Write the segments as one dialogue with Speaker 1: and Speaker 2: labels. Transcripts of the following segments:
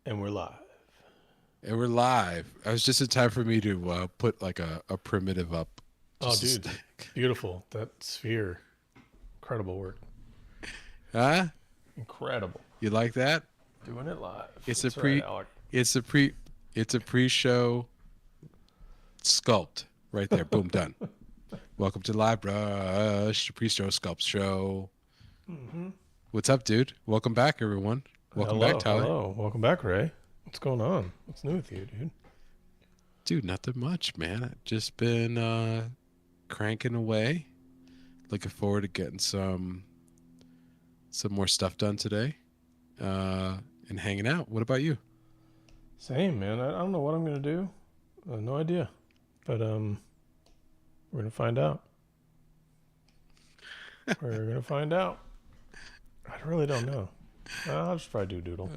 Speaker 1: And we're live.
Speaker 2: And we're live. It was just in time for me to put like a primitive up.
Speaker 1: Oh,
Speaker 2: Just to
Speaker 1: dude, beautiful. That sphere. Incredible work.
Speaker 2: huh?
Speaker 1: Incredible.
Speaker 2: You like that?
Speaker 1: Doing it live.
Speaker 2: It's a
Speaker 1: That's right,
Speaker 2: pre.
Speaker 1: Alec.
Speaker 2: It's a pre. It's a pre-show sculpt right there. Boom, done. Welcome to LiveBrush, the pre-show sculpt show.
Speaker 1: Mm-hmm.
Speaker 2: What's up, dude? Welcome back, everyone. Welcome back,
Speaker 1: Hello,
Speaker 2: Tyler.
Speaker 1: hello. Welcome back, Ray. What's going on? What's new with you, dude?
Speaker 2: Dude, nothing much, man. I've just been cranking away. Looking forward to getting some more stuff done today. And hanging out. What about you?
Speaker 1: Same, man. I don't know what I'm gonna do. No idea. But we're gonna find out. We're gonna find out. I really don't know. I'll just probably do doodle.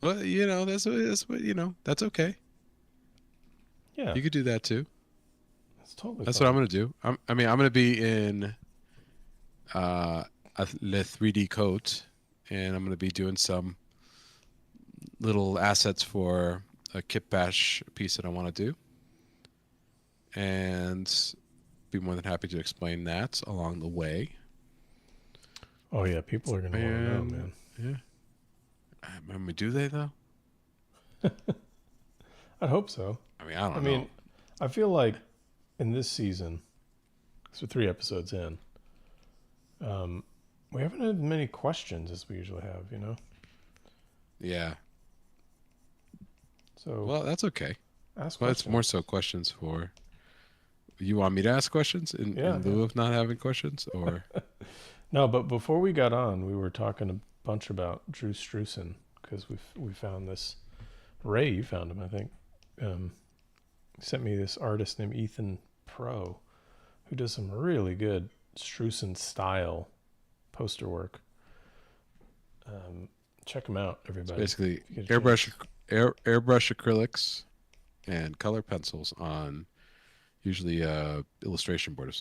Speaker 2: Well, that's okay.
Speaker 1: Yeah,
Speaker 2: You could do that too.
Speaker 1: it's totally
Speaker 2: That's what I'm
Speaker 1: fine.
Speaker 2: gonna do. I'm gonna be in Le 3D coat, and I'm gonna be doing some little assets for a kit bash piece that I want to do, and be more than happy to explain that along the way.
Speaker 1: Oh yeah, people are gonna want to know,
Speaker 2: And
Speaker 1: man.
Speaker 2: yeah, I mean, do they though?
Speaker 1: I hope so.
Speaker 2: I mean, I
Speaker 1: I
Speaker 2: don't know.
Speaker 1: mean, I feel like in this season, so 3 episodes in, we haven't had many questions as we usually have, you know?
Speaker 2: Yeah.
Speaker 1: So
Speaker 2: Well, that's okay.
Speaker 1: ask
Speaker 2: Well, it's more
Speaker 1: questions.
Speaker 2: so questions for. You want me to ask questions
Speaker 1: Yeah,
Speaker 2: in
Speaker 1: yeah.
Speaker 2: lieu of not having questions, or
Speaker 1: No, but before we got on, we were talking a bunch about Drew Struzan because we found this. Ray, you found him, I think. He sent me this artist named Ethan Pro who does some really good Struzan style poster work. Check him out,
Speaker 2: it's
Speaker 1: everybody,
Speaker 2: basically
Speaker 1: if you get a chance.
Speaker 2: airbrush acrylics and color pencils on usually illustration board of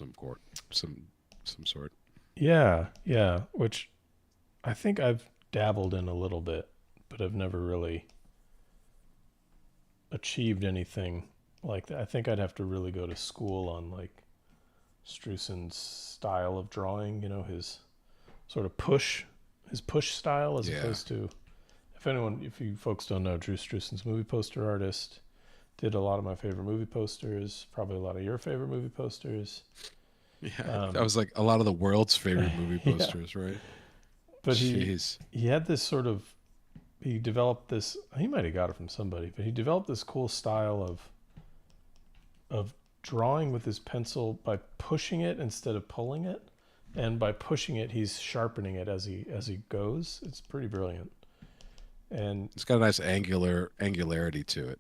Speaker 2: some some sort.
Speaker 1: Yeah, yeah. Which I think I've dabbled in a little bit, but I've never really achieved anything like that. I think I'd have to really go to school on like Struzan's style of drawing, you know, his sort of his push style as
Speaker 2: Yeah,
Speaker 1: opposed to if you folks don't know, Drew Struzan's movie poster artist, did a lot of my favorite movie posters, probably a lot of your favorite movie posters.
Speaker 2: yeah. That
Speaker 1: Um,
Speaker 2: was like a lot of the world's favorite movie
Speaker 1: yeah,
Speaker 2: posters, right?
Speaker 1: but
Speaker 2: Jeez.
Speaker 1: he had this sort of he developed this. He might have got it from somebody, but he developed this cool style of drawing with his pencil by pushing it instead of pulling it, and by pushing it, he's sharpening it as he goes. It's pretty brilliant. And
Speaker 2: It's got a nice angularity to it,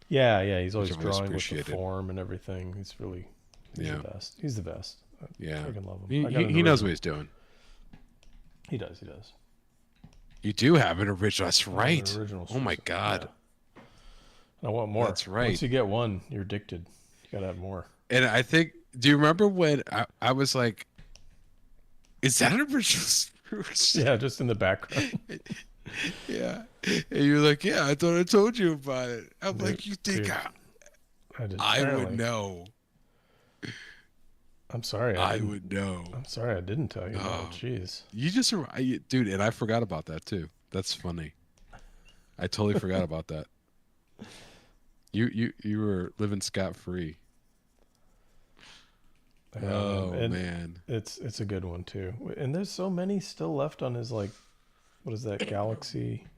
Speaker 1: yeah, yeah, he's
Speaker 2: which
Speaker 1: always
Speaker 2: I've always
Speaker 1: drawing with the
Speaker 2: appreciated.
Speaker 1: form and everything. He's the
Speaker 2: Yeah,
Speaker 1: best. He's the best. I
Speaker 2: yeah.
Speaker 1: freaking love him.
Speaker 2: He,
Speaker 1: I got
Speaker 2: he
Speaker 1: an
Speaker 2: he knows what
Speaker 1: original.
Speaker 2: he's doing.
Speaker 1: He does. He does.
Speaker 2: You do have an original. That's
Speaker 1: I have an
Speaker 2: right.
Speaker 1: original
Speaker 2: Oh my
Speaker 1: Struzan. Yeah.
Speaker 2: God.
Speaker 1: And I want more.
Speaker 2: That's
Speaker 1: Once
Speaker 2: right.
Speaker 1: you get one, you're addicted. You gotta have more.
Speaker 2: And I think, do you remember when I was like, is that an original Spruce?
Speaker 1: Yeah, just in the background.
Speaker 2: Yeah. And you're like, yeah, I thought I told you about it. I'm
Speaker 1: dude,
Speaker 2: like, you think
Speaker 1: dude, I did.
Speaker 2: I would
Speaker 1: Apparently,
Speaker 2: know.
Speaker 1: I'm sorry. I
Speaker 2: I
Speaker 1: didn't.
Speaker 2: would know.
Speaker 1: I'm sorry. I didn't tell you about it.
Speaker 2: Oh,
Speaker 1: Jeez.
Speaker 2: you just, dude, and I forgot about that too. That's funny. I totally forgot about that. You were living scot free.
Speaker 1: Yeah, man.
Speaker 2: Oh
Speaker 1: And
Speaker 2: man.
Speaker 1: it's a good one too. And there's so many still left on his like, what is that?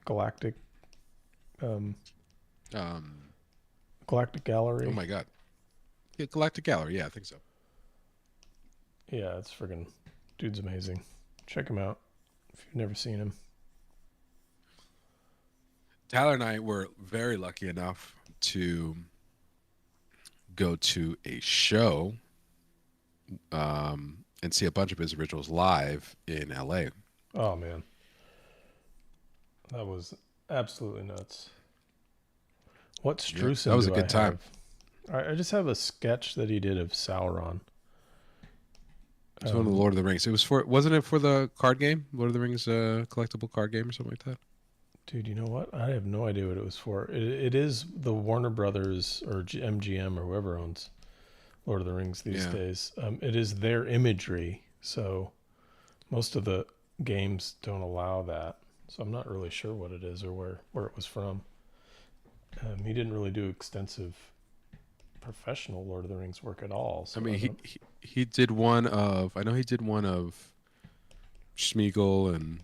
Speaker 1: Galactic, um,
Speaker 2: Um.
Speaker 1: Galactic
Speaker 2: Oh
Speaker 1: Gallery.
Speaker 2: my God. Yeah, Galactic Gallery. Yeah, I think so.
Speaker 1: Yeah, it's friggin' dude's amazing. Check him out if you've never seen him.
Speaker 2: Tyler and I were very lucky enough to go to a show and see a bunch of his originals live in LA.
Speaker 1: Oh man, that was absolutely nuts. What
Speaker 2: Yep, that
Speaker 1: Struzan
Speaker 2: was a
Speaker 1: do I
Speaker 2: good time.
Speaker 1: have? I just have a sketch that he did of Sauron.
Speaker 2: It was one of the Lord of the Rings. It was for, wasn't it for the card game, Lord of the Rings collectible card game or something like that?
Speaker 1: Dude, you know what? I have no idea what it was for. It is the Warner Brothers or MGM or whoever owns Lord of the Rings these
Speaker 2: Yeah.
Speaker 1: days. It is their imagery, so most of the games don't allow that. So I'm not really sure what it is or where it was from. He didn't really do extensive professional Lord of the Rings work at all. So
Speaker 2: I mean, he did one of. I know he did one of Smeagol and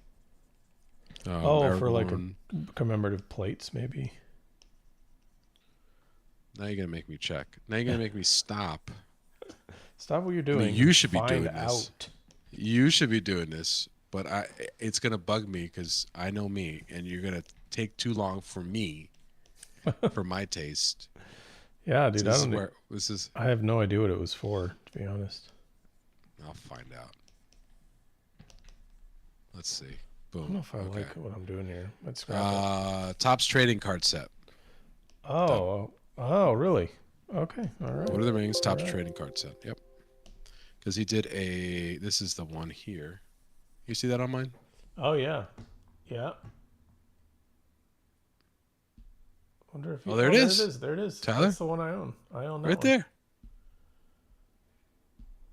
Speaker 1: for like a
Speaker 2: Aragorn.
Speaker 1: commemorative plates, maybe.
Speaker 2: Now you're gonna make me check. Now you're gonna make me stop.
Speaker 1: Stop what you're
Speaker 2: I
Speaker 1: doing.
Speaker 2: mean, you should be
Speaker 1: find
Speaker 2: doing this.
Speaker 1: out.
Speaker 2: You should be doing this, but it's gonna bug me because I know me, and you're gonna take too long for me, for my taste.
Speaker 1: Yeah, dude.
Speaker 2: This is.
Speaker 1: I have no idea what it was for, to be honest.
Speaker 2: I'll find out. Let's see.
Speaker 1: I don't
Speaker 2: Boom.
Speaker 1: know if I
Speaker 2: Okay.
Speaker 1: like what I'm doing here. Let's scrap it.
Speaker 2: Topps trading card set.
Speaker 1: Oh, really? Okay, all right.
Speaker 2: Lord of the Rings Topps
Speaker 1: right.
Speaker 2: trading card set. Yep. Because he did a. This is the one here. You see that on mine?
Speaker 1: Oh yeah, yeah. Wonder if
Speaker 2: Oh, there it is.
Speaker 1: There it is. There it is.
Speaker 2: Tyler?
Speaker 1: That's the one I own. I own that
Speaker 2: Right
Speaker 1: one.
Speaker 2: there.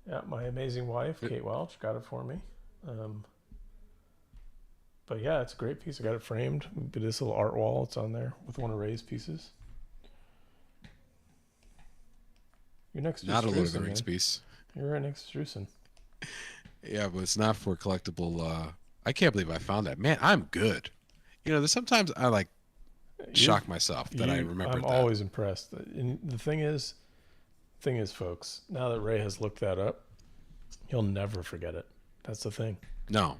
Speaker 1: Yeah, my amazing wife, Kate Welch, got it for me. But yeah, it's a great piece. I got it framed. We did this little art wall. It's on there with one of Ray's pieces. You're next to
Speaker 2: Not a Lord of
Speaker 1: Struzan,
Speaker 2: the Rings
Speaker 1: man.
Speaker 2: piece.
Speaker 1: You're right next to Struzan.
Speaker 2: Yeah, but it's not for collectible. I can't believe I found that. Man, I'm good. You know, there's sometimes I like shock myself that I remember
Speaker 1: I'm
Speaker 2: that.
Speaker 1: always impressed. And the thing is, folks, now that Ray has looked that up, he'll never forget it. That's the thing.
Speaker 2: No.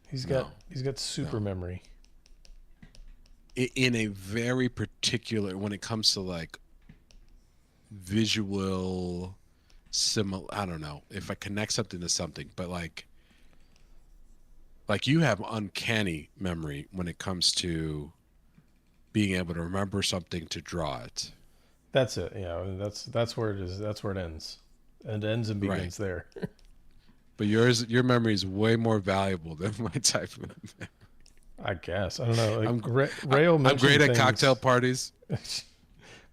Speaker 1: He's got super memory.
Speaker 2: In a very particular, when it comes to like visual similar, I don't know if I connect something to something, but like you have uncanny memory when it comes to being able to remember something to draw it.
Speaker 1: That's it. Yeah, that's where it is. That's where it ends. And ends and begins there.
Speaker 2: But your memory is way more valuable than my type of memory.
Speaker 1: I guess. I don't know. Like,
Speaker 2: I'm great at cocktail parties.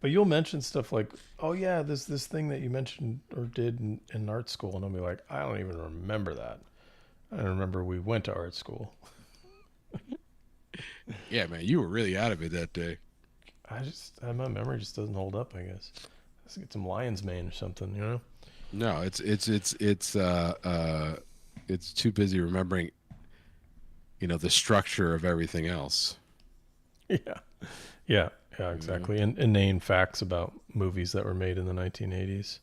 Speaker 1: But you'll mention stuff like, oh yeah, this thing that you mentioned or did in art school, and I'll be like, I don't even remember that. I don't remember we went to art school.
Speaker 2: Yeah, man, you were really out of it that day.
Speaker 1: My memory just doesn't hold up, I guess. Let's get some lion's mane or something, you know?
Speaker 2: No, it's too busy remembering, you know, the structure of everything else.
Speaker 1: Yeah, exactly. And inane facts about movies that were made in the 1980s.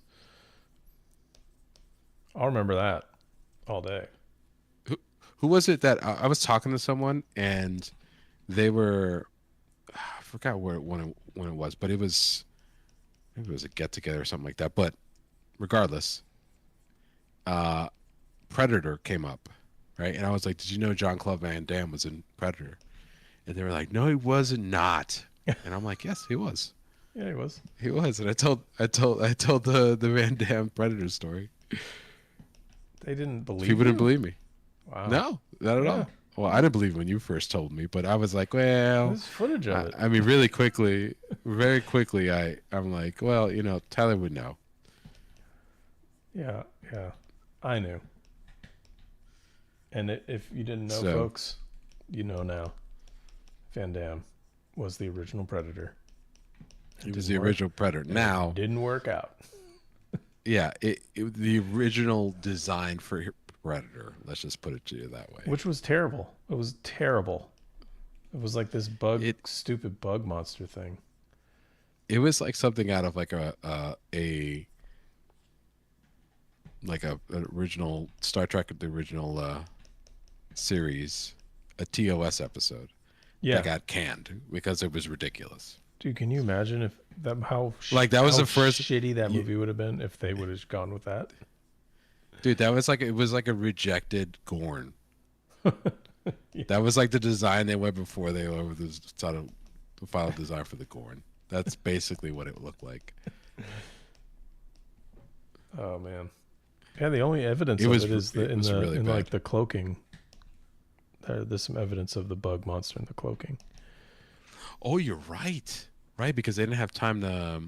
Speaker 1: I'll remember that all day.
Speaker 2: Who was it that I was talking to someone and they were, I forgot when it was, but maybe it was a get together or something like that. But regardless, Predator came up, right? And I was like, "Did you know Jean-Claude Van Damme was in Predator?" And they were like, "No, he wasn't not." And I'm like, "Yes, he was."
Speaker 1: Yeah, he was.
Speaker 2: He was, and I told the Van Damme Predator story.
Speaker 1: They didn't believe
Speaker 2: People didn't believe me.
Speaker 1: Wow.
Speaker 2: No, not at all. Well, I didn't believe when you first told me, but I was like, well,
Speaker 1: there's footage of it.
Speaker 2: I mean, really quickly, very quickly, I'm like, well, you know, Tyler would know.
Speaker 1: Yeah, I knew. And if you didn't know,
Speaker 2: So,
Speaker 1: folks, you know now. Van Damme was the original Predator.
Speaker 2: He was the original Predator. Now,
Speaker 1: it didn't work out.
Speaker 2: Yeah, the original design for Predator. Let's just put it to you that way.
Speaker 1: Which was terrible. It was terrible. It was like this stupid bug monster thing.
Speaker 2: It was like something out of like a original Star Trek, the original series, a TOS episode.
Speaker 1: Yeah,
Speaker 2: that got canned because it was ridiculous.
Speaker 1: Dude, can you imagine if that
Speaker 2: that was the first
Speaker 1: shitty that movie would have been if they would have gone with that?
Speaker 2: Dude, it was like a rejected Gorn. Yeah. That was like the design they went before they were the final design for the Gorn. That's basically what it looked like.
Speaker 1: Oh man, yeah. The only evidence of it is in like the cloaking. There's some evidence of the bug monster in the cloaking.
Speaker 2: Oh, you're right. Right, because they didn't have time to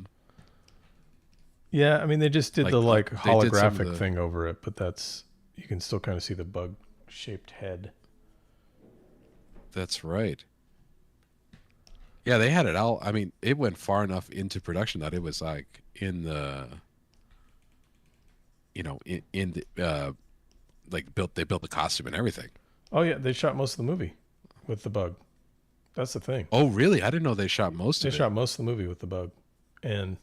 Speaker 1: Yeah, I mean they just did the like
Speaker 2: they did some of
Speaker 1: holographic
Speaker 2: the
Speaker 1: thing over it, but that's you can still kind of see the bug shaped head.
Speaker 2: that's right. Yeah, they had it all. I mean, it went far enough into production that it was like in the in the like built they built the costume and everything.
Speaker 1: Oh yeah, they shot most of the movie with the bug. That's the thing.
Speaker 2: Oh, really? I didn't know they shot most
Speaker 1: They
Speaker 2: of it.
Speaker 1: shot most of the movie with the bug, and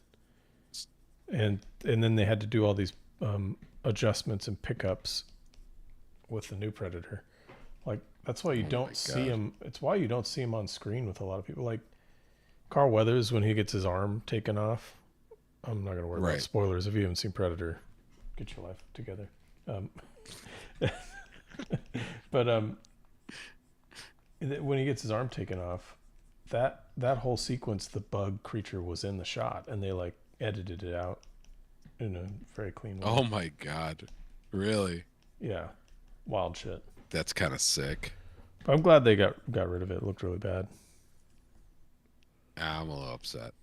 Speaker 1: and then they had to do all these adjustments and pickups with the new Predator. Like that's why you
Speaker 2: Oh my
Speaker 1: don't see
Speaker 2: god.
Speaker 1: him. It's why you don't see him on screen with a lot of people. Like Carl Weathers when he gets his arm taken off. I'm not gonna worry about
Speaker 2: Right.
Speaker 1: spoilers if you haven't seen Predator. Get your life together. Um, but when he gets his arm taken off, that whole sequence, the bug creature was in the shot, and they like edited it out in a very clean way.
Speaker 2: Oh my god. Really?
Speaker 1: Yeah, wild shit.
Speaker 2: That's kind of sick.
Speaker 1: But I'm glad they got rid of it. It looked really bad.
Speaker 2: I'm a little upset.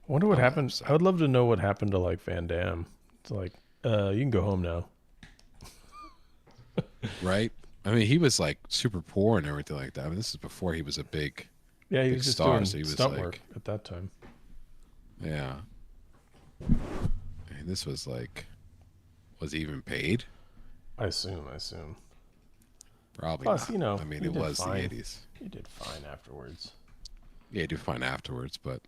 Speaker 1: I wonder what
Speaker 2: I'm a little
Speaker 1: happened. I
Speaker 2: upset.
Speaker 1: would love to know what happened to like Van Damme. It's like, you can go home now.
Speaker 2: Right? I mean, he was like super poor and everything like that. I mean, this is before he was a
Speaker 1: Yeah, he
Speaker 2: big
Speaker 1: was just
Speaker 2: star,
Speaker 1: doing
Speaker 2: so he was
Speaker 1: stunt work
Speaker 2: like,
Speaker 1: at that time.
Speaker 2: yeah. I mean, this was like, was he even paid?
Speaker 1: I assume.
Speaker 2: Probably
Speaker 1: Plus,
Speaker 2: not. I mean,
Speaker 1: he
Speaker 2: it
Speaker 1: did
Speaker 2: was the
Speaker 1: fine.
Speaker 2: 80s.
Speaker 1: He did fine afterwards.
Speaker 2: Yeah, you do fine afterwards, but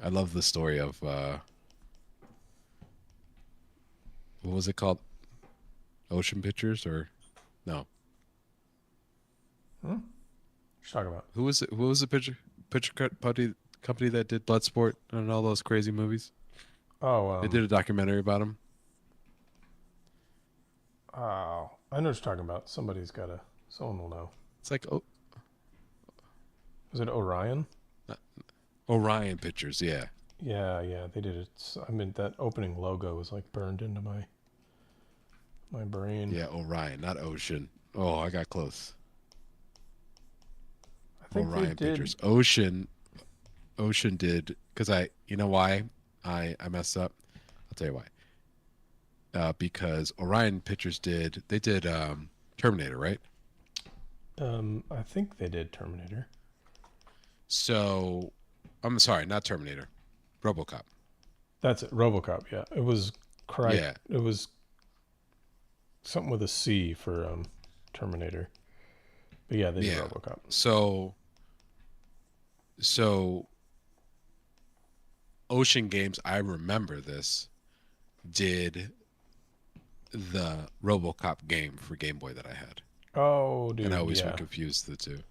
Speaker 2: I love the story of what was it called? Ocean Pictures or no?
Speaker 1: Hmm? What you talking about?
Speaker 2: Who was it? Who was the company that did Bloodsport and all those crazy movies?
Speaker 1: Oh,
Speaker 2: They did a documentary about him.
Speaker 1: oh, I know what you're talking about. Someone will know.
Speaker 2: It's like
Speaker 1: Was it Orion?
Speaker 2: Orion Pictures. Yeah,
Speaker 1: Yeah, they did it. I mean, that opening logo was like burned into my brain.
Speaker 2: yeah, Orion, not Ocean. Oh, I got close.
Speaker 1: I think they
Speaker 2: Orion
Speaker 1: did.
Speaker 2: Pictures. Ocean did because you know why I messed up. I'll tell you why. Because Orion Pictures they did Terminator, right?
Speaker 1: I think they did Terminator.
Speaker 2: So I'm sorry, not Terminator, RoboCop.
Speaker 1: That's it. RoboCop. Yeah, it was
Speaker 2: Yeah,
Speaker 1: It was something with a C for Terminator. But yeah, they did
Speaker 2: yeah.
Speaker 1: RoboCop.
Speaker 2: So Ocean Games, I remember this, did the RoboCop game for Game Boy that I had,
Speaker 1: Oh,
Speaker 2: and I
Speaker 1: dude,
Speaker 2: always would
Speaker 1: yeah,
Speaker 2: confuse the two.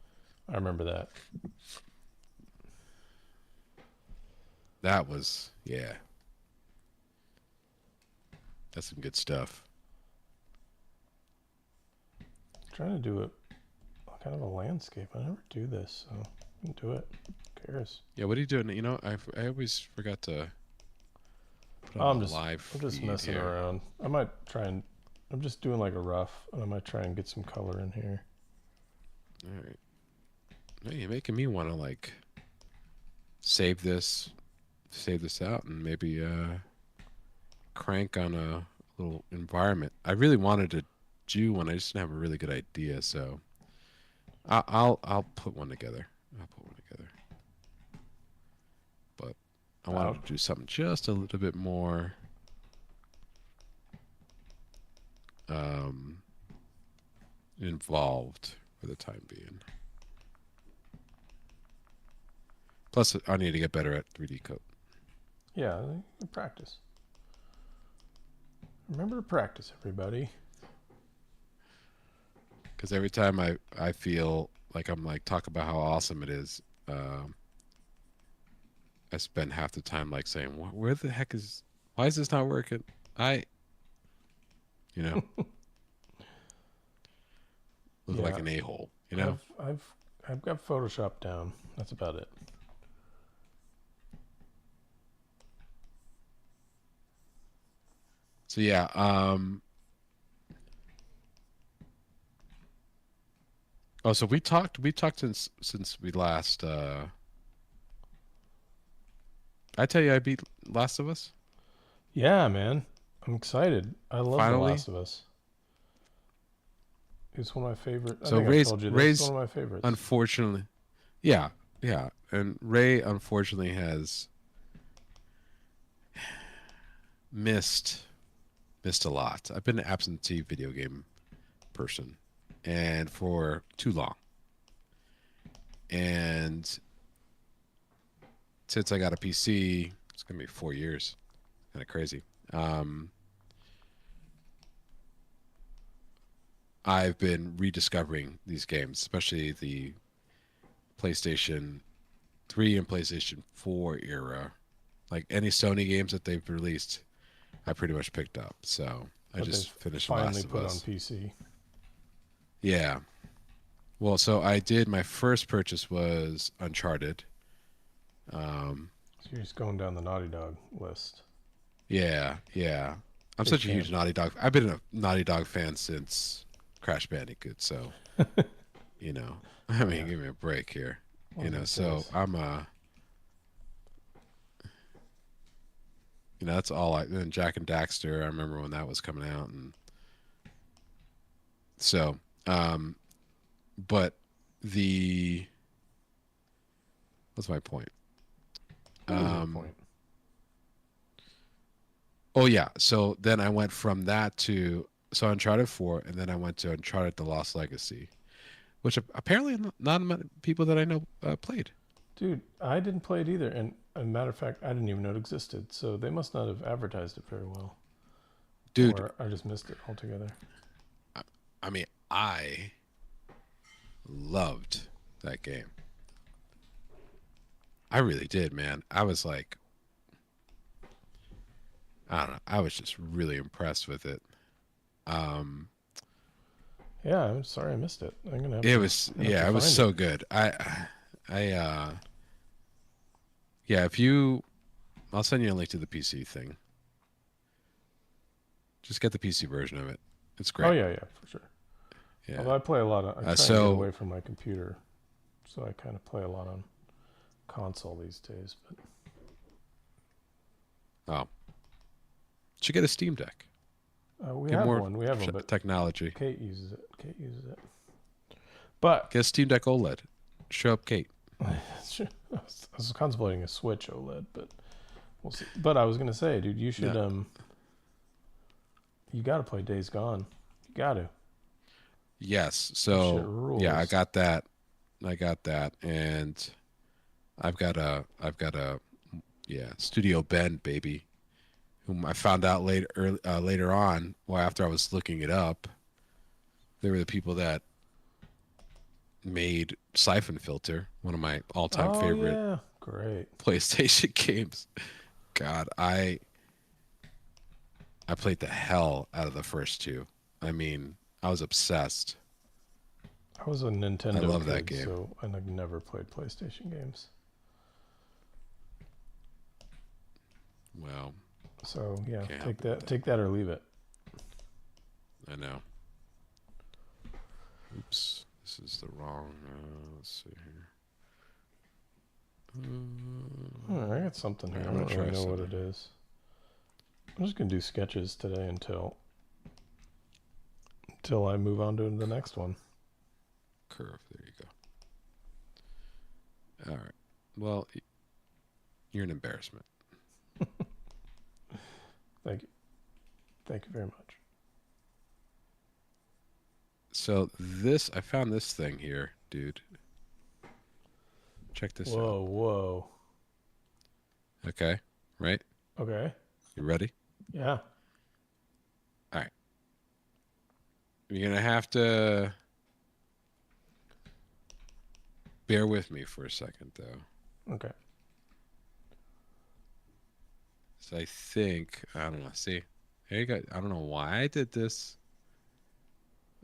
Speaker 1: I remember that.
Speaker 2: That was yeah, that's some good stuff.
Speaker 1: Trying to do it kind of a landscape. I never do this, so I can do it. Who cares?
Speaker 2: Yeah, what are you doing? You know, I always forgot to put
Speaker 1: Oh,
Speaker 2: on the live
Speaker 1: I'm just
Speaker 2: feed
Speaker 1: messing
Speaker 2: here.
Speaker 1: around. I might try and I'm just doing like a rough, and I might try and get some color in here.
Speaker 2: All right. No, you're making me want to like save this out, and maybe crank on a little environment. I really wanted to do one. I just didn't have a really good idea, so I'll put one together. I'll put one together. But I wanted
Speaker 1: Out.
Speaker 2: to do something just a little bit more um, involved for the time being. Plus, I need to get better at 3D code.
Speaker 1: Yeah, practice. Remember to practice, everybody.
Speaker 2: Because every time I feel like I'm like talk about how awesome it is, I spend half the time like saying, Where the heck is? Why is this not working?" I, you know, look like
Speaker 1: Yeah,
Speaker 2: an a-hole. You know.
Speaker 1: I've got Photoshop down. That's about it.
Speaker 2: So yeah, Oh, so we talked since we last I tell you I beat Last of Us
Speaker 1: Yeah, man. I'm excited. I love The
Speaker 2: finally.
Speaker 1: Last of Us. It's one of my favorite. I
Speaker 2: So
Speaker 1: think I've
Speaker 2: Ray's
Speaker 1: told you this. It's one
Speaker 2: Ray's
Speaker 1: of my favorites.
Speaker 2: unfortunately, yeah, yeah, and Ray unfortunately has missed missed a lot. I've been an absentee video game person and for too long. And since I got a PC, it's gonna be 4 years. Kind of crazy. Um, I've been rediscovering these games, especially the PlayStation 3 and PlayStation 4 era. Like any Sony games that they've released, I pretty much picked up. So I
Speaker 1: But
Speaker 2: just
Speaker 1: they've
Speaker 2: finished The
Speaker 1: finally
Speaker 2: Last of
Speaker 1: put on
Speaker 2: Us.
Speaker 1: PC.
Speaker 2: Yeah. Well, so I did. My first purchase was Uncharted. Um,
Speaker 1: So you're just going down the Naughty Dog list.
Speaker 2: yeah, yeah. I'm
Speaker 1: Big
Speaker 2: such a
Speaker 1: fan.
Speaker 2: huge Naughty Dog. I've been a Naughty Dog fan since Crash Bandicoot. So you know, I mean,
Speaker 1: Yeah,
Speaker 2: give me a break here.
Speaker 1: one of those
Speaker 2: So
Speaker 1: days.
Speaker 2: I'm that's all I. And Jack and Daxter. I remember when that was coming out, and so but the what's my point?
Speaker 1: What is your
Speaker 2: Um,
Speaker 1: point?
Speaker 2: oh yeah. So then I went from that to Uncharted 4, and then I went to Uncharted: The Lost Legacy, which apparently not many people that I know played.
Speaker 1: Dude, I didn't play it either. And a matter of fact, I didn't even know it existed. So they must not have advertised it very well.
Speaker 2: Dude,
Speaker 1: Or I just missed it altogether.
Speaker 2: I, I mean, I loved that game. I really did, man. I was like, I don't know. I was just really impressed with it. Um,
Speaker 1: Yeah, I'm sorry I missed it. I'm gonna
Speaker 2: it was,
Speaker 1: have to
Speaker 2: yeah, it was
Speaker 1: find it.
Speaker 2: so good. Yeah, if you, I'll send you a link to the PC thing. Just get the PC version of it. It's
Speaker 1: Oh
Speaker 2: great.
Speaker 1: yeah, yeah, for sure.
Speaker 2: Yeah.
Speaker 1: Although I play a lot of, I try and get
Speaker 2: So,
Speaker 1: away from my computer, so I kind of play a lot on console these days. But
Speaker 2: oh, should get a Steam Deck.
Speaker 1: we
Speaker 2: Get
Speaker 1: have
Speaker 2: more
Speaker 1: one, we have one, but
Speaker 2: technology.
Speaker 1: Kate uses it. Kate uses it. But
Speaker 2: Get a Steam Deck OLED. Show up, Kate.
Speaker 1: I was contemplating a Switch OLED, but we'll see. But I was gonna say, dude, you should
Speaker 2: No.
Speaker 1: you got to play Days Gone. You got to.
Speaker 2: Yes.
Speaker 1: That shit
Speaker 2: So, yeah, I
Speaker 1: rules.
Speaker 2: got that. I got that, and I've got a yeah, Studio Bend baby, whom I found out later on. Well, after I was looking it up, they were the people that made Siphon Filter, one of my all-time
Speaker 1: Oh
Speaker 2: favorite
Speaker 1: yeah, great.
Speaker 2: PlayStation games. God, I played the hell out of the first two. I mean, I was obsessed.
Speaker 1: I was a
Speaker 2: I
Speaker 1: Nintendo
Speaker 2: love that
Speaker 1: kid,
Speaker 2: game.
Speaker 1: so I never played PlayStation games.
Speaker 2: Well,
Speaker 1: So yeah,
Speaker 2: can't help it with that.
Speaker 1: take that or leave it.
Speaker 2: I know. Oops, this is the wrong. Let's see here.
Speaker 1: I got something here.
Speaker 2: Alright,
Speaker 1: I
Speaker 2: I'm gonna
Speaker 1: don't really
Speaker 2: try
Speaker 1: know what
Speaker 2: something.
Speaker 1: it is. I'm just gonna do sketches today until I move on to the next one.
Speaker 2: Curve. There you go. All right. Well, you're an embarrassment.
Speaker 1: Thank you. Thank you very much.
Speaker 2: So I found this thing here, dude. Check this out.
Speaker 1: Whoa.
Speaker 2: Okay. Right?
Speaker 1: Okay.
Speaker 2: You ready?
Speaker 1: Yeah.
Speaker 2: All right. You're gonna have to bear with me for a second, though.
Speaker 1: Okay.
Speaker 2: So I think I don't know. See, here you go. I don't know why I did this.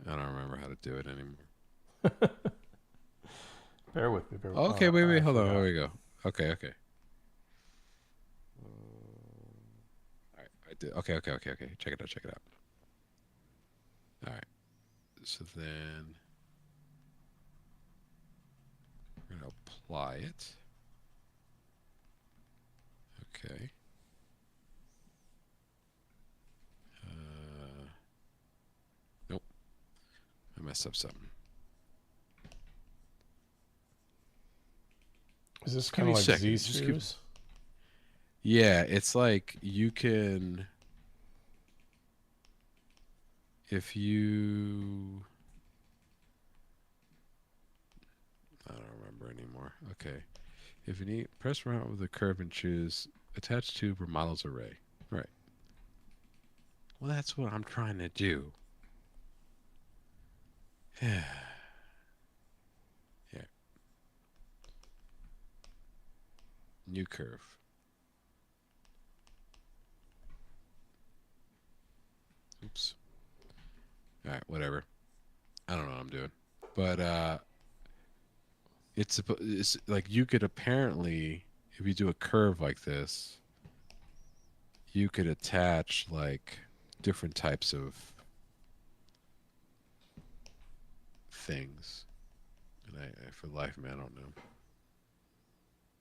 Speaker 2: I don't remember how to do it anymore.
Speaker 1: Bear with me.
Speaker 2: Okay, wait,
Speaker 1: I
Speaker 2: hold on. Here
Speaker 1: forgot.
Speaker 2: we go. Okay. All right, I did. Okay. Check it out. All right. So then, apply it. Okay. Nope. I messed up something.
Speaker 1: Is this
Speaker 2: Just give
Speaker 1: kind
Speaker 2: me
Speaker 1: of
Speaker 2: a
Speaker 1: like Z
Speaker 2: second. Just give.
Speaker 1: spheres?
Speaker 2: Yeah, it's like you can if you. I don't remember anymore. Okay. If you need, press around with the curve and choose attach tube or models array. Right. Well, that's what I'm trying to do. Yeah. Yeah. New curve. Oops. All right. Whatever. I don't know what I'm doing, but it's like you could apparently, if you do a curve like this, you could attach like different types of things. And for the life of me, I don't know.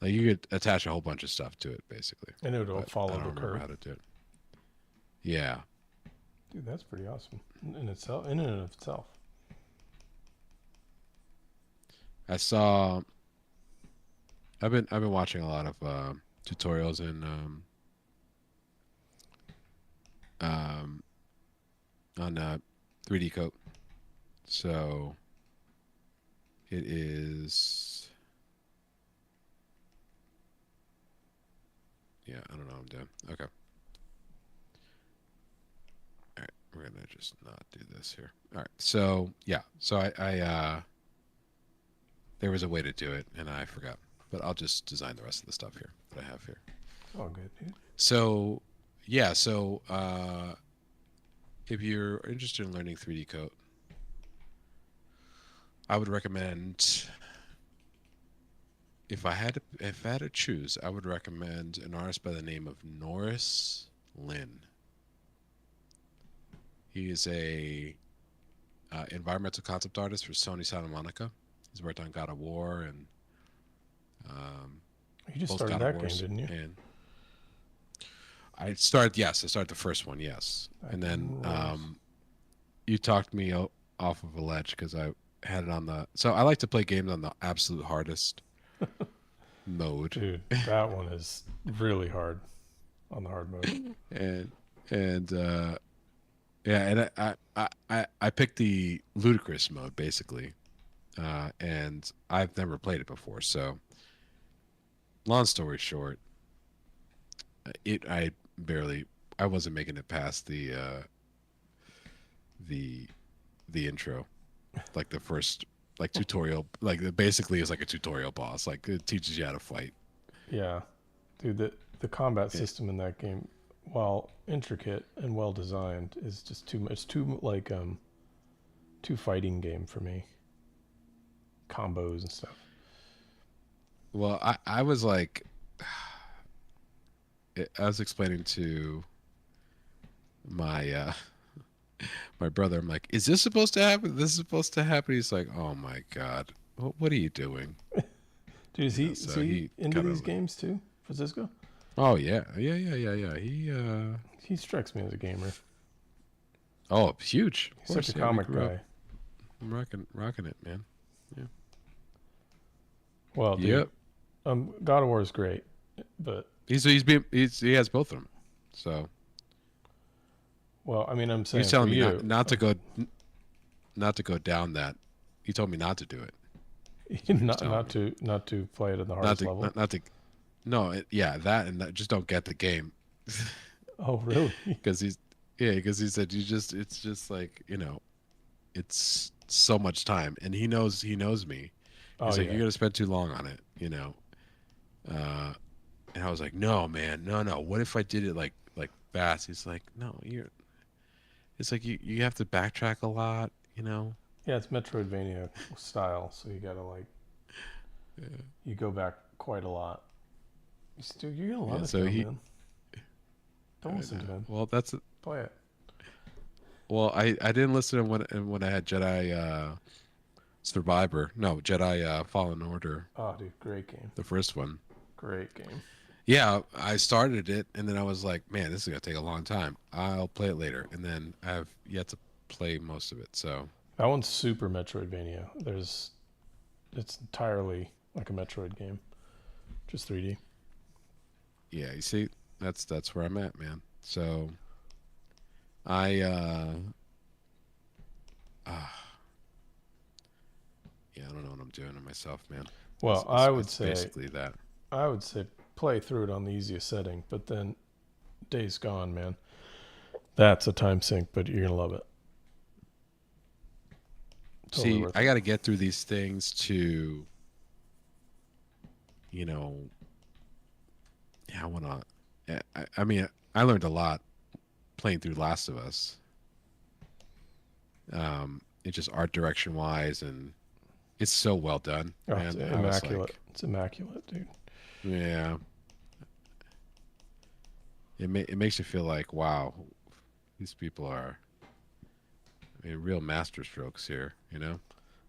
Speaker 2: Like you could attach a whole bunch of stuff to it, basically.
Speaker 1: And it'll
Speaker 2: But I
Speaker 1: follow
Speaker 2: don't
Speaker 1: the
Speaker 2: remember
Speaker 1: curve.
Speaker 2: how to do it. Yeah.
Speaker 1: Dude, that's pretty awesome in itself. In and of itself.
Speaker 2: I saw. I've been watching a lot of tutorials in um, on 3D Coat. So it is. Yeah, I don't know what I'm doing. Okay. All right, we're gonna just not do this here. All right. So yeah. So I there was a way to do it and I forgot. But I'll just design the rest of the stuff here that I have here.
Speaker 1: Oh, good, dude.
Speaker 2: So yeah, so if you're interested in learning 3D Coat, I would recommend if I had to choose, I would recommend an artist by the name of Norris Lynn. He is a environmental concept artist for Sony Santa Monica. He's worked on God of War and um,
Speaker 1: You just
Speaker 2: both
Speaker 1: started
Speaker 2: God of
Speaker 1: that game,
Speaker 2: Wars
Speaker 1: didn't you?
Speaker 2: and I started the first one, yes,
Speaker 1: That
Speaker 2: and
Speaker 1: game
Speaker 2: then
Speaker 1: rules.
Speaker 2: you talked me off of a ledge because I had it on the. So I like to play games on the absolute hardest mode,
Speaker 1: Dude, that one is really hard on the hard mode.
Speaker 2: and and yeah, and I picked the ludicrous mode basically, and I've never played it before. So long story short, it I wasn't making it past the the intro, like the first like tutorial, like it basically is like a tutorial boss. Like it teaches you how to fight.
Speaker 1: Yeah, dude, the combat
Speaker 2: Yeah.
Speaker 1: system in that game, while intricate and well designed, is just too much. It's too like too fighting game for me. Combos and stuff.
Speaker 2: Well, I was like, I was explaining to my my brother. I'm like, is this supposed to happen? This is supposed to happen. He's like, oh my god, what are you doing?
Speaker 1: Dude,
Speaker 2: You know.
Speaker 1: is
Speaker 2: So
Speaker 1: he
Speaker 2: he
Speaker 1: into
Speaker 2: kind
Speaker 1: these
Speaker 2: of.
Speaker 1: games too, Francisco?
Speaker 2: Oh yeah.
Speaker 1: He strikes me as a gamer.
Speaker 2: Oh, huge. Of
Speaker 1: He's such a
Speaker 2: course, yeah. We
Speaker 1: comic
Speaker 2: grew up
Speaker 1: guy.
Speaker 2: rocking it, man. Yeah.
Speaker 1: Well, dude,
Speaker 2: Yep.
Speaker 1: God of War is great, but
Speaker 2: He has both of them. So
Speaker 1: well, I mean, I'm
Speaker 2: he was
Speaker 1: saying for
Speaker 2: telling me
Speaker 1: you,
Speaker 2: not to go down that. He told me not to do it. That's what he was
Speaker 1: not
Speaker 2: telling me.
Speaker 1: not to play it at the hardest level.
Speaker 2: Not to. No, yeah, that and that. Just don't get the game.
Speaker 1: Oh, really?
Speaker 2: Because because he said it's just like it's so much time, and he knows me.
Speaker 1: Oh
Speaker 2: He's like,
Speaker 1: yeah.
Speaker 2: you're gonna spend too long on it. Uh, and I was like, no, man, no. What if I did it like fast? He's like, no, you're. It's like you have to backtrack a lot.
Speaker 1: Yeah, it's Metroidvania style, so you gotta like
Speaker 2: Yeah.
Speaker 1: you go back quite a lot. You're gonna
Speaker 2: Yeah.
Speaker 1: love it
Speaker 2: So
Speaker 1: though,
Speaker 2: he.
Speaker 1: man. Don't
Speaker 2: I
Speaker 1: listen to
Speaker 2: know.
Speaker 1: him.
Speaker 2: Well, that's.
Speaker 1: Play it.
Speaker 2: Well, I didn't listen to him when I had Jedi Survivor. No, Jedi Fallen Order,
Speaker 1: Oh, dude, great game.
Speaker 2: the first one.
Speaker 1: Great game.
Speaker 2: Yeah, I started it and then I was like, man, this is gonna take a long time. I'll play it later, and then I've yet to play most of it. So
Speaker 1: That one's super Metroidvania. It's entirely like a Metroid game, just 3D.
Speaker 2: yeah, you see, that's where I'm at, man. So I uh yeah, I don't know what I'm doing to myself, man.
Speaker 1: Well,
Speaker 2: It's basically that.
Speaker 1: I would say play through it on the easiest setting, but then Days Gone, man, that's a time sink, but you're gonna love it. Totally
Speaker 2: See,
Speaker 1: worth
Speaker 2: I
Speaker 1: it.
Speaker 2: got to get through these things to, you know, yeah, I want to. I mean, I learned a lot playing through Last of Us. It's just art direction wise, and it's so well done,
Speaker 1: Oh, it's
Speaker 2: man. I was
Speaker 1: immaculate.
Speaker 2: like,
Speaker 1: It's immaculate, dude.
Speaker 2: yeah, it makes you feel like, wow, these people are, I mean, real masterstrokes here, you know?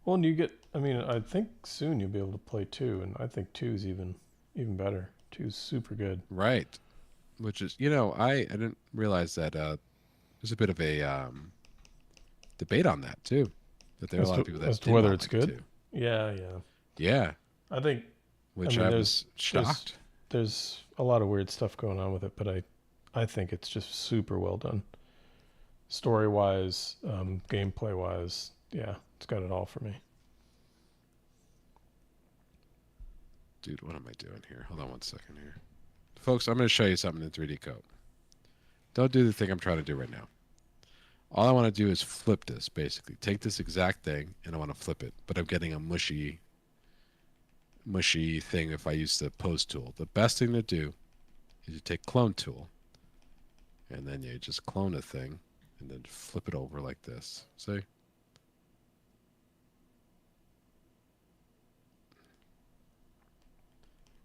Speaker 1: Well, and you get. I mean, I think soon you'll be able to play 2, and I think 2's even better. 2's super good.
Speaker 2: Right. Which is, I didn't realize that there's a bit of a debate on that too. That there are a lot of people
Speaker 1: As
Speaker 2: that
Speaker 1: to
Speaker 2: did
Speaker 1: whether
Speaker 2: not
Speaker 1: it's
Speaker 2: like it
Speaker 1: good.
Speaker 2: too.
Speaker 1: Yeah, yeah.
Speaker 2: Yeah,
Speaker 1: I think. I
Speaker 2: which
Speaker 1: mean,
Speaker 2: I was shocked.
Speaker 1: there's a lot of weird stuff going on with it, but I think it's just super well done. Story wise, gameplay wise, yeah, it's got it all for me.
Speaker 2: Dude, what am I doing here? Hold on one second here. Folks, I'm going to show you something in 3D code. Don't do the thing I'm trying to do right now. All I want to do is flip this, basically. Take this exact thing, and I want to flip it. But I'm getting a mushy thing if I use the pose tool. The best thing to do is you take clone tool, and then you just clone a thing, and then flip it over like this. See?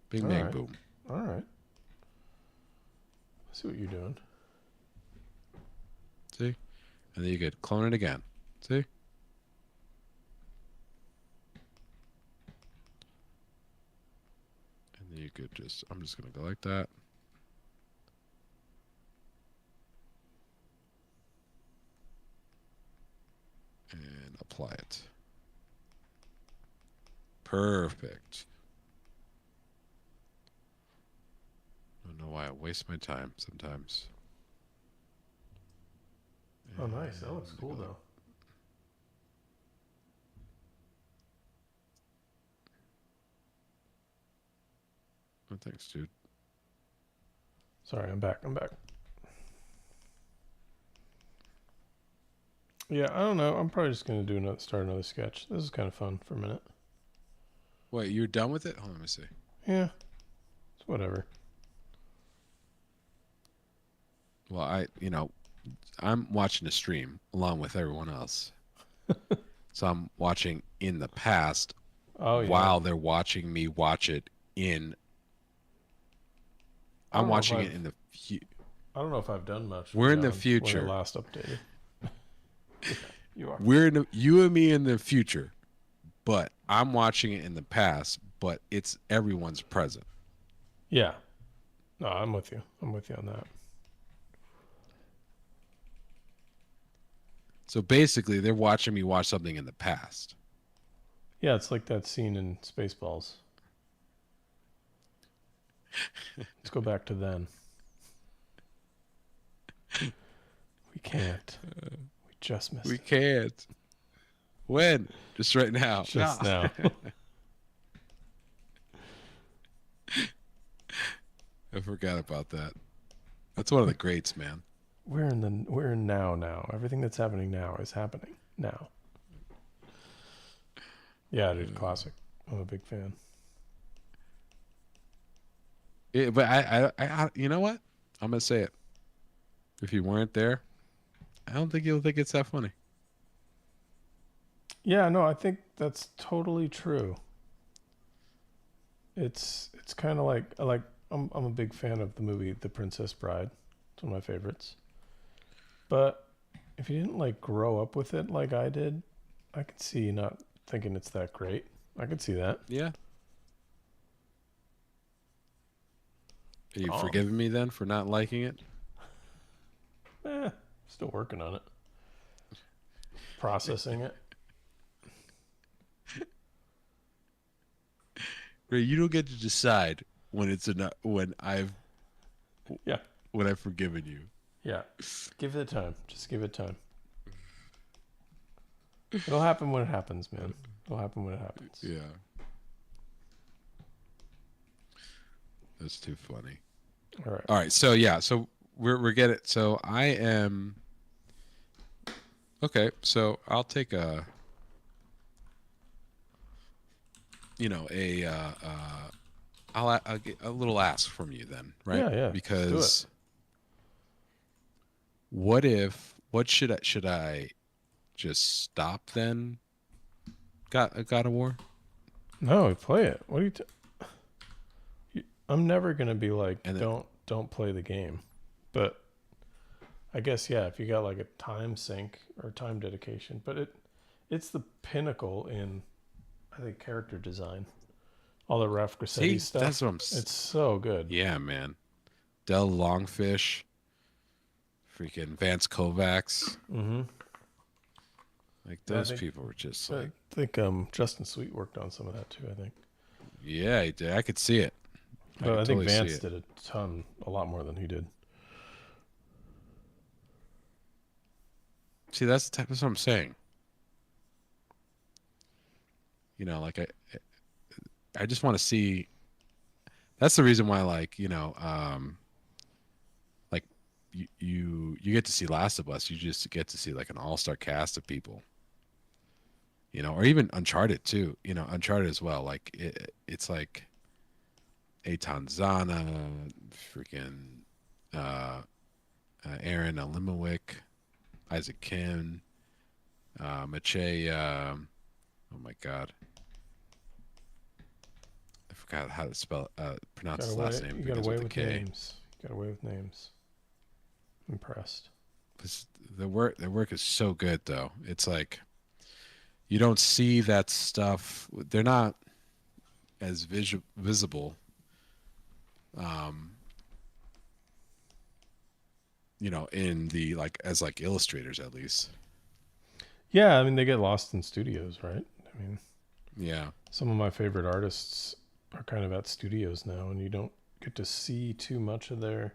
Speaker 2: Bing,
Speaker 1: All
Speaker 2: bang,
Speaker 1: right.
Speaker 2: boom.
Speaker 1: All right. I see what you're doing.
Speaker 2: See? And then you could clone it again. See? And then you could I'm just going to go like that. And apply it. Perfect. I don't know why I waste my time sometimes.
Speaker 1: Oh, nice. That looks cool, though.
Speaker 2: Oh, thanks, dude.
Speaker 1: Sorry, I'm back. Yeah, I don't know. I'm probably just gonna start another sketch. This is kind of fun for a minute.
Speaker 2: Wait, you're done with it? Hold on, let me see.
Speaker 1: Yeah, it's whatever.
Speaker 2: Well, I'm watching the stream along with everyone else. So I'm watching in the past while they're watching me watch it in. I'm watching it in the future.
Speaker 1: I don't know if I've done much.
Speaker 2: We're in the future.
Speaker 1: When I last updated. You are.
Speaker 2: You and me in the future, but I'm watching it in the past. But it's everyone's present.
Speaker 1: Yeah. No, I'm with you. I'm with you on that.
Speaker 2: So basically, they're watching me watch something in the past.
Speaker 1: Yeah, it's like that scene in Spaceballs. Let's go back to then. We can't. We just missed
Speaker 2: We
Speaker 1: it.
Speaker 2: can't. When? Just right now.
Speaker 1: Just now.
Speaker 2: I forgot about that. That's one of the greats, man.
Speaker 1: We're in now. Everything that's happening now is happening now. Yeah, dude, classic. I'm a big fan.
Speaker 2: But I, you know what? I'm gonna say it. If you weren't there, I don't think you'll think it's that funny.
Speaker 1: Yeah, no, I think that's totally true. It's kind of like I'm a big fan of the movie The Princess Bride. It's one of my favorites. But if you didn't like grow up with it like I did, I could see you not thinking it's that great. I could see that.
Speaker 2: Yeah. Are you
Speaker 1: Oh,
Speaker 2: forgiving me then for not liking it?
Speaker 1: still working on it, processing it.
Speaker 2: Ray, you don't get to decide when it's enough
Speaker 1: Yeah,
Speaker 2: when I've forgiven you.
Speaker 1: yeah. Give it time. Just give it time. It'll happen when it happens, man. It'll happen when it happens.
Speaker 2: Yeah. That's too funny.
Speaker 1: All right.
Speaker 2: All right. So yeah. So we're getting. So I am. Okay. So I'll take a. You know I'll get a little ask from you then, right?
Speaker 1: Yeah, yeah.
Speaker 2: Because what should I just stop then? God of War?
Speaker 1: No, play it. What are I'm never gonna be like,
Speaker 2: And then,
Speaker 1: don't play the game, but I guess yeah, if you got like a time sink or time dedication, but it's the pinnacle in, I think, character design. All the Ralph
Speaker 2: see,
Speaker 1: Grassetti stuff.
Speaker 2: that's what
Speaker 1: It's so good.
Speaker 2: yeah, man. Del Longfish, freaking Vance Kovacs.
Speaker 1: Mm-hmm.
Speaker 2: Like
Speaker 1: Yeah,
Speaker 2: those people were just like,
Speaker 1: I think Justin Sweet worked on some of that too. I think,
Speaker 2: yeah, he did. I could see it.
Speaker 1: but I think
Speaker 2: totally see
Speaker 1: Vance
Speaker 2: it.
Speaker 1: did a lot more than he did.
Speaker 2: See, that's the type of what I'm saying. You know, like I just want to see. That's the reason why, like, like you get to see Last of Us. You just get to see like an all-star cast of people. You know, or even Uncharted too. You know, Uncharted as well. Like it's like Eitan Zana, freaking Aaron Alimowicz, Isaac Kim, Mache. Oh my God, I forgot how to pronounce his last name.
Speaker 1: You got
Speaker 2: Begins
Speaker 1: away
Speaker 2: with a
Speaker 1: with
Speaker 2: K.
Speaker 1: names. You got away with names. Impressed.
Speaker 2: The work is so good though. It's like you don't see that stuff. They're not as visible. Um, in the like as like illustrators at least.
Speaker 1: Yeah, I mean they get lost in studios, right? I mean,
Speaker 2: Yeah.
Speaker 1: some of my favorite artists are kind of at studios now, and you don't get to see too much of their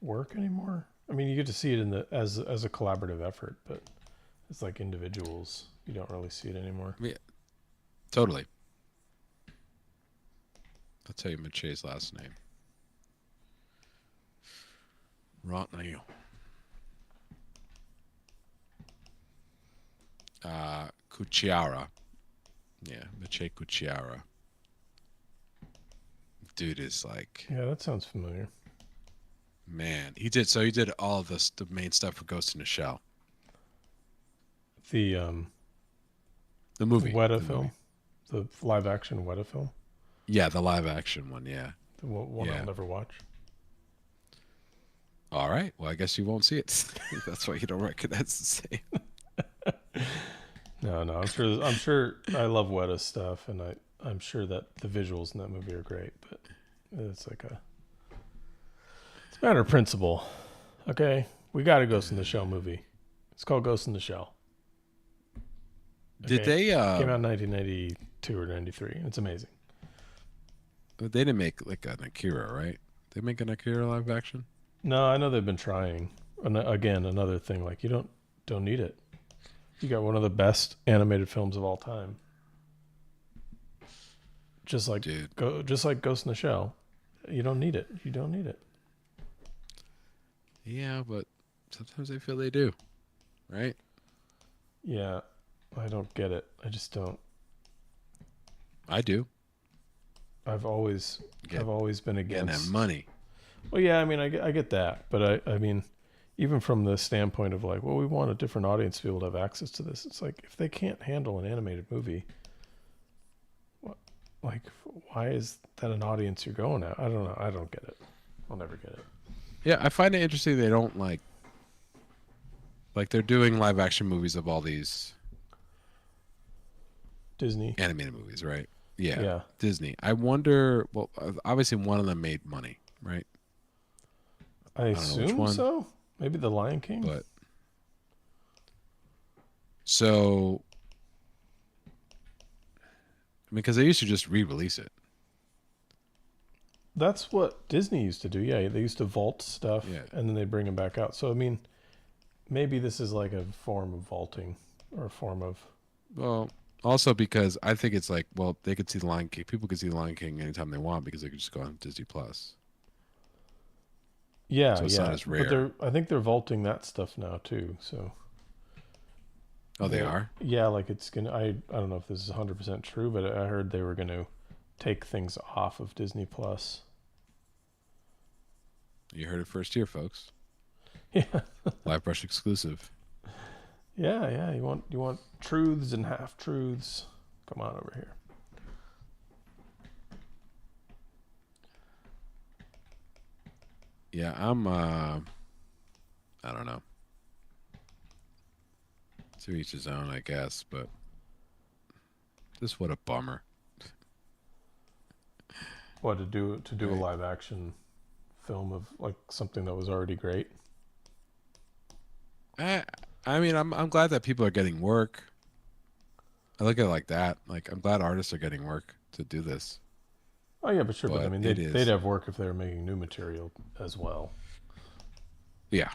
Speaker 1: work anymore. I mean, you get to see it in the as a collaborative effort, but it's like individuals. You don't really see it anymore.
Speaker 2: Yeah, totally. I'll tell you Mache's last name. Rotnail. Cucciara. Yeah, Mache Cucciara. Dude is like,
Speaker 1: Yeah, that sounds familiar.
Speaker 2: man. He did all of the main stuff for Ghost in the Shell.
Speaker 1: The
Speaker 2: The movie.
Speaker 1: Weta film, the live action Weta film,
Speaker 2: Yeah, the live action one, yeah.
Speaker 1: the one
Speaker 2: Yeah.
Speaker 1: I'll never watch.
Speaker 2: All right. Well, I guess you won't see it. That's why you don't recognize the same.
Speaker 1: No, I'm sure I love Weta stuff, and I'm sure that the visuals in that movie are great, but it's like it's a matter of principle. Okay, we got a Ghost in the Shell movie. It's called Ghost in the Shell.
Speaker 2: Did they
Speaker 1: Came out in 1992 or 93. It's amazing.
Speaker 2: they didn't make like an Akira, right? They make an Akira live action?
Speaker 1: No, I know they've been trying. And again, another thing, like you don't need it. You got one of the best animated films of all time. Just like just like Ghost in the Shell. You don't need it. You don't need it.
Speaker 2: Yeah, but sometimes I feel they do. Right?
Speaker 1: Yeah. I don't get it. I just don't.
Speaker 2: I do.
Speaker 1: I've always been against
Speaker 2: Getting that money.
Speaker 1: Well, yeah, I mean, I get that, but I mean, even from the standpoint of like, well, we want a different audience to be able to have access to this. It's like if they can't handle an animated movie, like, why is that an audience you're going at? I don't know. I don't get it. I'll never get it.
Speaker 2: Yeah, I find it interesting they don't like they're doing live action movies of all these
Speaker 1: Disney.
Speaker 2: Animated movies, right? Yeah,
Speaker 1: Yeah,
Speaker 2: Disney. I wonder. Well, obviously one of them made money, right?
Speaker 1: I
Speaker 2: I don't know which
Speaker 1: assume
Speaker 2: one,
Speaker 1: so. Maybe The Lion King.
Speaker 2: but so I mean, because they used to just re-release it.
Speaker 1: That's what Disney used to do. Yeah, they used to vault stuff
Speaker 2: Yeah.
Speaker 1: and then they bring them back out. So I mean, maybe this is like a form of vaulting or a form of.
Speaker 2: Well, also because I think it's like, well, they could see the Lion King. People could see the Lion King anytime they want because they could just go on Disney Plus.
Speaker 1: Yeah,
Speaker 2: So it's not
Speaker 1: yeah,
Speaker 2: as
Speaker 1: but
Speaker 2: rare.
Speaker 1: I think they're vaulting that stuff now too. So
Speaker 2: Oh, they are?
Speaker 1: yeah, like it's gonna. I don't know if this is 100% true, but I heard they were gonna take things off of Disney Plus.
Speaker 2: You heard it first here, folks.
Speaker 1: Yeah,
Speaker 2: LiveBrush exclusive.
Speaker 1: yeah, yeah. You want truths and half truths? Come on over here.
Speaker 2: Yeah, I don't know. To each his own, I guess, but just what a bummer.
Speaker 1: What to do a
Speaker 2: Right.
Speaker 1: live action film of like something that was already great?
Speaker 2: I I mean, I'm glad that people are getting work. I look at it like that. Like I'm glad artists are getting work to do this.
Speaker 1: Oh yeah, but sure. But I
Speaker 2: But
Speaker 1: mean,
Speaker 2: it
Speaker 1: they'd
Speaker 2: is.
Speaker 1: have work if they were making new material as well.
Speaker 2: Yeah,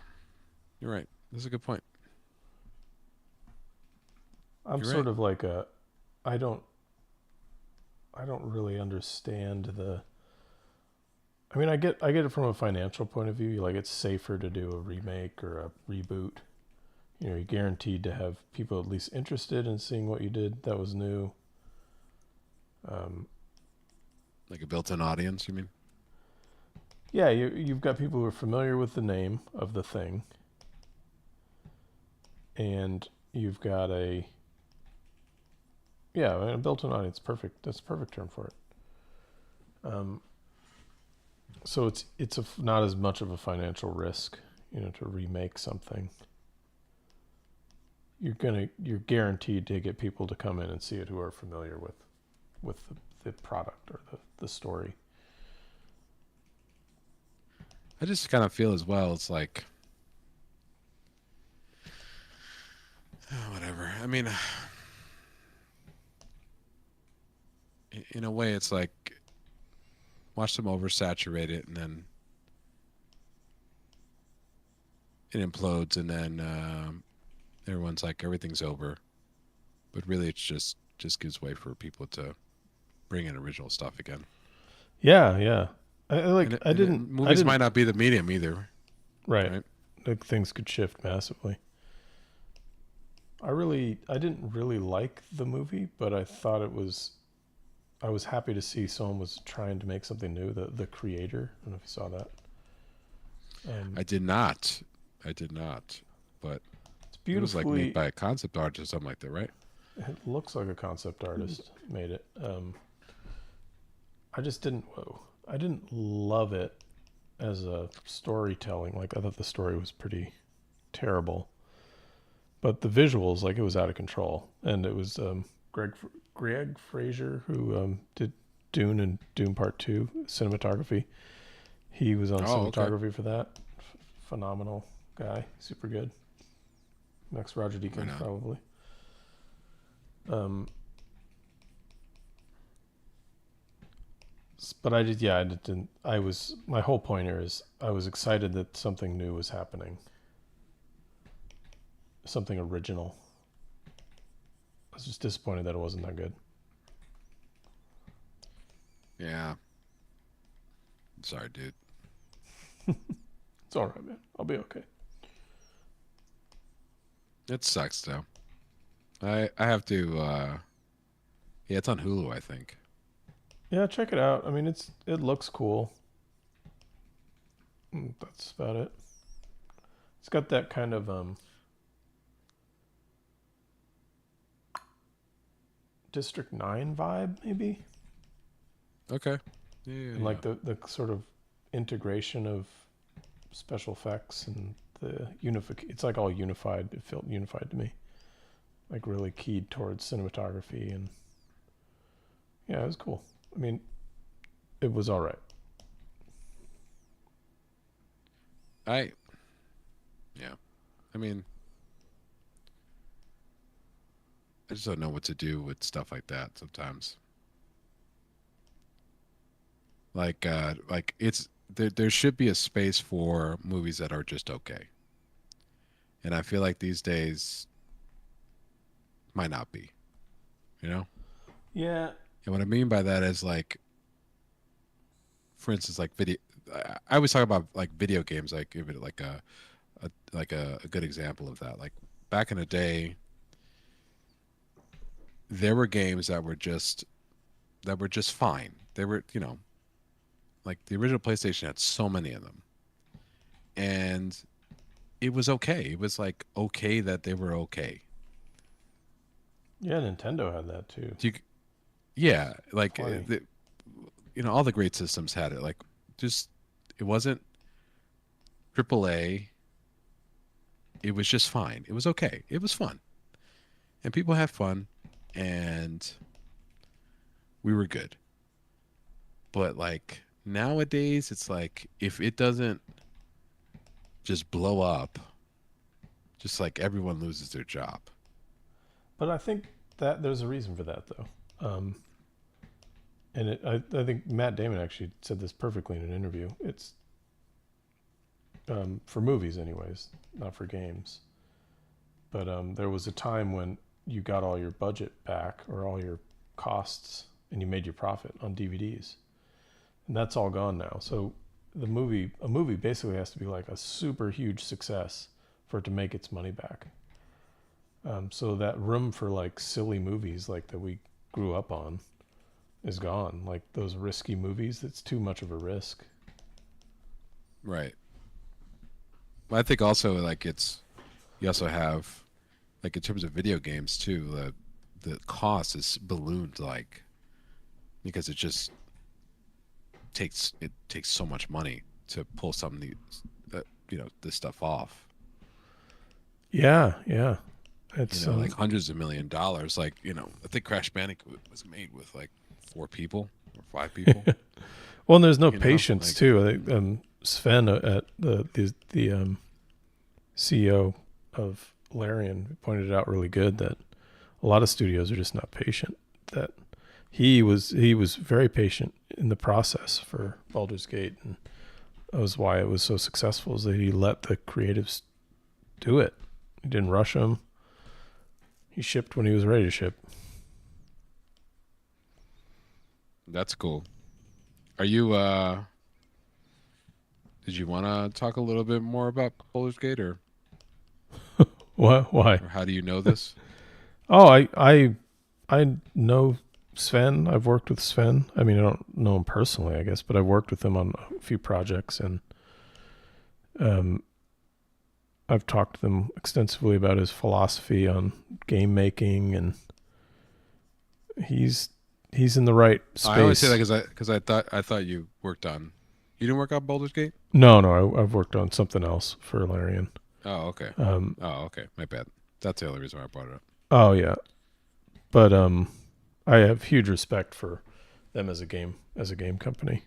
Speaker 2: you're right. That's a good point.
Speaker 1: I'm
Speaker 2: You're
Speaker 1: sort
Speaker 2: right.
Speaker 1: of like a. I don't. I don't really understand the. I mean, I get it from a financial point of view. Like, it's safer to do a remake or a reboot. You know, you're guaranteed to have people at least interested in seeing what you did that was new. Um,
Speaker 2: Like a built-in audience, you mean?
Speaker 1: yeah, you've got people who are familiar with the name of the thing, and you've got a yeah, a built-in audience. Perfect. That's a perfect term for it. Um, so it's not as much of a financial risk, you know, to remake something. You're guaranteed to get people to come in and see it who are familiar with the product or the story.
Speaker 2: I just kind of feel as well. It's like whatever. I mean, in a way, it's like watch them oversaturate it, and then it implodes, and then everyone's like everything's over. But really, it's just gives way for people to bring in original stuff again.
Speaker 1: Yeah, yeah. Like I
Speaker 2: Movies might
Speaker 1: didn't
Speaker 2: not be the medium either,
Speaker 1: right.
Speaker 2: right?
Speaker 1: Like things could shift massively. I didn't really like the movie, but I was happy to see someone was trying to make something new. The creator, I don't know if you saw that.
Speaker 2: I did not. I did not. But
Speaker 1: It's
Speaker 2: it was like made
Speaker 1: beautifully.
Speaker 2: by a concept artist or something like that, right?
Speaker 1: It looks like a concept artist made it. I just didn't. Whoa, I didn't love it as a storytelling. Like I thought the story was pretty terrible, but the visuals, like it was out of control. And it was Greg Fraser who did Dune and Dune Part Two cinematography. He was on
Speaker 2: Oh, okay.
Speaker 1: cinematography for that. Phenomenal guy, super good. Next Roger
Speaker 2: Right
Speaker 1: Deakins
Speaker 2: on.
Speaker 1: probably. Um, but I did, yeah, I didn't. I was my whole point here is I was excited that something new was happening, something original. I was just disappointed that it wasn't that good.
Speaker 2: Yeah. Sorry, dude.
Speaker 1: It's all right, man. I'll be okay.
Speaker 2: It sucks though. I have to. Yeah, it's on Hulu, I think.
Speaker 1: Yeah, check it out. I mean, it looks cool. That's about it. It's got that kind of District 9 vibe, maybe,
Speaker 2: Okay. Yeah, yeah,
Speaker 1: and
Speaker 2: yeah.
Speaker 1: like the sort of integration of special effects and the it's like all unified. It felt unified to me, like really keyed towards cinematography and Yeah, it was cool. I mean, it was all right.
Speaker 2: I yeah. I mean, I just don't know what to do with stuff like that sometimes. Like it's there should be a space for movies that are just okay. And I feel like these days might not be, you know?
Speaker 1: Yeah.
Speaker 2: And what I mean by that is like for instance like video I always talk about like video games like give it like a good example of that. Like back in the day there were games that were just fine. They were, you know, like the original PlayStation had so many of them. And it was okay. It was like okay that they were okay.
Speaker 1: Yeah, Nintendo had that too.
Speaker 2: You, yeah, like
Speaker 1: Plenty.
Speaker 2: you know, all the great systems had it. Like just it wasn't AAA. It was just fine. It was okay. It was fun, and people had fun, and we were good. But like nowadays, it's like if it doesn't just blow up, just like everyone loses their job.
Speaker 1: But I think that there's a reason for that though. And I think Matt Damon actually said this perfectly in an interview. It's for movies, anyways, not for games. But there was a time when you got all your budget back or all your costs, and you made your profit on DVDs, and that's all gone now. So a movie basically has to be like a super huge success for it to make its money back. So that room for like silly movies like that we grew up on is gone. Like those risky movies, it's too much of a risk.
Speaker 2: Right. I think also like it's you also have like in terms of video games too, the cost is ballooned like because it takes so much money to pull some of these you know this stuff off.
Speaker 1: Yeah, yeah.
Speaker 2: You
Speaker 1: It's
Speaker 2: know, like hundreds of $1 million. Like you know, I think Crash Bandicoot was made with like 4 people or 5 people.
Speaker 1: well, and there's no
Speaker 2: You know,
Speaker 1: patience
Speaker 2: like
Speaker 1: too. I think Sven at the CEO of Larian pointed it out really good that a lot of studios are just not patient. That he was very patient in the process for Baldur's Gate, and that was why it was so successful. Is that he let the creatives do it. He didn't rush them. He shipped when he was ready to ship.
Speaker 2: that's cool. Are you did you want to talk a little bit more about Baldur's Gate
Speaker 1: What? Why?
Speaker 2: or how do you know this?
Speaker 1: Oh, I know Sven. I've worked with Sven. I mean, I don't know him personally, I guess, but I've worked with him on a few projects, and um, I've talked to them extensively about his philosophy on game making, and he's he's in the right
Speaker 2: I always say that
Speaker 1: space.
Speaker 2: because I thought you worked on you didn't work on Baldur's Gate.
Speaker 1: No, no, I've worked on something else for Larian.
Speaker 2: Oh okay.
Speaker 1: Um,
Speaker 2: Oh okay. My bad. That's the only reason why I brought it up.
Speaker 1: oh yeah, but I have huge respect for them as a game company.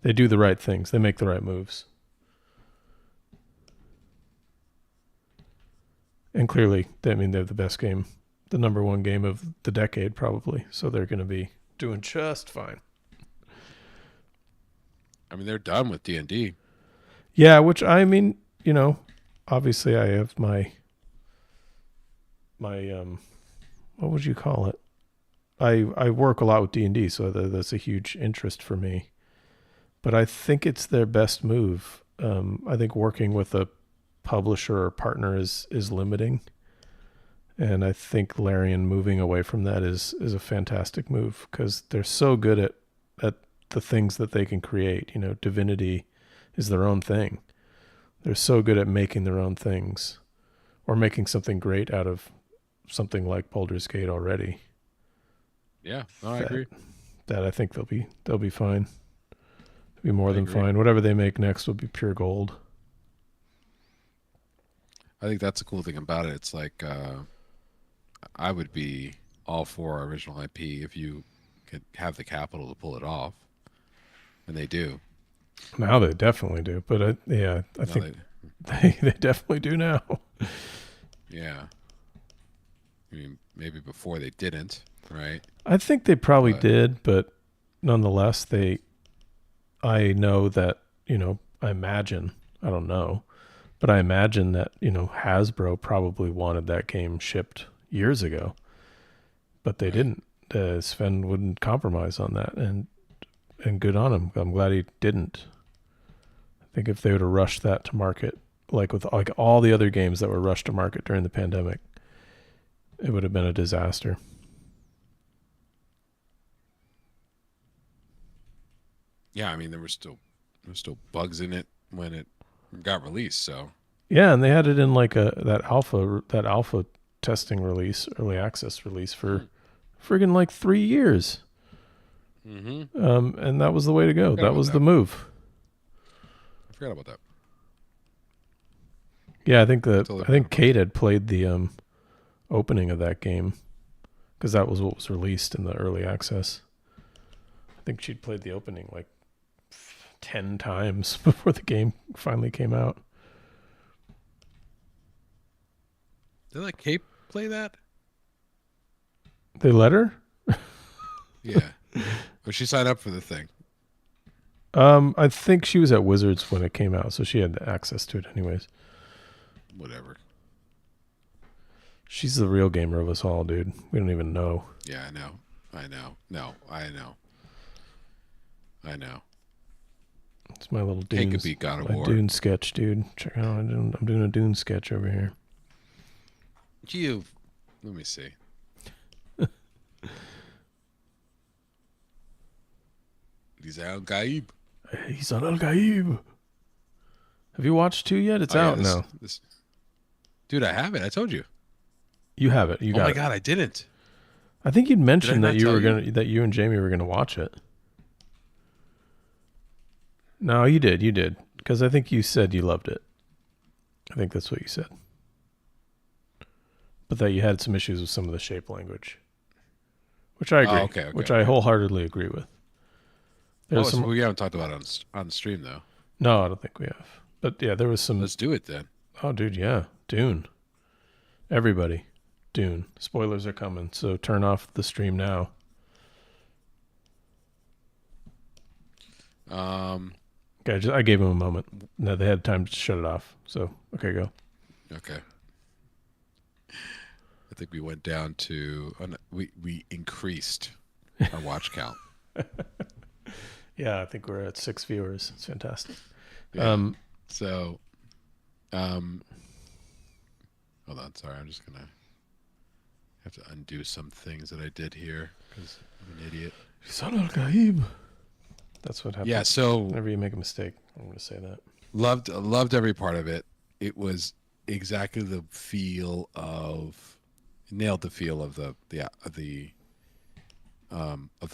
Speaker 1: They do the right things. They make the right moves, and clearly, I mean, they're the best game, the number one game of the decade, probably. So they're going to be doing just fine.
Speaker 2: I mean, they're done with D&D.
Speaker 1: Yeah, which I mean, you know, obviously I have my what would you call it? I work a lot with D&D, so that's a huge interest for me. But I think it's their best move. I think working with a publisher or partner is limiting, and I think Larian moving away from that is a fantastic move because they're so good at the things that they can create. You know, Divinity is their own thing. They're so good at making their own things or making something great out of something like Baldur's Gate already.
Speaker 2: Yeah, no, I
Speaker 1: That
Speaker 2: agree.
Speaker 1: that I think they'll be fine. They'll be more
Speaker 2: I
Speaker 1: than
Speaker 2: agree.
Speaker 1: fine. Whatever they make next will be pure gold.
Speaker 2: I think that's the cool thing about it. It's like I would be all for original IP if you could have the capital to pull it off, and they do.
Speaker 1: Now they definitely do, but I think they definitely do now.
Speaker 2: Yeah. I mean, maybe before they didn't, right?
Speaker 1: I think they probably did, but nonetheless, I know that, I imagine, I don't know, but I imagine that, Hasbro probably wanted that game shipped years ago, but they didn't. Sven wouldn't compromise on that, and good on him. I'm glad he didn't. I think if they would have rushed that to market, like with like all the other games that were rushed to market during the pandemic, it would have been a disaster.
Speaker 2: Yeah, I mean, there were still bugs in it when it got released. So
Speaker 1: yeah, and they had it in like that alpha testing release, early access release for friggin' like 3 years. And that was the way to go. That was the move.
Speaker 2: I forgot about that.
Speaker 1: Yeah, I think Kate had played the opening of that game because that was what was released in the early access. I think she'd played the opening like 10 times before the game finally came out.
Speaker 2: Did let Kate play that?
Speaker 1: They let her?
Speaker 2: Yeah. But she signed up for the thing.
Speaker 1: I think she was at Wizards when it came out, so she had access to it anyways.
Speaker 2: Whatever.
Speaker 1: She's the real gamer of us all, dude. We don't even know.
Speaker 2: Yeah, I know. No, I know.
Speaker 1: It's my little Dune.
Speaker 2: Could be God of War.
Speaker 1: Dune sketch, dude. Check out. I'm doing a Dune sketch over here.
Speaker 2: Let me see. He's Al Gaib.
Speaker 1: He's on Al Gaib. Have you watched 2 yet? It's out now.
Speaker 2: Dude, I have it. I told you.
Speaker 1: You have it. You got it.
Speaker 2: Oh my God, I didn't.
Speaker 1: I think you'd mentioned that you and Jamie were gonna watch it. No, you did. Because I think you said you loved it. I think that's what you said. But that you had some issues with some of the shape language. Which I agree.
Speaker 2: Okay.
Speaker 1: Which I wholeheartedly agree with.
Speaker 2: So we haven't talked about it on the stream, though.
Speaker 1: No, I don't think we have. But yeah, there was some...
Speaker 2: Let's do it, then.
Speaker 1: Oh, dude, yeah. Dune. Everybody. Dune. Spoilers are coming, so turn off the stream now. Okay, I gave him a moment. No, they had time to shut it off. So, okay, go.
Speaker 2: Okay. I think we went down to... we increased our watch count.
Speaker 1: Yeah, I think we're at 6 viewers. It's fantastic.
Speaker 2: Yeah. Hold on. Sorry, I'm just gonna have to undo some things that I did here because I'm an idiot.
Speaker 1: Son al Gaib. That's what happens.
Speaker 2: Yeah. So
Speaker 1: whenever you make a mistake, I'm going to say that.
Speaker 2: Loved every part of it. It was exactly the feel of nailed the feel of the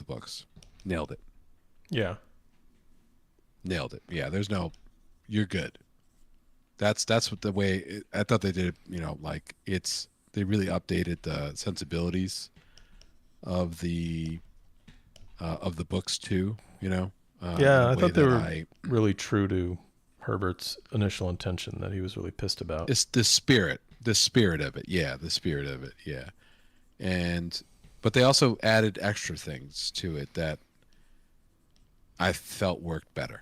Speaker 2: books. Nailed it.
Speaker 1: Yeah.
Speaker 2: Nailed it. Yeah. There's no. You're good. That's what the way I thought they did. Like they really updated the sensibilities of the books too.
Speaker 1: Yeah, I thought they were really true to Herbert's initial intention that he was really pissed about.
Speaker 2: It's the spirit of it. Yeah, the spirit of it. Yeah, but they also added extra things to it that I felt worked better.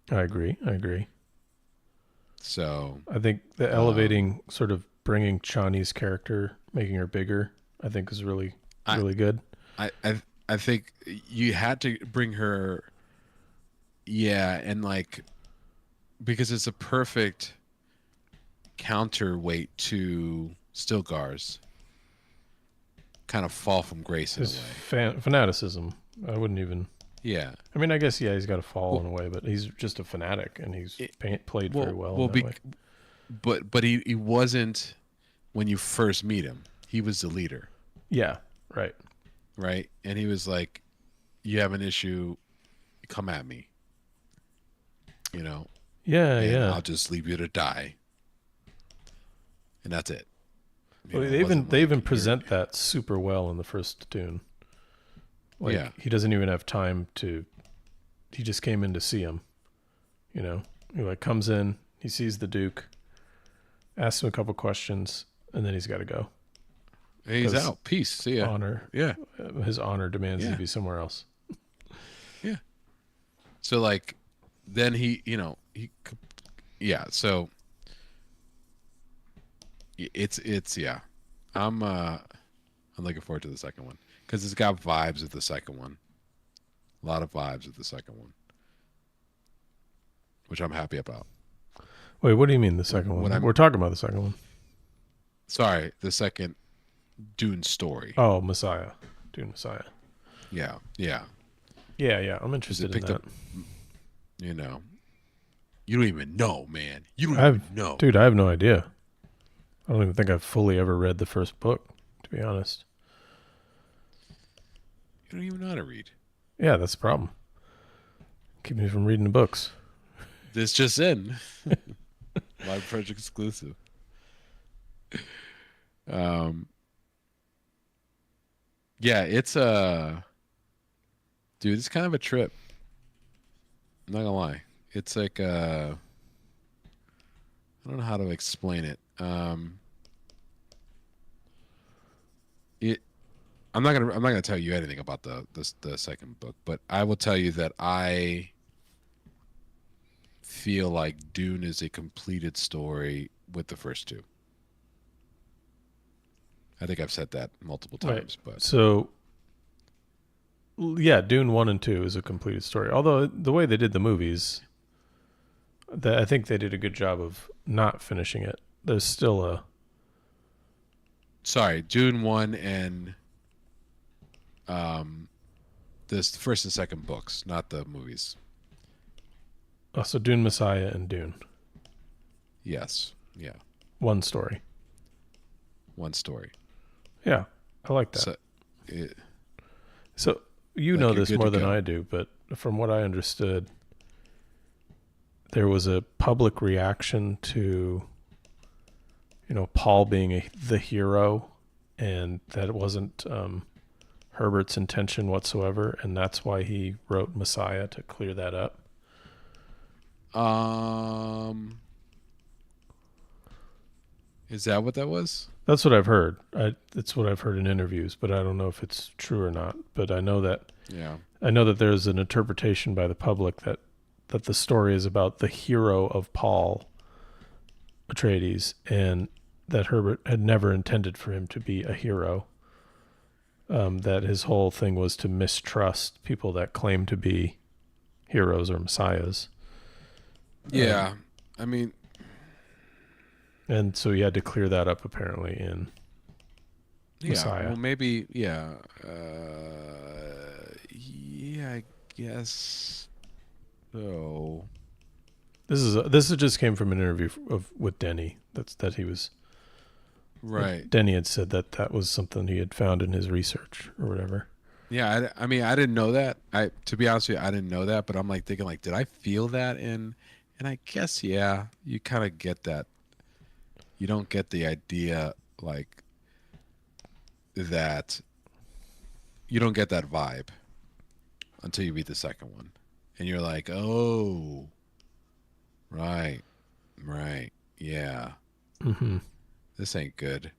Speaker 1: I agree.
Speaker 2: So
Speaker 1: I think the elevating sort of bringing Chani's character, making her bigger, I think is really good.
Speaker 2: I think you had to bring her, and because it's a perfect counterweight to Stilgar's kind of fall from grace in a way.
Speaker 1: Fanaticism. I wouldn't even.
Speaker 2: Yeah.
Speaker 1: I mean, I guess he's got to fall in a way, but he's just a fanatic, and he's played very well.
Speaker 2: But he wasn't when you first meet him. He was the leader.
Speaker 1: Yeah. Right.
Speaker 2: Right, and he was like, "You have an issue, come at me."
Speaker 1: Yeah.
Speaker 2: I'll just leave you to die, and that's it.
Speaker 1: Well, they even present that super well in the first Dune. Like
Speaker 2: Yeah.
Speaker 1: he doesn't even have time to. He just came in to see him. You know, he like comes in, he sees the Duke, asks him a couple questions, and then he's got to go.
Speaker 2: He's
Speaker 1: 'Cause
Speaker 2: out. Peace. See ya.
Speaker 1: honor,
Speaker 2: Yeah.
Speaker 1: his honor demands he
Speaker 2: Yeah.
Speaker 1: be somewhere else.
Speaker 2: Yeah. So like, then he, yeah. So it's yeah. I'm looking forward to the second one because it's got vibes of the second one. A lot of vibes of the second one, which I'm happy about.
Speaker 1: Wait, what do you mean the second one? We're talking about the second one.
Speaker 2: Sorry, the second Dune story.
Speaker 1: Oh, Messiah. Dune Messiah.
Speaker 2: Yeah, yeah.
Speaker 1: Yeah. I'm interested in that.
Speaker 2: Up, you don't even know, man. You don't even know.
Speaker 1: Dude, I have no idea. I don't even think I've fully ever read the first book, to be honest.
Speaker 2: You don't even know how to read.
Speaker 1: Yeah, that's the problem. Keep me from reading the books.
Speaker 2: This just in. LiveBrush exclusive. Yeah, it's dude, it's kind of a trip. I'm not gonna lie. It's like I don't know how to explain it. I'm not gonna tell you anything about the second book, but I will tell you that I feel like Dune is a completed story with the first two. I think I've said that multiple times,
Speaker 1: right.
Speaker 2: But
Speaker 1: so yeah, Dune 1 and 2 is a completed story. Although the way they did the movies, I think they did a good job of not finishing it. There's still a
Speaker 2: Dune 1 and this first and second books, not the movies.
Speaker 1: Oh, so Dune Messiah and Dune.
Speaker 2: Yes. Yeah.
Speaker 1: One story. Yeah, I like that. So you know this more than I do, but from what I understood, there was a public reaction to, Paul being the hero, and that it wasn't Herbert's intention whatsoever, and that's why he wrote Messiah to clear that up.
Speaker 2: Is that what that was?
Speaker 1: That's what I've heard. It's what I've heard in interviews, but I don't know if it's true or not. But I know that.
Speaker 2: Yeah.
Speaker 1: I know that there's an interpretation by the public that the story is about the hero of Paul Atreides, and that Herbert had never intended for him to be a hero. That his whole thing was to mistrust people that claim to be heroes or messiahs.
Speaker 2: Yeah, I mean,
Speaker 1: and so he had to clear that up apparently in Messiah.
Speaker 2: Well, maybe, yeah, I guess so.
Speaker 1: This just came from an interview with Denny. That he was
Speaker 2: right.
Speaker 1: Denny had said that was something he had found in his research or whatever.
Speaker 2: Yeah, I mean, I didn't know that. To be honest with you, I didn't know that. But I'm like thinking, like, did I feel that in? And I guess, yeah, you kind of get that. You don't get the idea, like, that. You don't get that vibe until you read the second one, and you're like, oh, right, yeah.
Speaker 1: Mm-hmm.
Speaker 2: This ain't good.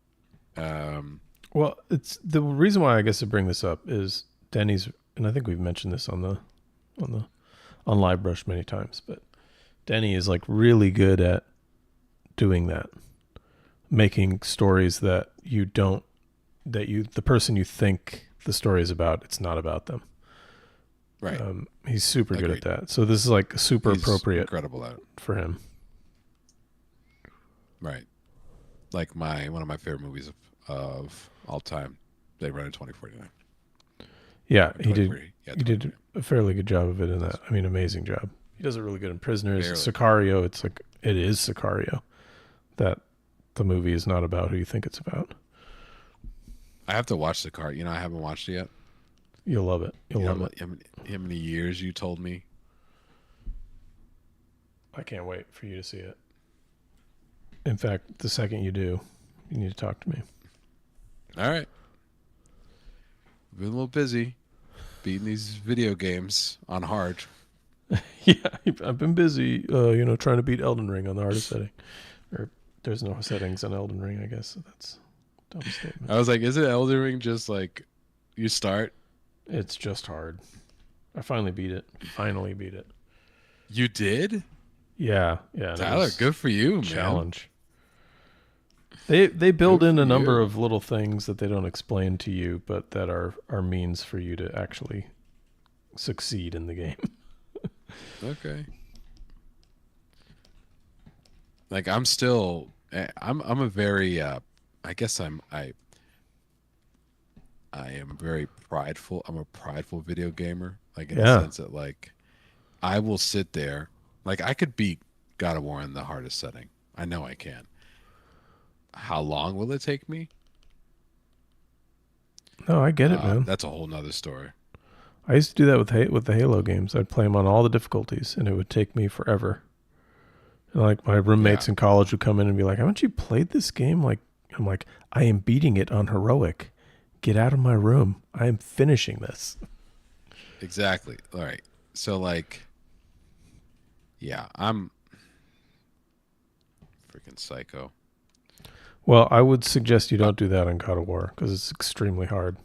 Speaker 1: Well, it's the reason why I guess to bring this up is Denny's, and I think we've mentioned this on LiveBrush many times, but Denny is like really good at doing that, making stories that the person you think the story is about, it's not about them.
Speaker 2: Right.
Speaker 1: He's super good at that. So this is like super appropriate,
Speaker 2: incredible at it
Speaker 1: for him.
Speaker 2: Right. Like one of my favorite movies of all time, Blade Runner 2049.
Speaker 1: Yeah, he did. Yeah, he did a fairly good job of it in that. I mean, amazing job. He does it really good in Prisoners. Barely. Sicario, it is Sicario. That the movie is not about who you think it's about.
Speaker 2: I have to watch Sicario. I haven't watched it yet.
Speaker 1: You'll love it. You'll love it.
Speaker 2: How many years you told me?
Speaker 1: I can't wait for you to see it. In fact, the second you do, you need to talk to me.
Speaker 2: All right. Been a little busy. beating these video games on hard.
Speaker 1: Yeah, I've been busy, trying to beat Elden Ring on the hardest setting. Or there's no settings on Elden Ring, I guess. So that's a dumb statement.
Speaker 2: I was like, isn't Elden Ring just like you start?
Speaker 1: It's just hard. I finally beat it. Finally beat it.
Speaker 2: You did?
Speaker 1: Yeah, yeah. And it
Speaker 2: Tyler,
Speaker 1: was
Speaker 2: good for you,
Speaker 1: a
Speaker 2: man.
Speaker 1: challenge. They build
Speaker 2: Good
Speaker 1: in
Speaker 2: for
Speaker 1: a number
Speaker 2: you.
Speaker 1: of little things that they don't explain to you, but that are means for you to actually succeed in the game.
Speaker 2: Okay. Like I'm still I'm a very I guess I am very prideful. I'm a prideful video gamer, like in the
Speaker 1: Yeah.
Speaker 2: sense that like I will sit there, like I could beat God of War in the hardest setting. I know I can. How long will it take me?
Speaker 1: No, I get it, man.
Speaker 2: That's a whole nother story.
Speaker 1: I used to do that with the Halo games. I'd play them on all the difficulties, and it would take me forever. And like my
Speaker 2: Yeah,
Speaker 1: roommates in college would come in and be like, "Haven't you played this game?" Like I'm like, "I am beating it on heroic. Get out of my room. I am finishing this."
Speaker 2: exactly. All right. So like, yeah, I'm freaking psycho.
Speaker 1: Well, I would suggest you don't do that on God of War because it's extremely hard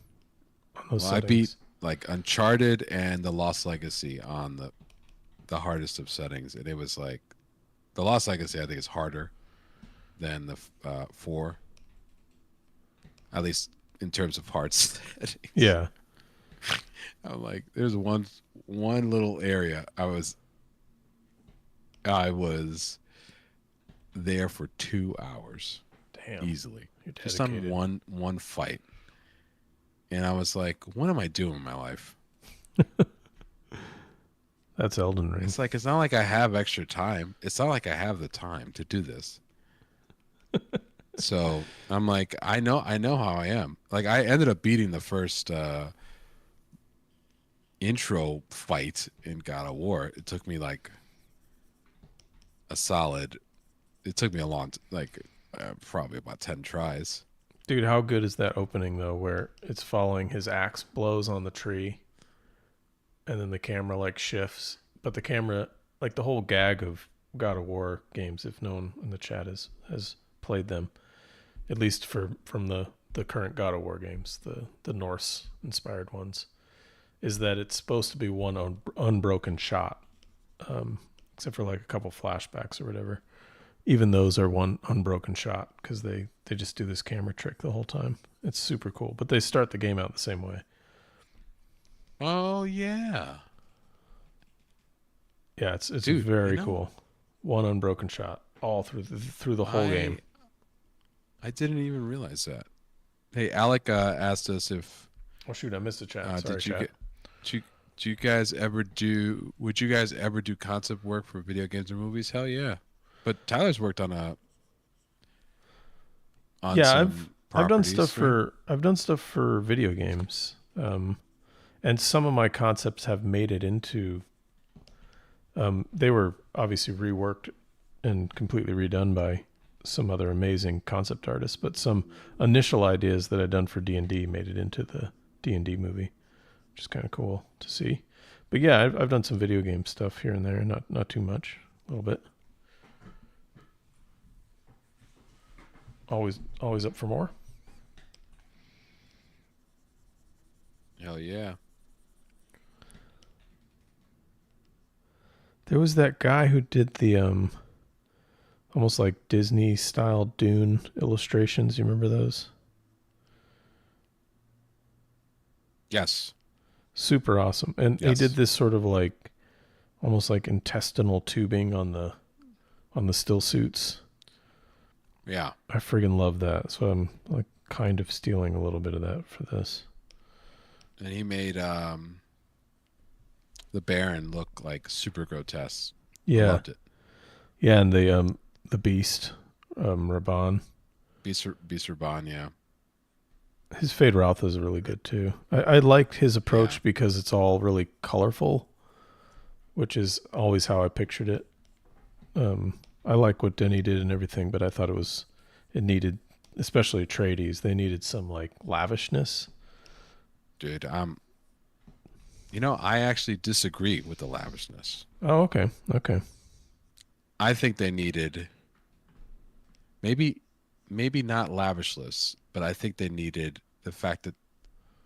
Speaker 1: on those
Speaker 2: Well, I beat
Speaker 1: settings.
Speaker 2: like Uncharted and the Lost Legacy on the hardest of settings, and it was like the Lost Legacy. I think is harder than the four, at least in terms of hard settings.
Speaker 1: Yeah.
Speaker 2: I'm like, there's one little area I was there for 2 hours
Speaker 1: Damn.
Speaker 2: easily,
Speaker 1: You're
Speaker 2: just on
Speaker 1: dedicated.
Speaker 2: one fight, and I was like, what am I doing in my life?
Speaker 1: That's Elden Ring.
Speaker 2: It's not like I have extra time. It's not like I have the time to do this. So I'm like, I know how I am. Like I ended up beating the first intro fight in God of War. It took me like a solid. It took me a long, like probably about 10 tries.
Speaker 1: Dude, how good is that opening though, where it's following his axe blows on the tree, and then the camera like shifts, but the camera, like the whole gag of God of War games, if no one in the chat has played them, at least from the current God of War games, the Norse inspired ones, is that it's supposed to be one unbroken shot, except for like a couple flashbacks or whatever. Even those are one unbroken shot because they just do this camera trick the whole time. It's super cool, but they start the game out the same way.
Speaker 2: Oh yeah,
Speaker 1: Yeah, it's
Speaker 2: dude.
Speaker 1: very cool. One unbroken shot all through the whole
Speaker 2: I
Speaker 1: game.
Speaker 2: I didn't even realize that. Hey, Alec asked us if
Speaker 1: Oh shoot, I missed a chat. Sorry,
Speaker 2: did you
Speaker 1: chat.
Speaker 2: get do you guys ever do would you guys ever do concept work for video games or movies? Hell yeah. But Tyler's worked on
Speaker 1: Yeah,
Speaker 2: some properties, right?
Speaker 1: I've done stuff for video games, and some of my concepts have made it into. They were obviously reworked and completely redone by some other amazing concept artists, but some initial ideas that I'd done for D&D made it into the D&D movie, which is kind of cool to see. But yeah, I've done some video game stuff here and there, not too much, a little bit. Always up for more.
Speaker 2: Hell yeah.
Speaker 1: There was that guy who did the almost like Disney style Dune illustrations. You remember those?
Speaker 2: Yes.
Speaker 1: Super awesome. And he did
Speaker 2: Yes.
Speaker 1: this sort of like almost like intestinal tubing on the still suits.
Speaker 2: Yeah.
Speaker 1: I friggin' love that. So I'm like kind of stealing a little bit of that for this.
Speaker 2: And he made the Baron look like super grotesque. I
Speaker 1: Yeah.
Speaker 2: loved it.
Speaker 1: Yeah, and the beast, Raban.
Speaker 2: Beast Raban, yeah.
Speaker 1: His Fade Ralph is really good too. I liked his
Speaker 2: Yeah.
Speaker 1: approach because it's all really colorful, which is always how I pictured it. I like what Denny did and everything, but I thought it needed, especially Atreides, they needed some like lavishness.
Speaker 2: Dude, I actually disagree with the lavishness.
Speaker 1: Oh, okay. Okay.
Speaker 2: I think they needed maybe maybe not lavishness, but I think they needed the fact that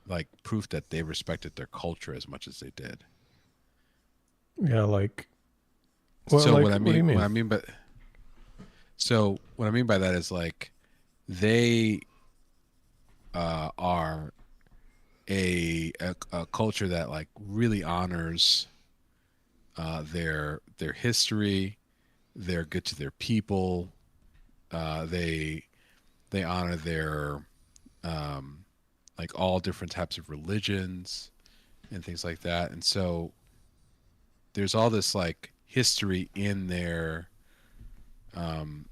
Speaker 2: like proof that they respected their culture as much as they did.
Speaker 1: Yeah, like well,
Speaker 2: So
Speaker 1: like what do you mean?
Speaker 2: what I mean by that is like they are a culture that like really honors their history. They're good to their people. They honor their um, like all different types of religions and things like that. And so there's all this like history um,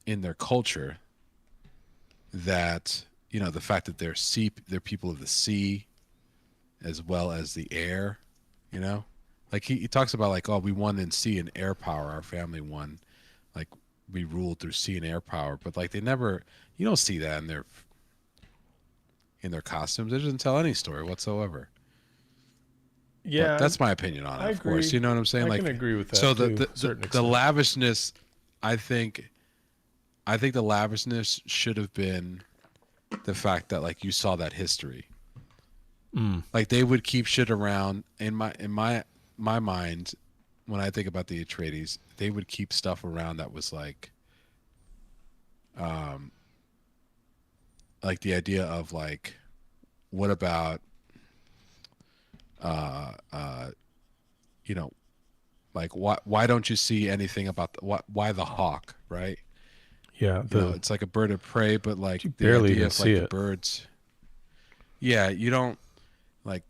Speaker 2: in their culture that the fact that they're people of the sea as well as the air. You know, like he talks about like, oh, we won in sea and air power. Our family won, like we ruled through sea and air power. But like they never, you don't see that in their costumes. It doesn't tell any story whatsoever. But
Speaker 1: Yeah,
Speaker 2: that's my opinion on it,
Speaker 1: I
Speaker 2: of course.
Speaker 1: agree.
Speaker 2: You know what I'm saying?
Speaker 1: I can
Speaker 2: Like,
Speaker 1: agree with
Speaker 2: so
Speaker 1: that to a certain
Speaker 2: the
Speaker 1: extent.
Speaker 2: lavishness, I think, the lavishness should have been the fact that like you saw that history.
Speaker 1: Mm.
Speaker 2: Like they would keep shit around my mind when I think about the Atreides, they would keep stuff around that was um like the idea of like what about uh uh you know like why don't you see anything about why the hawk, right?
Speaker 1: Yeah, the
Speaker 2: It's like a bird of prey, but like
Speaker 1: you
Speaker 2: the
Speaker 1: barely
Speaker 2: idea
Speaker 1: even
Speaker 2: of
Speaker 1: see
Speaker 2: like the
Speaker 1: it.
Speaker 2: birds, yeah, you don't like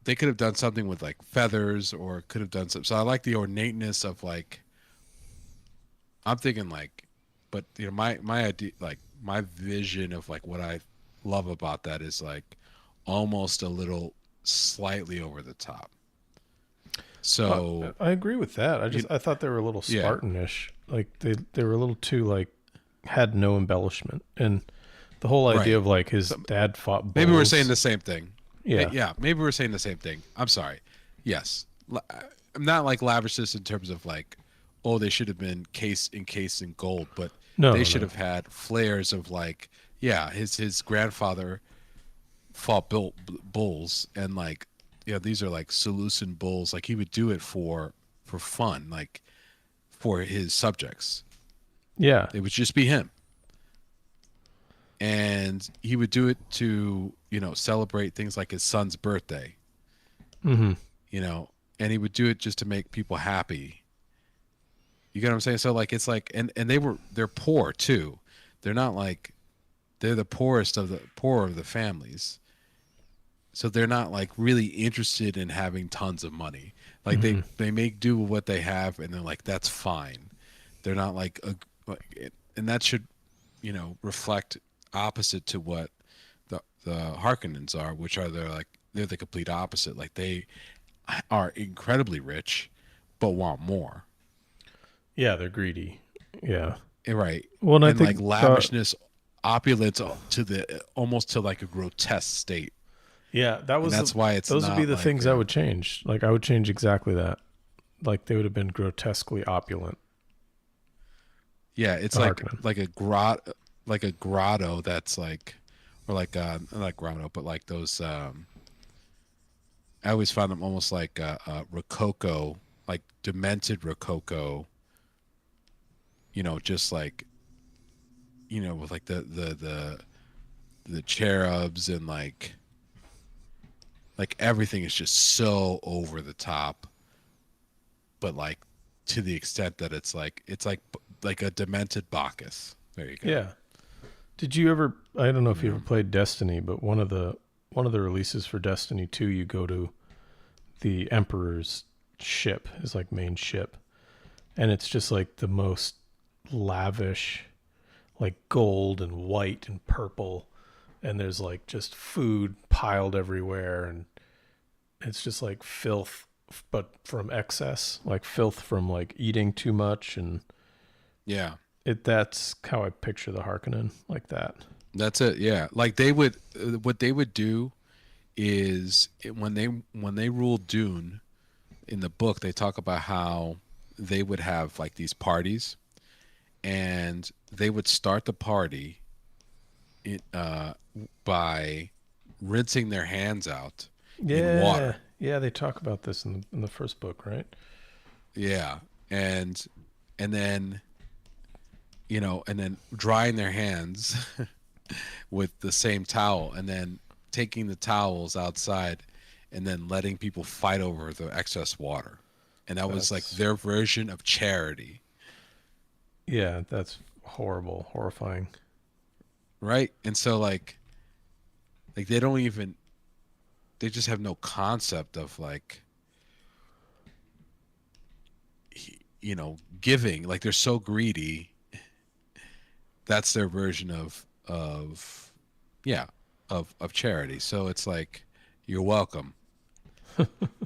Speaker 2: they could have done something with like feathers or could have done something. So I like the ornateness of like I'm thinking like, but my idea, like my vision of like what I love about that is like almost a little slightly over the top.
Speaker 1: Uh,
Speaker 2: So
Speaker 1: I agree with that.
Speaker 2: you,
Speaker 1: I thought they were a little
Speaker 2: yeah,
Speaker 1: Spartanish. Like they were a little too like had no embellishment, and the whole idea
Speaker 2: right.
Speaker 1: of like his
Speaker 2: So
Speaker 1: dad fought
Speaker 2: maybe we're saying
Speaker 1: bulls.
Speaker 2: the same thing.
Speaker 1: Yeah,
Speaker 2: Yeah, maybe we're saying the same thing. I'm sorry. Yes, I'm not like lavishness in terms of like, oh, they should have been encased in gold, but they
Speaker 1: no,
Speaker 2: should
Speaker 1: no,
Speaker 2: have had flares of like, yeah, his grandfather fought bulls and like these are like Seleucid bulls, like he would do it for fun, like for his subjects.
Speaker 1: yeah,
Speaker 2: It would just be him, and he would do it to celebrate things like his son's birthday,
Speaker 1: mm-hmm.
Speaker 2: you know and he would do it just to make people happy. You get what I'm saying? So like it's like, and they're poor too. They're not like, they're the poor of the families, so they're not like really interested in having tons of money. Like
Speaker 1: Mm-hmm.
Speaker 2: they make do with what they have, and they're like, that's fine. They're not like and that should reflect opposite to what the Harkonnens are, which are they're the complete opposite. Like they are incredibly rich, but want more.
Speaker 1: Yeah, they're greedy. Yeah.
Speaker 2: Right.
Speaker 1: Well, and I
Speaker 2: And like
Speaker 1: think
Speaker 2: lavishness, opulence to the almost to like a grotesque state.
Speaker 1: yeah,
Speaker 2: And that's why it's
Speaker 1: those would be
Speaker 2: not
Speaker 1: the
Speaker 2: like
Speaker 1: things I would change. Like I would change exactly that. Like they would have been grotesquely opulent.
Speaker 2: yeah, it's
Speaker 1: The Harkonnen.
Speaker 2: like a grotto that's like, or like not grotto, but like those I always found them almost like rococo, like demented rococo, just like with like the cherubs and like everything is just so over the top, but like to the extent that it's like a demented Bacchus. There you go.
Speaker 1: Yeah. Did you ever? I don't know if
Speaker 2: You
Speaker 1: you ever
Speaker 2: know.
Speaker 1: played Destiny, but one of the releases for Destiny 2, you go to the Emperor's ship, his like main ship, and it's just like the most lavish, like gold and white and purple, and there's like just food piled everywhere, and it's just like filth, but from excess, like filth from like eating too much, and
Speaker 2: Yeah,
Speaker 1: that's how I picture the Harkonnen, like that.
Speaker 2: that's it. Yeah, like they would what they would do when they ruled Dune in the book, they talk about how they would have like these parties, and they would start the party it, by rinsing their hands out in
Speaker 1: Yeah,
Speaker 2: water.
Speaker 1: yeah, they talk about this in the first book, right?
Speaker 2: Yeah, and then and then drying their hands with the same towel, and then taking the towels outside, and then letting people fight over the excess water. And that was like
Speaker 1: That's
Speaker 2: their version of charity,
Speaker 1: yeah, that's horrible, horrifying.
Speaker 2: right? And so like they don't even they just have no concept of like giving. Like they're so greedy. That's their version of yeah, of charity. So it's like you're welcome,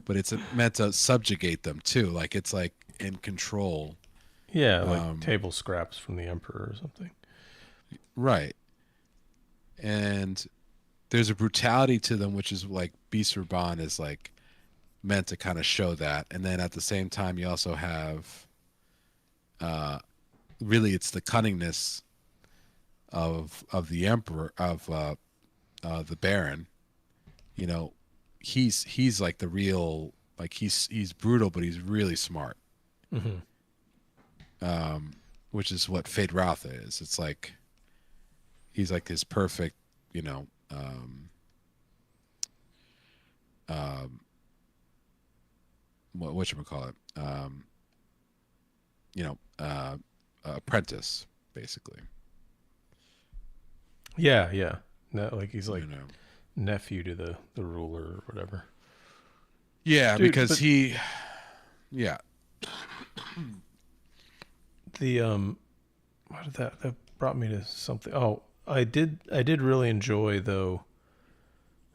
Speaker 2: but it's meant to subjugate them too. Like it's like in control.
Speaker 1: Yeah, like
Speaker 2: Um,
Speaker 1: table scraps from the emperor or something.
Speaker 2: right. And there's a brutality to them, which is like Beast Raban is like meant to kind of show that. And then at the same time, you also have uh, really it's the cunningness of the emperor of the Baron. You know, he's like the real like he's brutal, but he's really smart.
Speaker 1: Hmm.
Speaker 2: Which is what Fade Rotha is. It's like he's like his perfect, you know, um, what you call it, you know, apprentice basically.
Speaker 1: Yeah, yeah. No, like he's like
Speaker 2: You know,
Speaker 1: nephew to the ruler or whatever.
Speaker 2: yeah,
Speaker 1: Dude,
Speaker 2: because
Speaker 1: but
Speaker 2: he, yeah,
Speaker 1: the what did that brought me to something. Oh, I did really enjoy though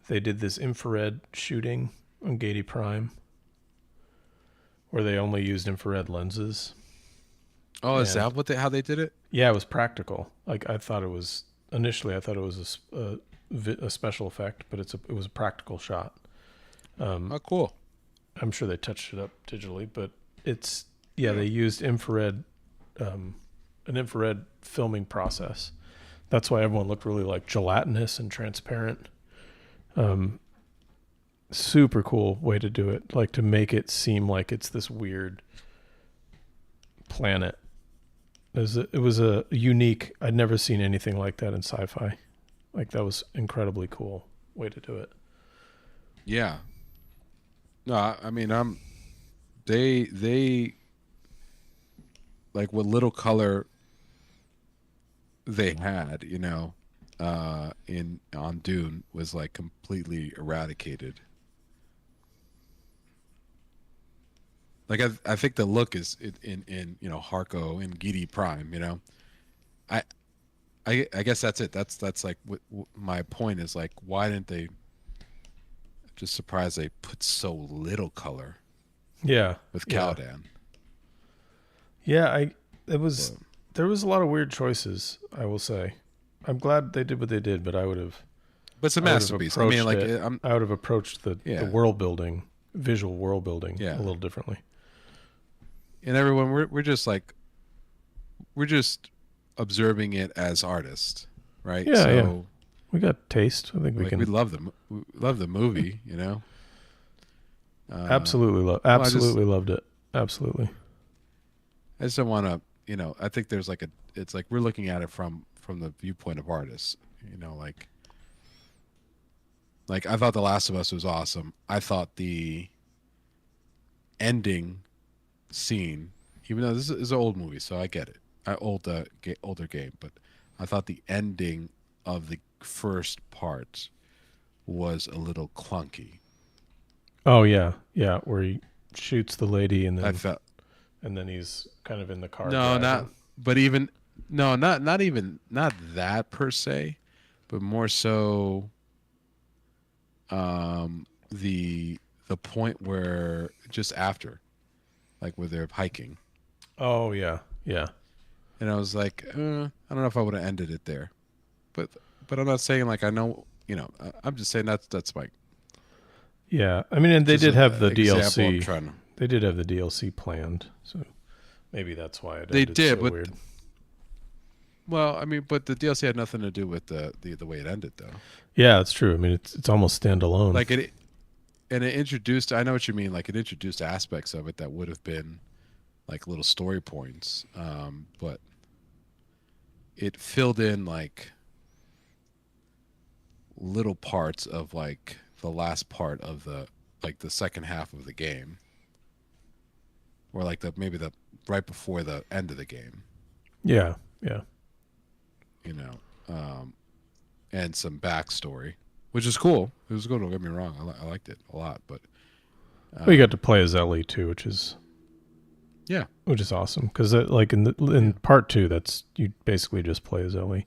Speaker 1: they did this infrared shooting on Gady Prime where they only used infrared lenses.
Speaker 2: oh, is
Speaker 1: And
Speaker 2: that what how they did it?
Speaker 1: yeah, it was practical. Like I thought it was initially, I thought it was a special effect, but it was a practical shot.
Speaker 2: Oh, cool.
Speaker 1: I'm sure they touched it up digitally, but it's yeah, they used infrared, an infrared filming process. That's why everyone looked really like gelatinous and transparent. Um, Super cool way to do it, like to make it seem like it's this weird planet. It was a unique. I'd never seen anything like that in sci-fi. Like that was incredibly cool way to do it.
Speaker 2: Yeah. No, I mean, they like what little color they had, in on Dune was like completely eradicated. Like I think the look is in Harko and Gidi Prime. I I guess that's it. That's like what my point is. Like, why didn't they? Just surprised they put so little color
Speaker 1: Yeah,
Speaker 2: with
Speaker 1: yeah,
Speaker 2: Caladan.
Speaker 1: yeah. It
Speaker 2: But,
Speaker 1: was there was a lot of weird choices. I will say, I'm glad they did what they did, but
Speaker 2: but it's a
Speaker 1: I would have
Speaker 2: masterpiece. I mean,
Speaker 1: approached
Speaker 2: like
Speaker 1: it.
Speaker 2: I'm
Speaker 1: I would have approached the
Speaker 2: yeah
Speaker 1: world building, visual world building a
Speaker 2: yeah.
Speaker 1: little differently.
Speaker 2: And everyone we're just like we're just observing it as artists, right?
Speaker 1: Yeah, yeah.
Speaker 2: So
Speaker 1: We got taste. I think we
Speaker 2: like we
Speaker 1: can
Speaker 2: love the movie. Well,
Speaker 1: absolutely loved it. Absolutely.
Speaker 2: I just don't want to. I think there's like it's like we're looking at it from the viewpoint of artists. Like I thought The Last of Us was awesome. I thought the ending scene, even though this is an old movie, so I get it. Older game, but I thought the ending of the first part was a little clunky.
Speaker 1: Oh yeah, yeah. Where he shoots the lady
Speaker 2: I felt
Speaker 1: and then he's kind of in the car
Speaker 2: no, not
Speaker 1: driving.
Speaker 2: but even no, not even not that per se, but more so the point where just after, like where they're hiking,
Speaker 1: Oh yeah, yeah.
Speaker 2: and I was like, I don't know if I would have ended it there, but I'm not saying like I know, I'm just saying that's my
Speaker 1: Yeah, I mean, and they
Speaker 2: Just
Speaker 1: did
Speaker 2: an
Speaker 1: have the
Speaker 2: example. I'm
Speaker 1: DLC.
Speaker 2: trying to.
Speaker 1: They did have the DLC planned, so maybe that's why it
Speaker 2: They
Speaker 1: ended
Speaker 2: did,
Speaker 1: so
Speaker 2: but
Speaker 1: weird.
Speaker 2: well, I mean, but the DLC had nothing to do with the way it ended, though.
Speaker 1: Yeah, it's true. I mean, it's almost standalone.
Speaker 2: Like it, and it introduced. I know what you mean. Like it introduced aspects of it that would have been like little story points, but it filled in like little parts of like the last part of the like the second half of the game, or like the maybe the right before the end of the game.
Speaker 1: Yeah, yeah.
Speaker 2: You know, um, and some backstory, which is cool. It was good. Don't get me wrong. I liked it a lot, but
Speaker 1: Well, you got to
Speaker 2: um,
Speaker 1: play as Ellie too,
Speaker 2: yeah,
Speaker 1: which is awesome. Because like in
Speaker 2: yeah,
Speaker 1: part two, that's you basically just play as Ellie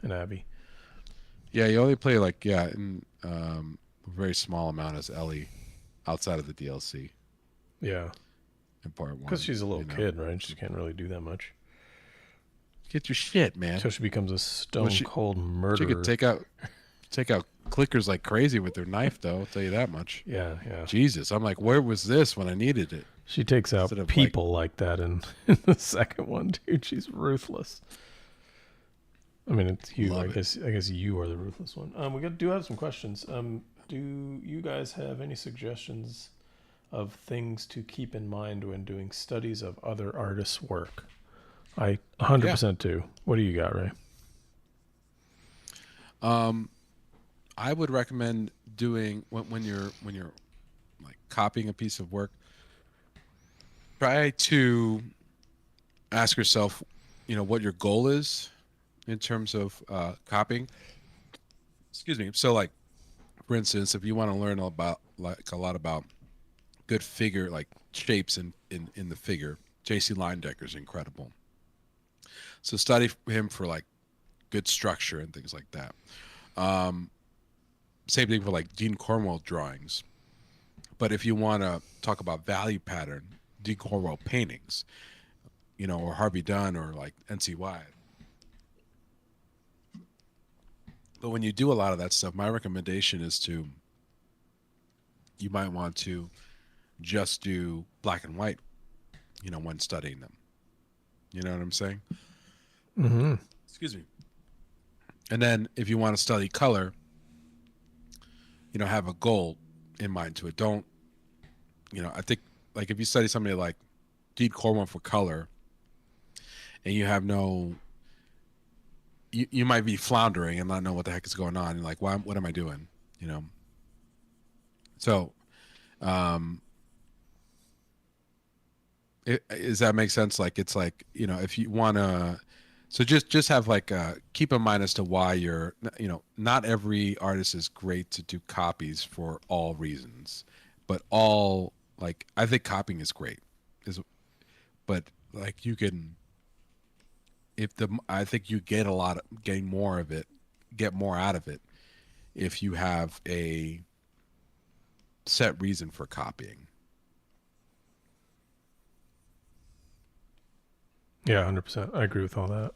Speaker 1: and Abby.
Speaker 2: yeah. You only play like in a very small amount as Ellie outside of the DLC
Speaker 1: Yeah,
Speaker 2: in part
Speaker 1: because
Speaker 2: one.
Speaker 1: she's a little
Speaker 2: You know,
Speaker 1: kid, right? She can't really do that much
Speaker 2: get your shit, man.
Speaker 1: until she becomes a
Speaker 2: Well,
Speaker 1: stone cold
Speaker 2: she could
Speaker 1: murderer.
Speaker 2: take out clickers like crazy with her knife, though. I'll tell you that much.
Speaker 1: Yeah, yeah.
Speaker 2: Jesus, I'm like, where was this when I needed it?
Speaker 1: She takes out
Speaker 2: Instead of like,
Speaker 1: people like that in the second one, dude. She's ruthless. I mean, it's you. I
Speaker 2: love it.
Speaker 1: guess. I guess you are the ruthless one. Do have some questions. Do you guys have any suggestions of things to keep in mind when doing studies of other artists' work? I
Speaker 2: Yeah.
Speaker 1: 100% do. What do you got, Ray?
Speaker 2: Um, I would recommend doing when you're like copying a piece of work, try to ask yourself, what your goal is in terms of copying. Excuse me. So, like for instance, if you want to learn about like a lot about good figure like shapes in the figure, J.C. Leindecker's is incredible. So study him for like good structure and things like that. Um, Same thing for like Dean Cornwell drawings. But if you want to talk about value pattern, Dean Cornwell paintings, or Harvey Dunn or like NCY. But when you do a lot of that stuff, my recommendation is you might want to just do black and white, when studying them. You know what I'm saying?
Speaker 1: Mm-hmm.
Speaker 2: Excuse me. And then if you want to study color, have a goal in mind to it. Don't, I think like if you study somebody like Dean Cornwell for color and you have you might be floundering and not know what the heck is going on. You're like, what am I doing? So, um, does that make sense? Like, it's like, if you want to, so just have like, keep in mind as to why not every artist is great to do copies for all reasons, but like, I think copying is great but like you can, I think you gain more of it, get more out of it if you have a set reason for copying.
Speaker 1: Yeah, 100%. I agree with all that.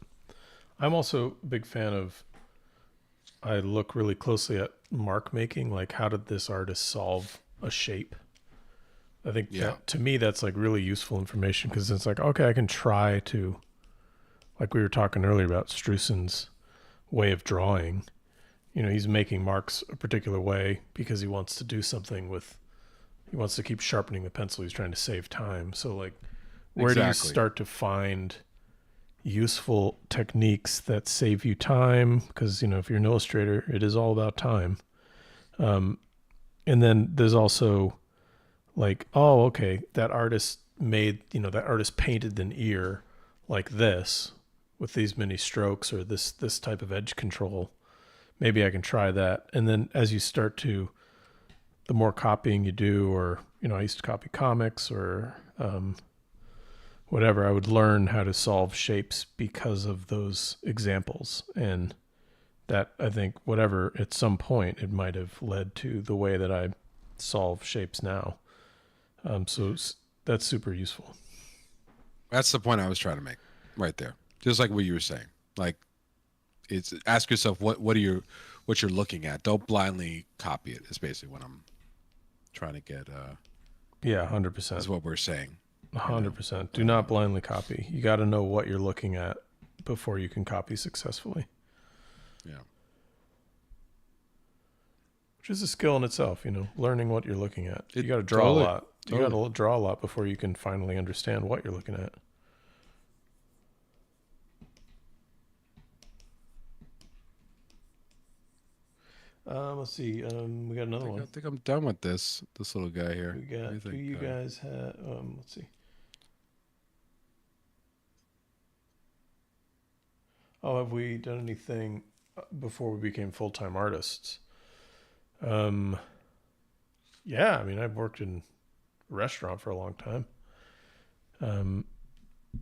Speaker 1: I'm also a big fan of. I look really closely at mark making. Like, how did this artist solve a shape? I think
Speaker 2: Yeah,
Speaker 1: that to me that's like really useful information because it's like, okay, I can try to, like we were talking earlier about Struzan's way of drawing. He's making marks a particular way because he wants to do something with. He wants to keep sharpening the pencil. He's trying to save time. So like, where do you
Speaker 2: exactly.
Speaker 1: start to find useful techniques that save you time? Because if you're an illustrator, it is all about time. Um, and then there's also like, oh, okay, that artist painted an ear like this with these many strokes or this type of edge control. Maybe I can try that. And then as you start to, the more copying you do, or I used to copy comics or whatever, I would learn how to solve shapes because of those examples. And that, I think, whatever, at some point, it might have led to the way that I solve shapes now. So that's super useful.
Speaker 2: That's the point I was trying to make right there. Just like what you were saying. Like, it's ask yourself what you're looking at. Don't blindly copy it. Is basically what I'm trying to get.
Speaker 1: Yeah,
Speaker 2: Is
Speaker 1: 100%.
Speaker 2: what we're saying.
Speaker 1: 100%. Do not blindly copy. You got to know what you're looking at before you can copy successfully.
Speaker 2: Yeah.
Speaker 1: Which is a skill in itself, learning what you're looking at. You got to draw
Speaker 2: totally,
Speaker 1: a lot. You got to draw a lot before you can finally understand what you're looking at. Let's see. We got another one.
Speaker 2: I think I'm done with this little guy here.
Speaker 1: We got. Do you guys have? Let's see. Oh, have we done anything before we became full-time artists? Yeah. I mean, I've worked in a restaurant for a long time. And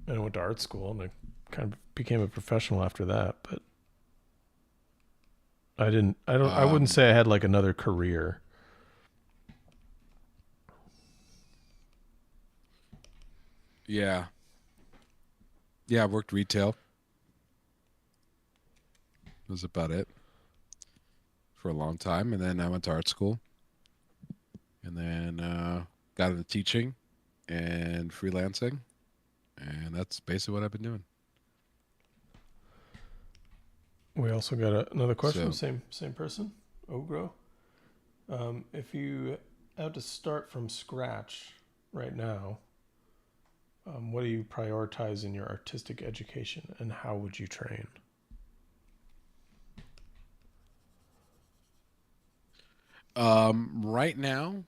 Speaker 1: I went to art school, and I kind of became a professional after that. But I didn't. I wouldn't say I had like another career.
Speaker 2: Yeah. Yeah, I worked retail. That was about it for a long time, and then I went to art school, and then got into teaching and freelancing, and that's basically what I've been doing.
Speaker 1: We also got another question. Same person, Ogro. If you had to start from scratch right now, what do you prioritize in your artistic education, and how would you train?
Speaker 2: Right now,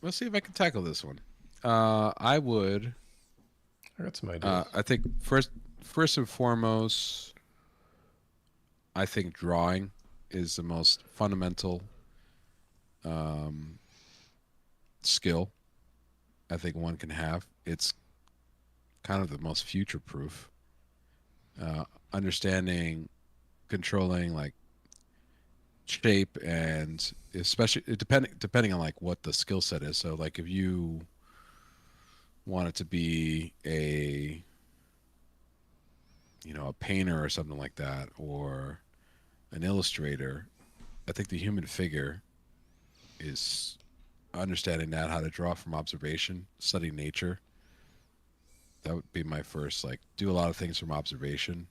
Speaker 2: let's see if I can tackle this one. I would.
Speaker 1: I got some ideas.
Speaker 2: I think first and foremost, I think drawing is the most fundamental skill I think one can have. It's kind of the most future proof. Understanding, controlling like shape, and especially depending on like what the skill set is. So like if you want it to be a painter or something like that, or an illustrator, I think the human figure is understanding that, how to draw from observation, study nature. That would be my first, like, do a lot of things from observation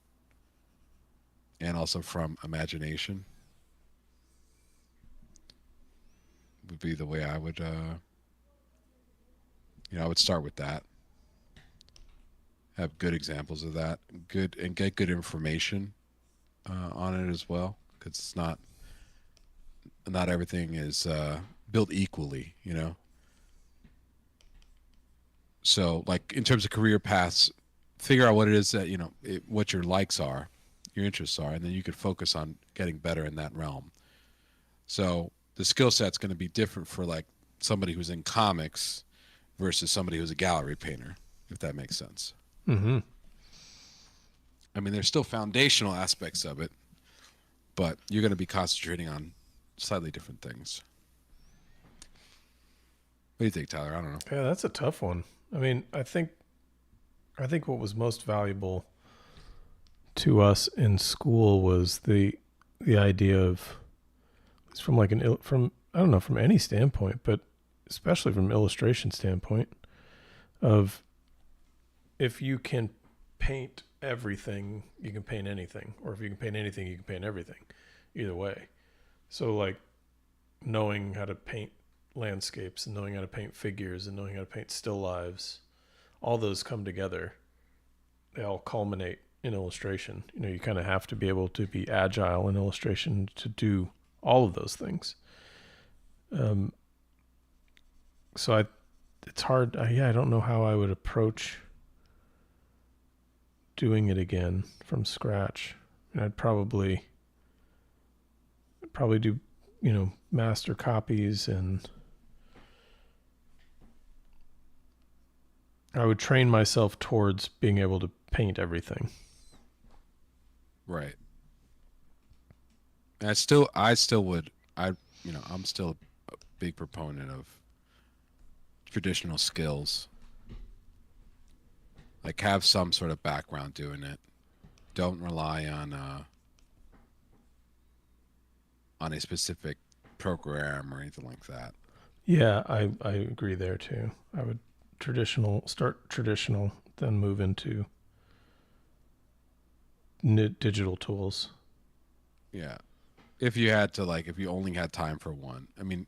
Speaker 2: and also from imagination would be the way I would I would start with that. Have good examples of that, and get good information on it as well, because it's not everything is built equally, So, like in terms of career paths, figure out what it is that what your likes are, your interests are, and then you could focus on getting better in that realm. So the skill set's going to be different for like somebody who's in comics versus somebody who's a gallery painter, if that makes sense.
Speaker 1: Mm-hmm.
Speaker 2: I mean, there's still foundational aspects of it, but you're going to be concentrating on slightly different things. What do you think, Tyler? I don't know.
Speaker 1: Yeah, that's a tough one. I mean, I think what was most valuable to us in school was the idea of, it's from like from I don't know, from any standpoint, but especially from illustration standpoint, of if you can paint everything, you can paint anything, or if you can paint anything, you can paint everything. Either way. So like knowing how to paint landscapes and knowing how to paint figures and knowing how to paint still lives, all those come together. They all culminate in illustration. You kind of have to be able to be agile in illustration to do all of those things. So it's hard. I don't know how I would approach doing it again from scratch. I'd probably do, master copies, and I would train myself towards being able to paint everything.
Speaker 2: Right. And I'm still a big proponent of traditional skills. Like have some sort of background doing it. Don't rely on a specific program or anything like that.
Speaker 1: Yeah, I agree there too. I would start traditional, then move into digital tools.
Speaker 2: Yeah. If you had to like, if you only had time for one, I mean,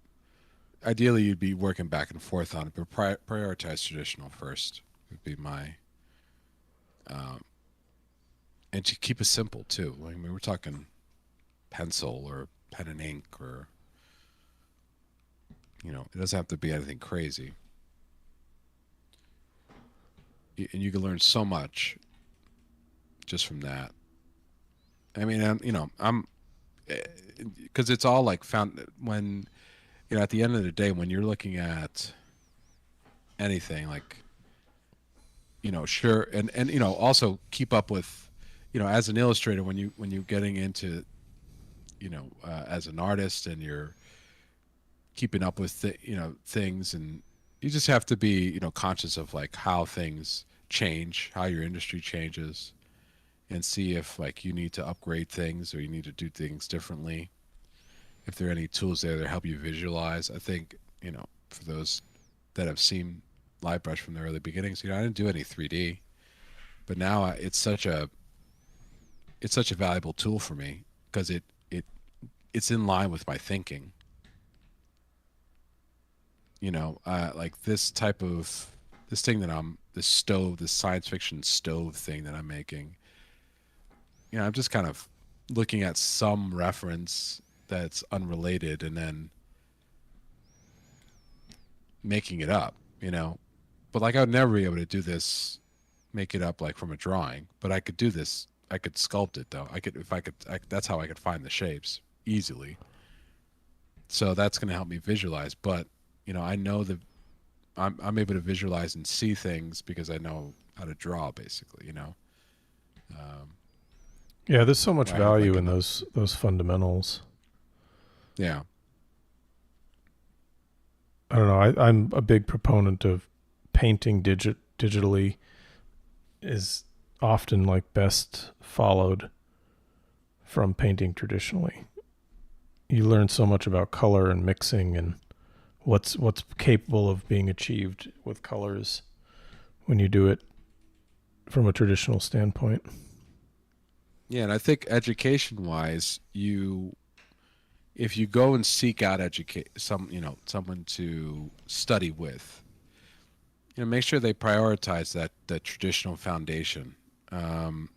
Speaker 2: ideally you'd be working back and forth on it, but prioritize traditional first would be my, um, and to keep it simple too. I mean, we're talking pencil or pen and ink or, it doesn't have to be anything crazy. And you can learn so much just from that. I mean, I'm, because it's all like found when, at the end of the day, when you're looking at anything like, sure. And, also keep up with, as an illustrator, when you're getting into, as an artist and you're keeping up with, things, and you just have to be, conscious of like how things change, how your industry changes, and see if like you need to upgrade things or you need to do things differently. If there are any tools there that help you visualize, I think, for those that have seen LiveBrush from the early beginnings, I didn't do any 3D, but now it's such a valuable tool for me because it's in line with my thinking. Like this thing that this science fiction stove thing that I'm making. I'm just kind of looking at some reference that's unrelated and then making it up. But like I would never be able to do this, make it up like from a drawing. But I could do this. I could sculpt it though. I could if I could. That's how I could find the shapes easily. So that's going to help me visualize. But I know that I'm able to visualize and see things because I know how to draw. Basically, um,
Speaker 1: Yeah, there's so much
Speaker 2: where I have
Speaker 1: value
Speaker 2: like
Speaker 1: in those fundamentals.
Speaker 2: yeah,
Speaker 1: I don't know. I'm a big proponent of painting digitally is often like best followed from painting traditionally. You learn so much about color and mixing and what's capable of being achieved with colors when you do it from a traditional standpoint.
Speaker 2: yeah. And I think education wise, if you go and seek out educate someone to study with, make sure they prioritize that traditional foundation, um,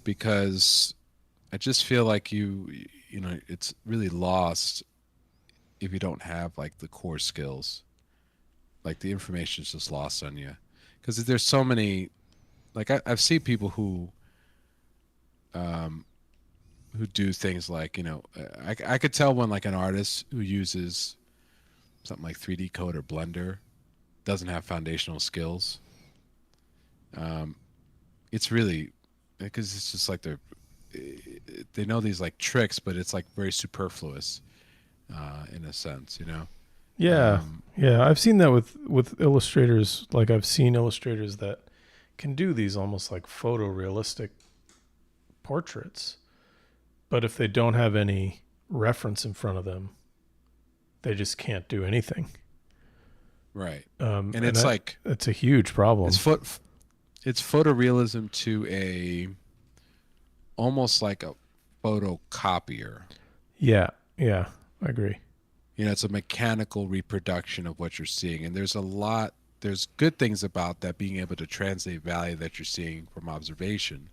Speaker 2: because I just feel like it's really lost if you don't have like the core skills. Like the information is just lost on you because there's so many. Like I've seen people um, who do things like I could tell when like an artist who uses something like 3D Code or Blender doesn't have foundational skills. Um, it's really because it's just like they know these like tricks, but it's like very superfluous in a sense.
Speaker 1: Yeah.
Speaker 2: Um,
Speaker 1: Yeah, I've seen that with illustrators. Like I've seen illustrators that can do these almost like photorealistic portraits, but if they don't have any reference in front of them, they just can't do anything.
Speaker 2: right, and
Speaker 1: And
Speaker 2: it's like
Speaker 1: that's a huge problem.
Speaker 2: it's it's photorealism to a almost like a photocopier.
Speaker 1: Yeah, yeah, I agree.
Speaker 2: It's a mechanical reproduction of what you're seeing, and there's good things about that, being able to translate value that you're seeing from observation.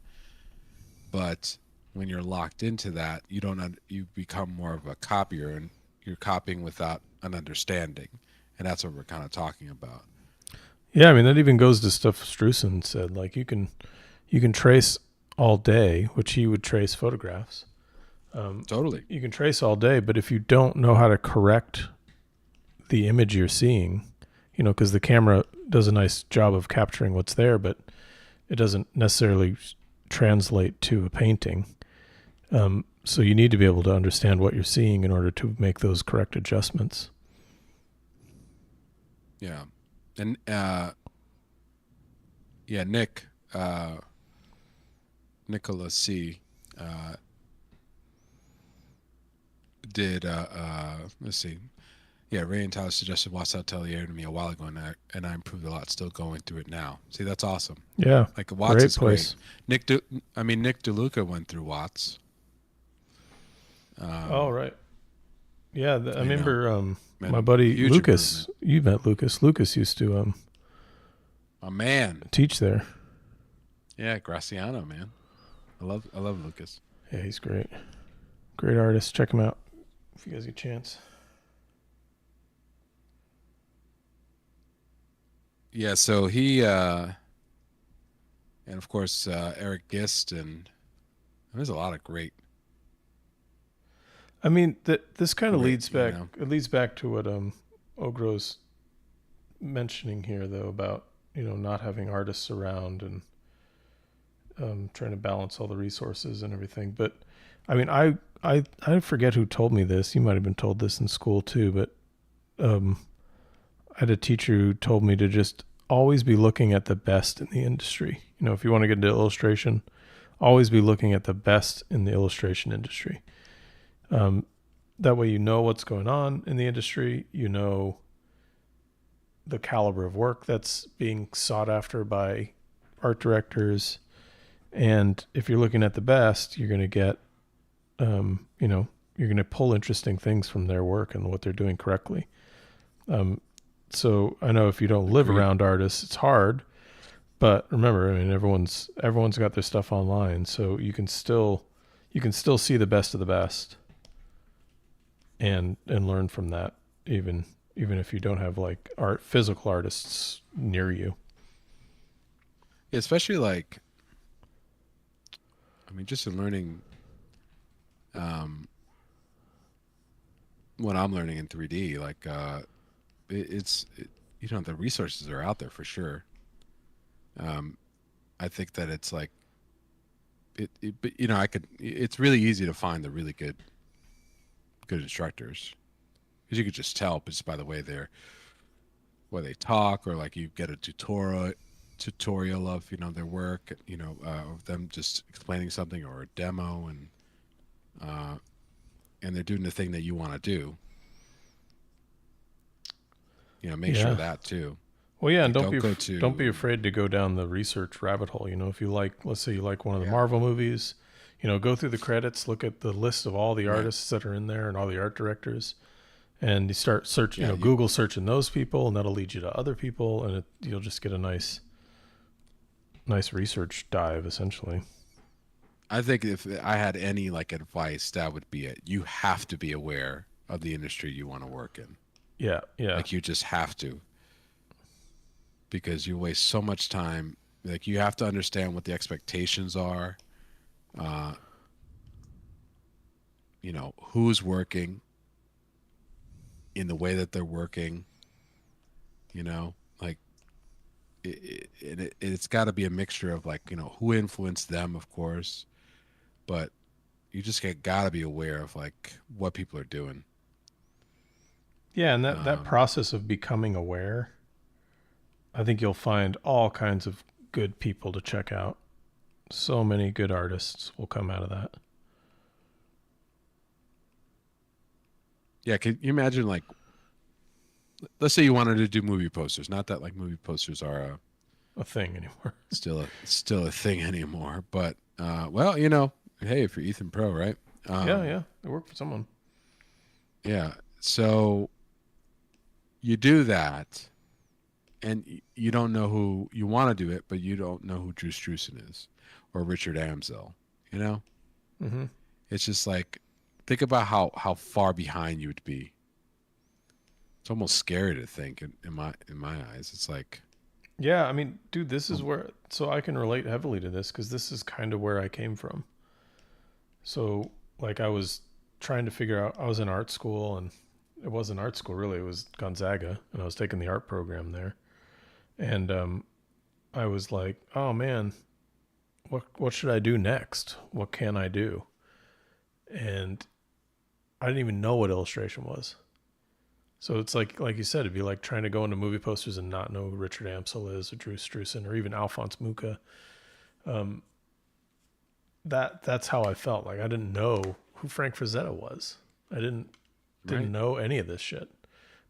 Speaker 2: But when you're locked into that, you become more of a copier, and you're copying without an understanding, and that's what we're kind of talking about.
Speaker 1: Yeah, I mean that even goes to stuff Struzan said. Like you can trace all day, which he would trace photographs.
Speaker 2: Totally.
Speaker 1: You can trace all day, but if you don't know how to correct the image you're seeing, because the camera does a nice job of capturing what's there, but it doesn't necessarily translate to a painting. So you need to be able to understand what you're seeing in order to make those correct adjustments.
Speaker 2: Yeah. And yeah, uh, Nicholas C. Uh, did let's see. Yeah, Ray and Tyler suggested Watts Atelier to me a while ago, and I improved a lot. Still going through it now. See, that's awesome.
Speaker 1: Yeah,
Speaker 2: Like Watts
Speaker 1: great
Speaker 2: is great.
Speaker 1: place.
Speaker 2: Nick DeLuca went through Watts.
Speaker 1: Oh,
Speaker 2: Um,
Speaker 1: right. Yeah, I
Speaker 2: you know,
Speaker 1: remember my
Speaker 2: and
Speaker 1: buddy
Speaker 2: huge
Speaker 1: Lucas.
Speaker 2: improvement.
Speaker 1: You met Lucas. Lucas used to
Speaker 2: A man.
Speaker 1: teach there.
Speaker 2: Yeah, Graciano, man. I love Lucas.
Speaker 1: Yeah, he's great. Great artist. Check him out if you guys get a chance.
Speaker 2: Yeah, so he and of course Eric Gist, and there's a lot of
Speaker 1: I mean, this kind of
Speaker 2: great,
Speaker 1: leads
Speaker 2: you
Speaker 1: back.
Speaker 2: know.
Speaker 1: It leads back to what Ogro's mentioning here, though, about not having artists around and trying to balance all the resources and everything. But I mean, I forget who told me this. You might have been told this in school too, but I had a teacher who told me to just always be looking at the best in the industry. If you want to get into illustration, always be looking at the best in the illustration industry. That way, you know what's going on in the industry. You know the caliber of work that's being sought after by art directors. And if you're looking at the best, you're going to get, you're going to pull interesting things from their work and what they're doing correctly. So I know if you don't live
Speaker 2: Agreed.
Speaker 1: around artists, it's hard. But remember, I mean, everyone's got their stuff online, so you can still see the best of the best, and learn from that, even if you don't have like physical artists near you.
Speaker 2: Especially like, I mean, just in learning what I'm learning in 3D, like the resources are out there for sure. Um, I think that it's like but it's really easy to find the really good instructors because you could just tell just by the way they talk, or like you get a tutorial of their work, of them just explaining something or a demo, uh, and they're doing the thing that you want to do. Make sure
Speaker 1: Yeah.
Speaker 2: of that too.
Speaker 1: Well, yeah, and
Speaker 2: Like, don't go
Speaker 1: don't be
Speaker 2: to
Speaker 1: afraid to go down the research rabbit hole. If you like, let's say you like one of the
Speaker 2: yeah,
Speaker 1: Marvel movies, go through the credits, look at the list of all the
Speaker 2: right,
Speaker 1: artists that are in there and all the art directors, and you start search,
Speaker 2: yeah.
Speaker 1: Google searching those people, and that'll lead you to other people, and you'll just get a nice research dive essentially.
Speaker 2: I think if I had any like advice, that would be it. You have to be aware of the industry you want to work in.
Speaker 1: Yeah, yeah,
Speaker 2: Like, you just have to, because you waste so much time. Like, you have to understand what the expectations are. Uh, who's working in the way that they're working. Like it's got to be a mixture of, like, who influenced them, of course, but you just got to be aware of like what people are doing.
Speaker 1: yeah. And that
Speaker 2: Um,
Speaker 1: process of becoming aware, I think you'll find all kinds of good people to check out. So many good artists will come out of that.
Speaker 2: yeah, can you imagine, like, let's say you wanted to do movie posters? Not that like movie posters are
Speaker 1: A thing anymore.
Speaker 2: still a thing anymore, but well, hey, if you're Ethan Pro, right?
Speaker 1: Yeah,
Speaker 2: Um,
Speaker 1: yeah. It worked for someone.
Speaker 2: yeah, so you do that, and you don't know who you want to do it, but you don't know who Drew Struzan is or Richard Amsel. You know,
Speaker 1: Mm-hmm.
Speaker 2: it's just like, think about how far behind you would be. It's almost scary to think in my eyes. It's like,
Speaker 1: Yeah, I mean, dude, this is
Speaker 2: um,
Speaker 1: where, so I can relate heavily to this because this is kind of where I came from. So, like, I was trying to figure out, I was in art school, and it wasn't art school really, it was Gonzaga, and I was taking the art program there. And I was like, oh man, what should I do next? What can I do? And I didn't even know what illustration was. So it's like you said, it'd be like trying to go into movie posters and not know who Richard Amsel is, or Drew Struzan, or even Alphonse Mucha. Um, that's how I felt. Like I didn't know who Frank Frazetta was. I didn't
Speaker 2: Right.
Speaker 1: know any of this shit.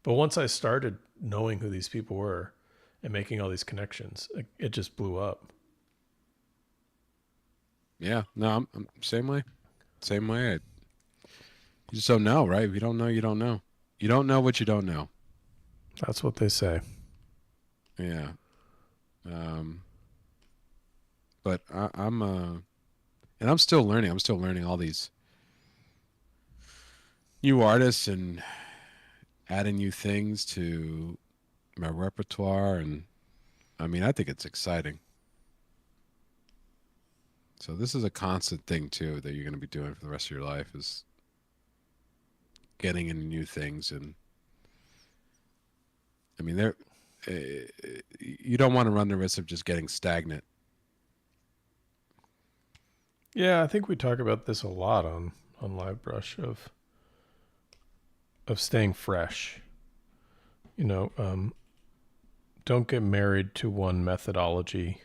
Speaker 1: But once I started knowing who these people were and making all these connections, it just blew up.
Speaker 2: Yeah. No, I'm same way. Same way. You just don't know, right? If you don't know, you don't know. You don't know what you don't know.
Speaker 1: That's what they say.
Speaker 2: Yeah. Um, but and I'm still learning. I'm still learning all these new artists and adding new things to my repertoire. And I mean, I think it's exciting. So this is a constant thing too that you're going to be doing for the rest of your life is getting into new things. And I mean, you don't want to run the risk of just getting stagnant.
Speaker 1: Yeah, I think we talk about this a lot on LiveBrush of staying fresh. You know, don't get married to one methodology.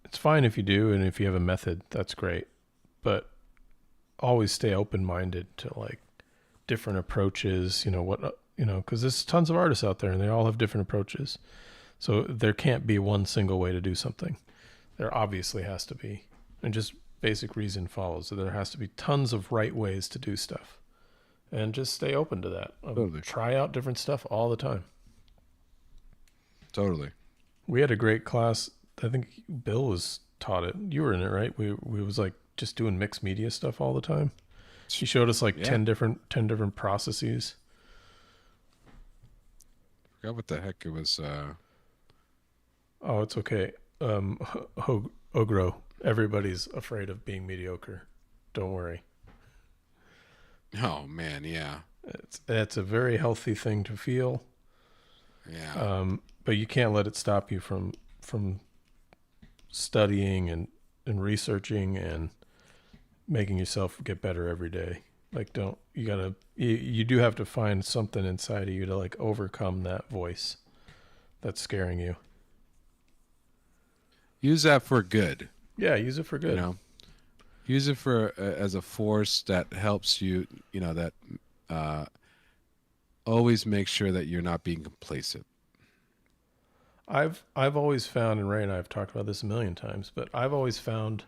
Speaker 1: It's fine if you do, and if you have a method, that's great. But always stay open-minded to like different approaches. Because there's tons of artists out there, and they all have different approaches. So there can't be one single way to do something. There obviously has to be, and just basic reason follows. So there has to be tons of right ways to do stuff, and just stay open to that.
Speaker 2: Totally.
Speaker 1: Try out different stuff all the time.
Speaker 2: Totally.
Speaker 1: We had a great class. I think Bill was taught it. You were in it, right? We was like just doing mixed media stuff all the time. He showed us like
Speaker 2: Yeah.
Speaker 1: 10 different processes.
Speaker 2: Forgot what the heck it was.
Speaker 1: Oh, it's okay. Ogro, everybody's afraid of being mediocre. Don't worry.
Speaker 2: Oh man, yeah,
Speaker 1: It's a very healthy thing to feel.
Speaker 2: yeah.
Speaker 1: But you can't let it stop you from studying and researching and making yourself get better every day. Like you do have to find something inside of you to like overcome that voice that's scaring you.
Speaker 2: Use that for good.
Speaker 1: Yeah, use it for good.
Speaker 2: You know, use it for as a force that helps you. You know that always make sure that you're not being complacent.
Speaker 1: I've always found, and Ray and I have talked about this a million times, but I've always found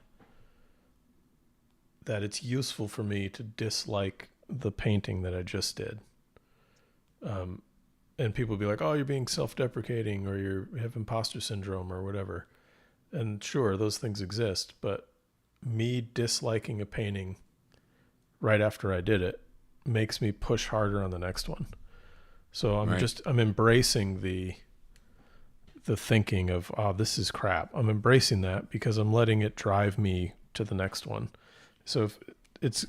Speaker 1: that it's useful for me to dislike the painting that I just did. And people will be like, "Oh, you're being self-deprecating, or you have imposter syndrome, or whatever." And sure, those things exist, but me disliking a painting right after I did it makes me push harder on the next one. So I'm embracing the thinking of, oh, this is crap. I'm embracing that because I'm letting it drive me to the next one. So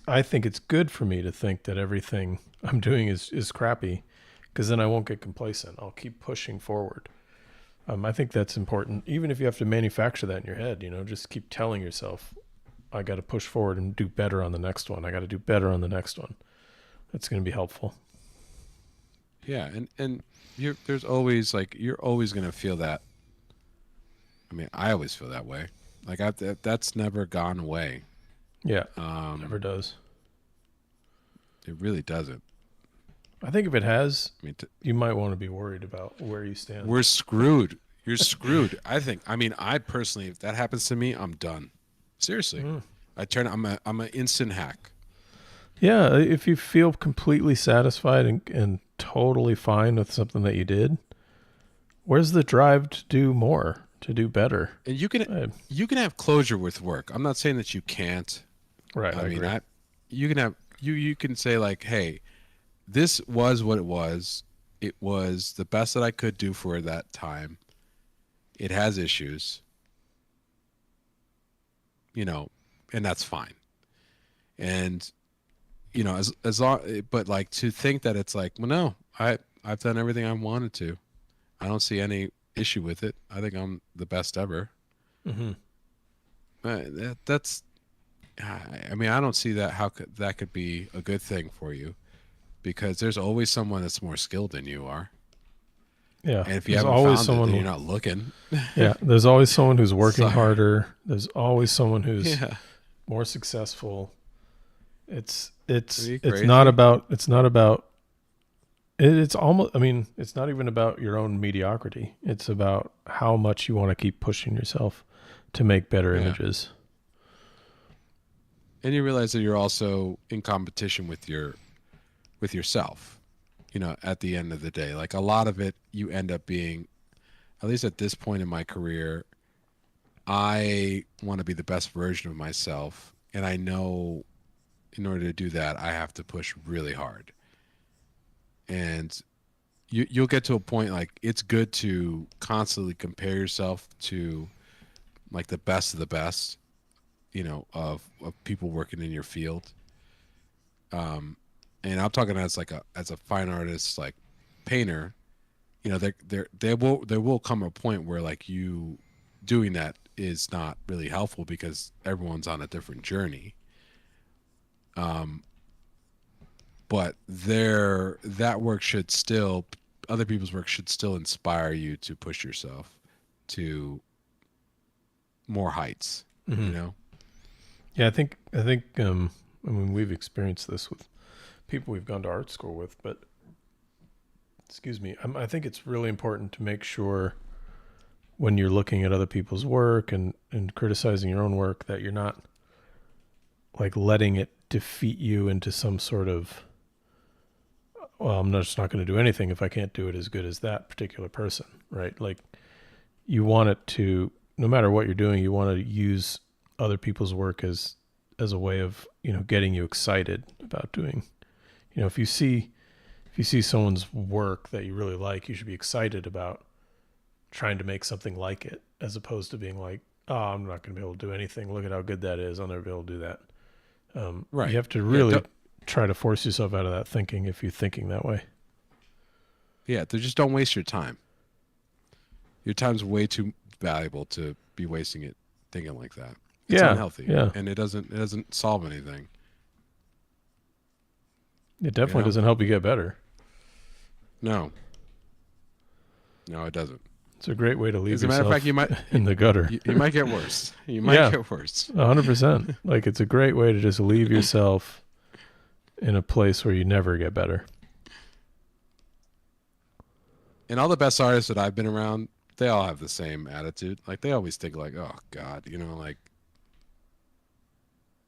Speaker 1: I think it's good for me to think that everything I'm doing is crappy, because then I won't get complacent. I'll keep pushing forward. I think that's important. Even if you have to manufacture that in your head, just keep telling yourself, I got to push forward and do better on the next one. I got to do better on the next one. That's going to be helpful.
Speaker 2: Yeah, and there's always you're always gonna feel that. I mean, I always feel that way. Like that's never gone away.
Speaker 1: Yeah, never does.
Speaker 2: It really doesn't.
Speaker 1: I think if it has,
Speaker 2: I mean,
Speaker 1: you might want to be worried about where you stand.
Speaker 2: we're screwed. You're screwed. I think. I mean, I personally, if that happens to me, I'm done. Seriously, I'm an instant hack.
Speaker 1: Yeah, if you feel completely satisfied and totally fine with something that you did, where's the drive to do more, to do better?
Speaker 2: And you can have closure with work. I'm not saying that you can't.
Speaker 1: Right.
Speaker 2: I mean,
Speaker 1: agree.
Speaker 2: you can have you can say like, hey, this was what it was. It was the best that I could do for that time. It has issues, and that's fine. And as long, but like to think that it's like, well, no, I've done everything I wanted to. I don't see any issue with it. I think I'm the best ever.
Speaker 1: Mm-hmm.
Speaker 2: That's. I mean, I don't see how that could be a good thing for you, because there's always someone that's more skilled than you are.
Speaker 1: Yeah,
Speaker 2: And if you
Speaker 1: there's
Speaker 2: haven't
Speaker 1: always
Speaker 2: found
Speaker 1: someone
Speaker 2: it, then you're not looking.
Speaker 1: Yeah, there's always someone who's working
Speaker 2: Sorry.
Speaker 1: harder. There's always someone who's
Speaker 2: Yeah.
Speaker 1: more successful. It's
Speaker 2: Are
Speaker 1: it's
Speaker 2: you
Speaker 1: it's not
Speaker 2: crazy?
Speaker 1: about it's not about it's almost, I mean, it's not even about your own mediocrity. It's about how much you want to keep pushing yourself to make better
Speaker 2: Yeah.
Speaker 1: images.
Speaker 2: And you realize that you're also in competition with yourself. You know, at the end of the day, like a lot of it, you end up being, at least at this point in my career, I want to be the best version of myself, and I know in order to do that, I have to push really hard. And you'll get to a point like it's good to constantly compare yourself to like the best of the best, you know, of people working in your field. Um, and I'm talking as like a fine artist, like painter. You know, there will come a point where like you doing that is not really helpful because everyone's on a different journey. Um, but there that work should still other people's work should still inspire you to push yourself to more heights,
Speaker 1: Mm-hmm.
Speaker 2: you know.
Speaker 1: Yeah, I mean, we've experienced this with people we've gone to art school with, but excuse me, I think it's really important to make sure when you're looking at other people's work and criticizing your own work that you're not like letting it defeat you into some sort of, well, I'm just not going to do anything if I can't do it as good as that particular person, right? Like you want it to, no matter what you're doing, you want to use other people's work as a way of, you know, getting you excited about doing, you know, if you see someone's work that you really like, you should be excited about trying to make something like it, as opposed to being like, oh, I'm not going to be able to do anything. Look at how good that is. I'll never be able to do that. You
Speaker 2: Right.
Speaker 1: have to
Speaker 2: Yeah.
Speaker 1: really try to force yourself out of that thinking if you're thinking that way.
Speaker 2: Yeah. Just don't waste your time. Your time's way too valuable to be wasting it thinking like that. It's
Speaker 1: Yeah,
Speaker 2: unhealthy,
Speaker 1: yeah.
Speaker 2: and it doesn't solve anything.
Speaker 1: It
Speaker 2: You
Speaker 1: definitely
Speaker 2: know?
Speaker 1: doesn't help you get better.
Speaker 2: No, no, it doesn't.
Speaker 1: It's a great way to leave
Speaker 2: As a matter of fact,
Speaker 1: yourself
Speaker 2: you might
Speaker 1: in the gutter.
Speaker 2: you might get worse. You might
Speaker 1: Yeah,
Speaker 2: get worse.
Speaker 1: 100%. Like it's a great way to just leave yourself in a place where you never get better.
Speaker 2: And all the best artists that I've been around, they all have the same attitude. Like they always think like, "Oh God," you know, like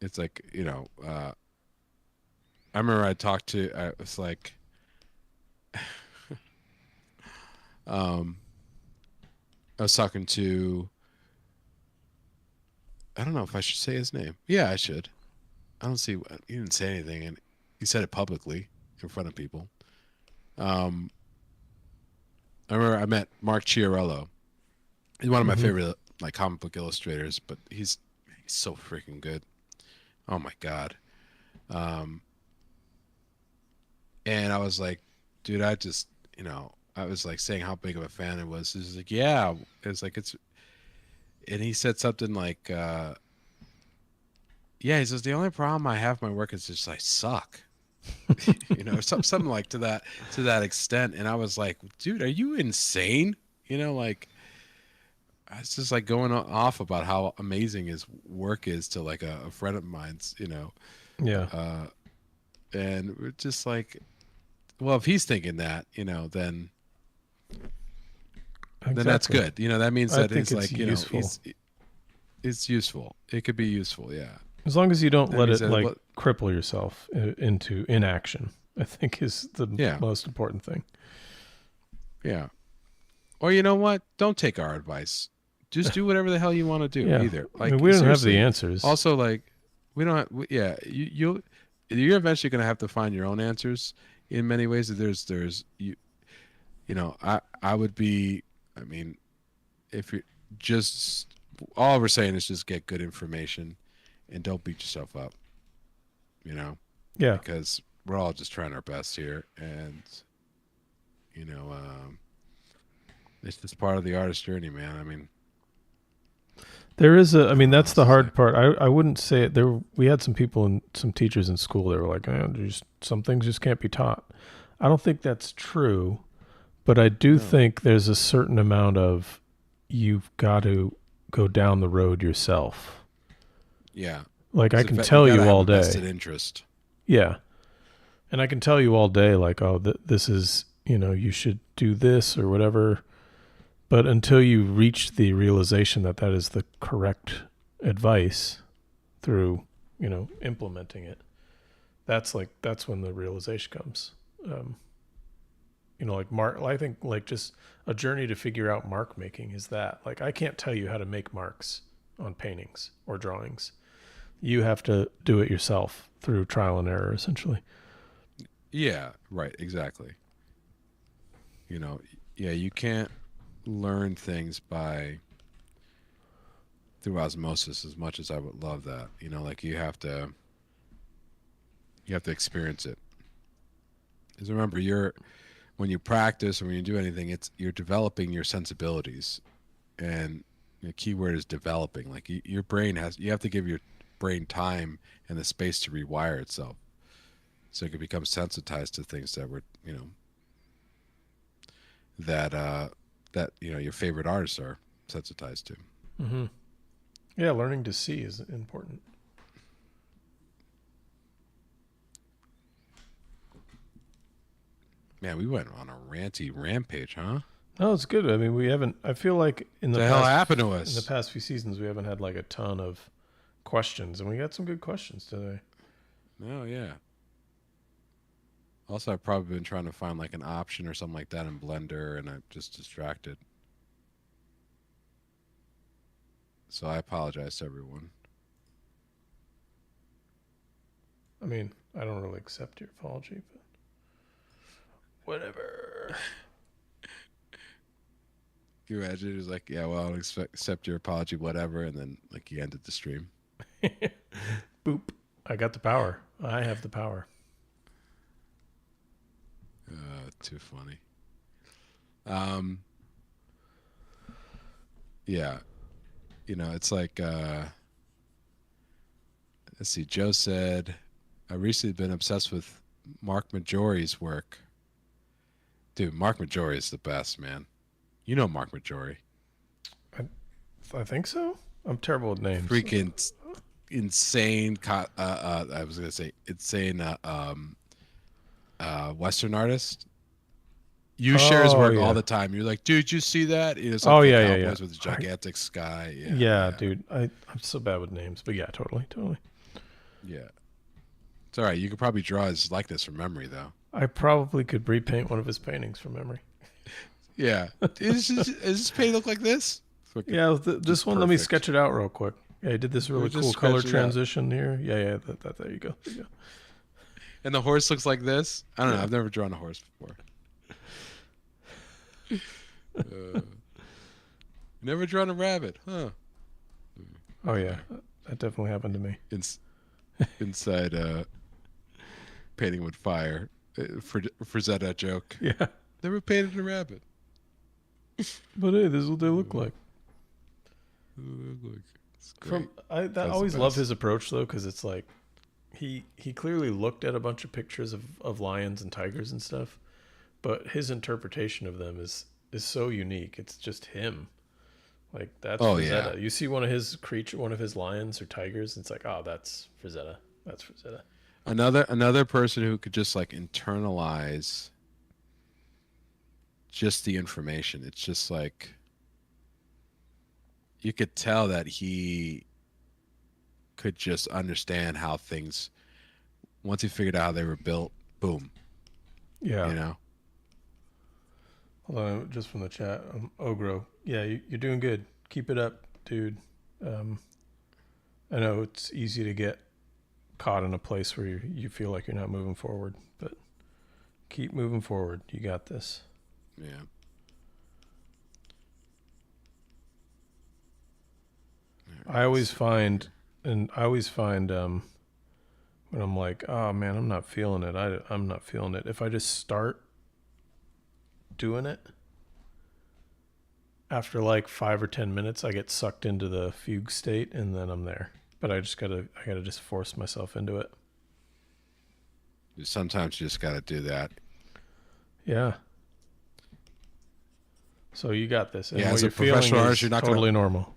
Speaker 2: it's like you know. I remember I talked to. I was like, um, I was talking to. I don't know if I should say his name. Yeah, I should. I don't see. He didn't say anything, and he said it publicly in front of people. Um, I remember I met Mark Chiarello. He's one of my
Speaker 1: Hmm.
Speaker 2: favorite like comic book illustrators, but he's so freaking good. Oh my god. Um, and I was like, dude, I just I was like saying how big of a fan I was. He's like, yeah, it's like it's, and he said something like, yeah, he says the only problem I have with my work is just I suck. Something like to that extent. And I was like, dude, are you insane? Like I was just like going off about how amazing his work is to like a friend of mine's,
Speaker 1: Yeah,
Speaker 2: uh, and we're just like, well, if he's thinking that, then that's
Speaker 1: exactly.
Speaker 2: good. That means
Speaker 1: I
Speaker 2: that
Speaker 1: think
Speaker 2: it's
Speaker 1: it's
Speaker 2: like,
Speaker 1: useful.
Speaker 2: it's useful. It could be useful. Yeah.
Speaker 1: As long as you don't
Speaker 2: That
Speaker 1: let
Speaker 2: means
Speaker 1: it
Speaker 2: that,
Speaker 1: like
Speaker 2: well,
Speaker 1: cripple yourself into inaction, I think is the
Speaker 2: yeah,
Speaker 1: most important thing.
Speaker 2: yeah. Or you know what? Don't take our advice. Just do whatever the hell you want to do.
Speaker 1: Yeah.
Speaker 2: Either
Speaker 1: I mean,
Speaker 2: like
Speaker 1: we don't have the
Speaker 2: seriously.
Speaker 1: answers.
Speaker 2: Also, like we don't. Yeah, you're eventually gonna have to find your own answers in many ways. There's I would be. I mean, if you just all we're saying is just get good information and don't beat yourself up. You know,
Speaker 1: Yeah.
Speaker 2: because we're all just trying our best here, and you know, it's just part of the artist journey, man. I mean,
Speaker 1: There is
Speaker 2: I
Speaker 1: I
Speaker 2: don't
Speaker 1: mean,
Speaker 2: know what
Speaker 1: that's
Speaker 2: else
Speaker 1: the
Speaker 2: to say.
Speaker 1: hard part. I wouldn't say it. We had some people and some teachers in school that were like, some things just can't be taught. I don't think that's true, but I do
Speaker 2: No,
Speaker 1: think there's a certain amount of you've got to go down the road yourself.
Speaker 2: yeah,
Speaker 1: Like I
Speaker 2: because
Speaker 1: can
Speaker 2: you
Speaker 1: tell
Speaker 2: got to
Speaker 1: you
Speaker 2: have
Speaker 1: all
Speaker 2: a vested
Speaker 1: day.
Speaker 2: interest.
Speaker 1: Yeah. And I can tell you all day, like, oh, this is, you should do this or whatever. But until you reach the realization that that is the correct advice through, implementing it, that's when the realization comes. Like mark, I think like just a journey to figure out mark making is that. Like, I can't tell you how to make marks on paintings or drawings. You have to do it yourself through trial and error, essentially.
Speaker 2: Yeah, right, exactly. Yeah, you can't learn things through osmosis as much as I would love that. Like you have to experience it. Because remember, when you practice or when you do anything, you're developing your sensibilities, and the key word is developing. Like your brain you have to give your brain time and the space to rewire itself, so it can become sensitized to things that were that your favorite artists are sensitized to.
Speaker 1: Mm-hmm. Yeah, learning to see is important.
Speaker 2: Man, we went on a ranty rampage, huh?
Speaker 1: No, it's good. I mean, we haven't. I feel like
Speaker 2: in the hell happened to us
Speaker 1: in the past few seasons we haven't had like a ton of questions, and we got some good questions today.
Speaker 2: Oh yeah. Also, I've probably been trying to find like an option or something like that in Blender, and I'm just distracted. So I apologize to everyone.
Speaker 1: I mean, I don't really accept your apology, but whatever.
Speaker 2: Can you imagine? It was like, yeah, well, I'll accept your apology, whatever, and then like you ended the stream.
Speaker 1: Boop. I got the power. I have the power.
Speaker 2: Too funny. Yeah. It's like, let's see, Joe said, I've recently been obsessed with Mark Majori's work. Dude, Mark Majori is the best, man. You know Mark Majori.
Speaker 1: I think so. I'm terrible with names.
Speaker 2: Freaking insane, I was going to say insane Western artist. You share his work all the time. You're like, dude, you see that? It's like
Speaker 1: yeah.
Speaker 2: With a gigantic sky.
Speaker 1: Yeah, dude. I'm so bad with names, but yeah, totally.
Speaker 2: Yeah, it's all right. You could probably draw his likeness from memory, though.
Speaker 1: I probably could repaint one of his paintings from memory.
Speaker 2: Yeah, does this painting look like this?
Speaker 1: Yeah, this one. Perfect. Let me sketch it out real quick. Yeah, he did this really cool color transition here. Yeah. There you go.
Speaker 2: And the horse looks like this. I don't know. I've never drawn a horse before. Never drawn a rabbit, huh?
Speaker 1: Oh yeah, that definitely happened to me.
Speaker 2: Inside painting with fire, Frazetta joke.
Speaker 1: Yeah,
Speaker 2: never painted a rabbit.
Speaker 1: But hey, this is what they look like. I always love his approach though, because it's like he clearly looked at a bunch of pictures of lions and tigers and stuff, but his interpretation of them is so unique. It's just him. Like that's Frazetta. Yeah. You see one of his lions or tigers, and it's like, oh, that's Frazetta. That's Frazetta.
Speaker 2: Another person who could just like internalize just the information. It's just like you could tell that he could just understand how things, once he figured out how they were built, boom.
Speaker 1: Yeah. Hold on, just from the chat. Ogro. Yeah, you're doing good. Keep it up, dude. I know it's easy to get caught in a place where you feel like you're not moving forward, but keep moving forward. You got this.
Speaker 2: Yeah.
Speaker 1: I always find when I'm like, oh man, I'm not feeling it. I'm not feeling it. If I just start doing it, after like 5 or 10 minutes, I get sucked into the fugue state, and then I'm there. But I gotta just force myself into it.
Speaker 2: Sometimes you just gotta do that.
Speaker 1: Yeah. So you got this. And
Speaker 2: yeah, as a professional artist, you're not
Speaker 1: totally normal.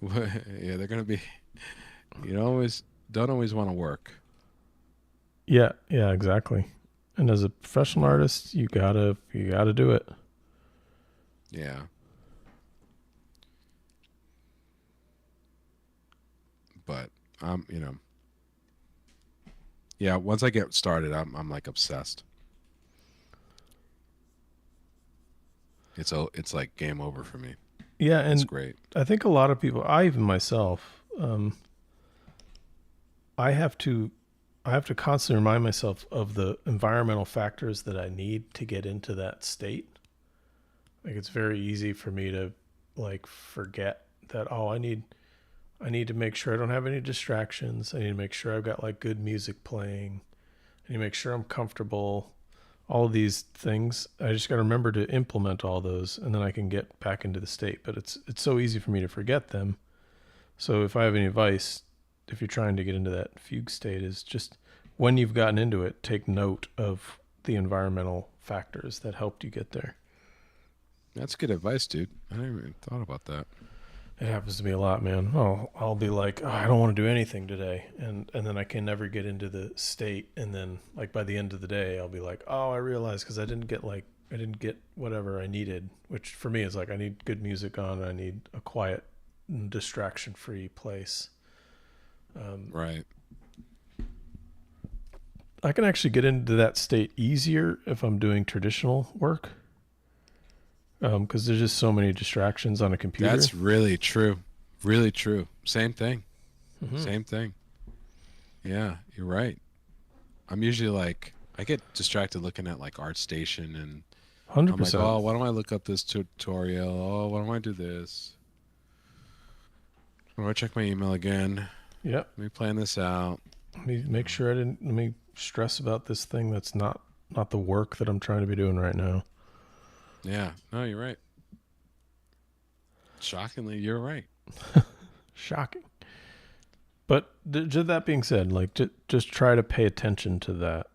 Speaker 2: Yeah, they're gonna be. You don't always want to work.
Speaker 1: Yeah, exactly. And as a professional artist, you gotta do it.
Speaker 2: Yeah, but you know, yeah. Once I get started, I'm like obsessed. It's like game over for me.
Speaker 1: Yeah,
Speaker 2: It's
Speaker 1: and
Speaker 2: great.
Speaker 1: I think a lot of people, I even myself, I have to I have to constantly remind myself of the environmental factors that I need to get into that state. Like it's very easy for me to like forget that I need to make sure I don't have any distractions. I need to make sure I've got like good music playing. I need to make sure I'm comfortable. All of these things, I just got to remember to implement all those, and then I can get back into the state. But it's so easy for me to forget them. So if I have any advice, if you're trying to get into that fugue state, is just when you've gotten into it, take note of the environmental factors that helped you get there.
Speaker 2: That's good advice, dude. I never even thought about that.
Speaker 1: It happens to me a lot, man. Oh, I'll be like, oh, I don't want to do anything today, and then I can never get into the state, and then like by the end of the day, I'll be like, oh, I realized because I didn't get whatever I needed, which for me is like I need good music on, and I need a quiet, distraction-free place. Um,
Speaker 2: Right.
Speaker 1: I can actually get into that state easier if I'm doing traditional work, because there's just so many distractions on a computer.
Speaker 2: That's really true. Really true. Same thing.
Speaker 1: Mm-hmm.
Speaker 2: Same thing. Yeah, you're right. I'm usually like I get distracted looking at like ArtStation and
Speaker 1: Hundred
Speaker 2: I'm like,
Speaker 1: percent.
Speaker 2: oh, why don't I look up this tutorial? Oh, why don't I do this? Why don't I check my email again?
Speaker 1: Yep.
Speaker 2: Let me plan this out.
Speaker 1: Let me make sure I didn't. Let me stress about this thing that's not the work that I'm trying to be doing right now.
Speaker 2: Yeah, no, you're right. Shockingly, you're right.
Speaker 1: Shocking. But that being said, like just try to pay attention to that.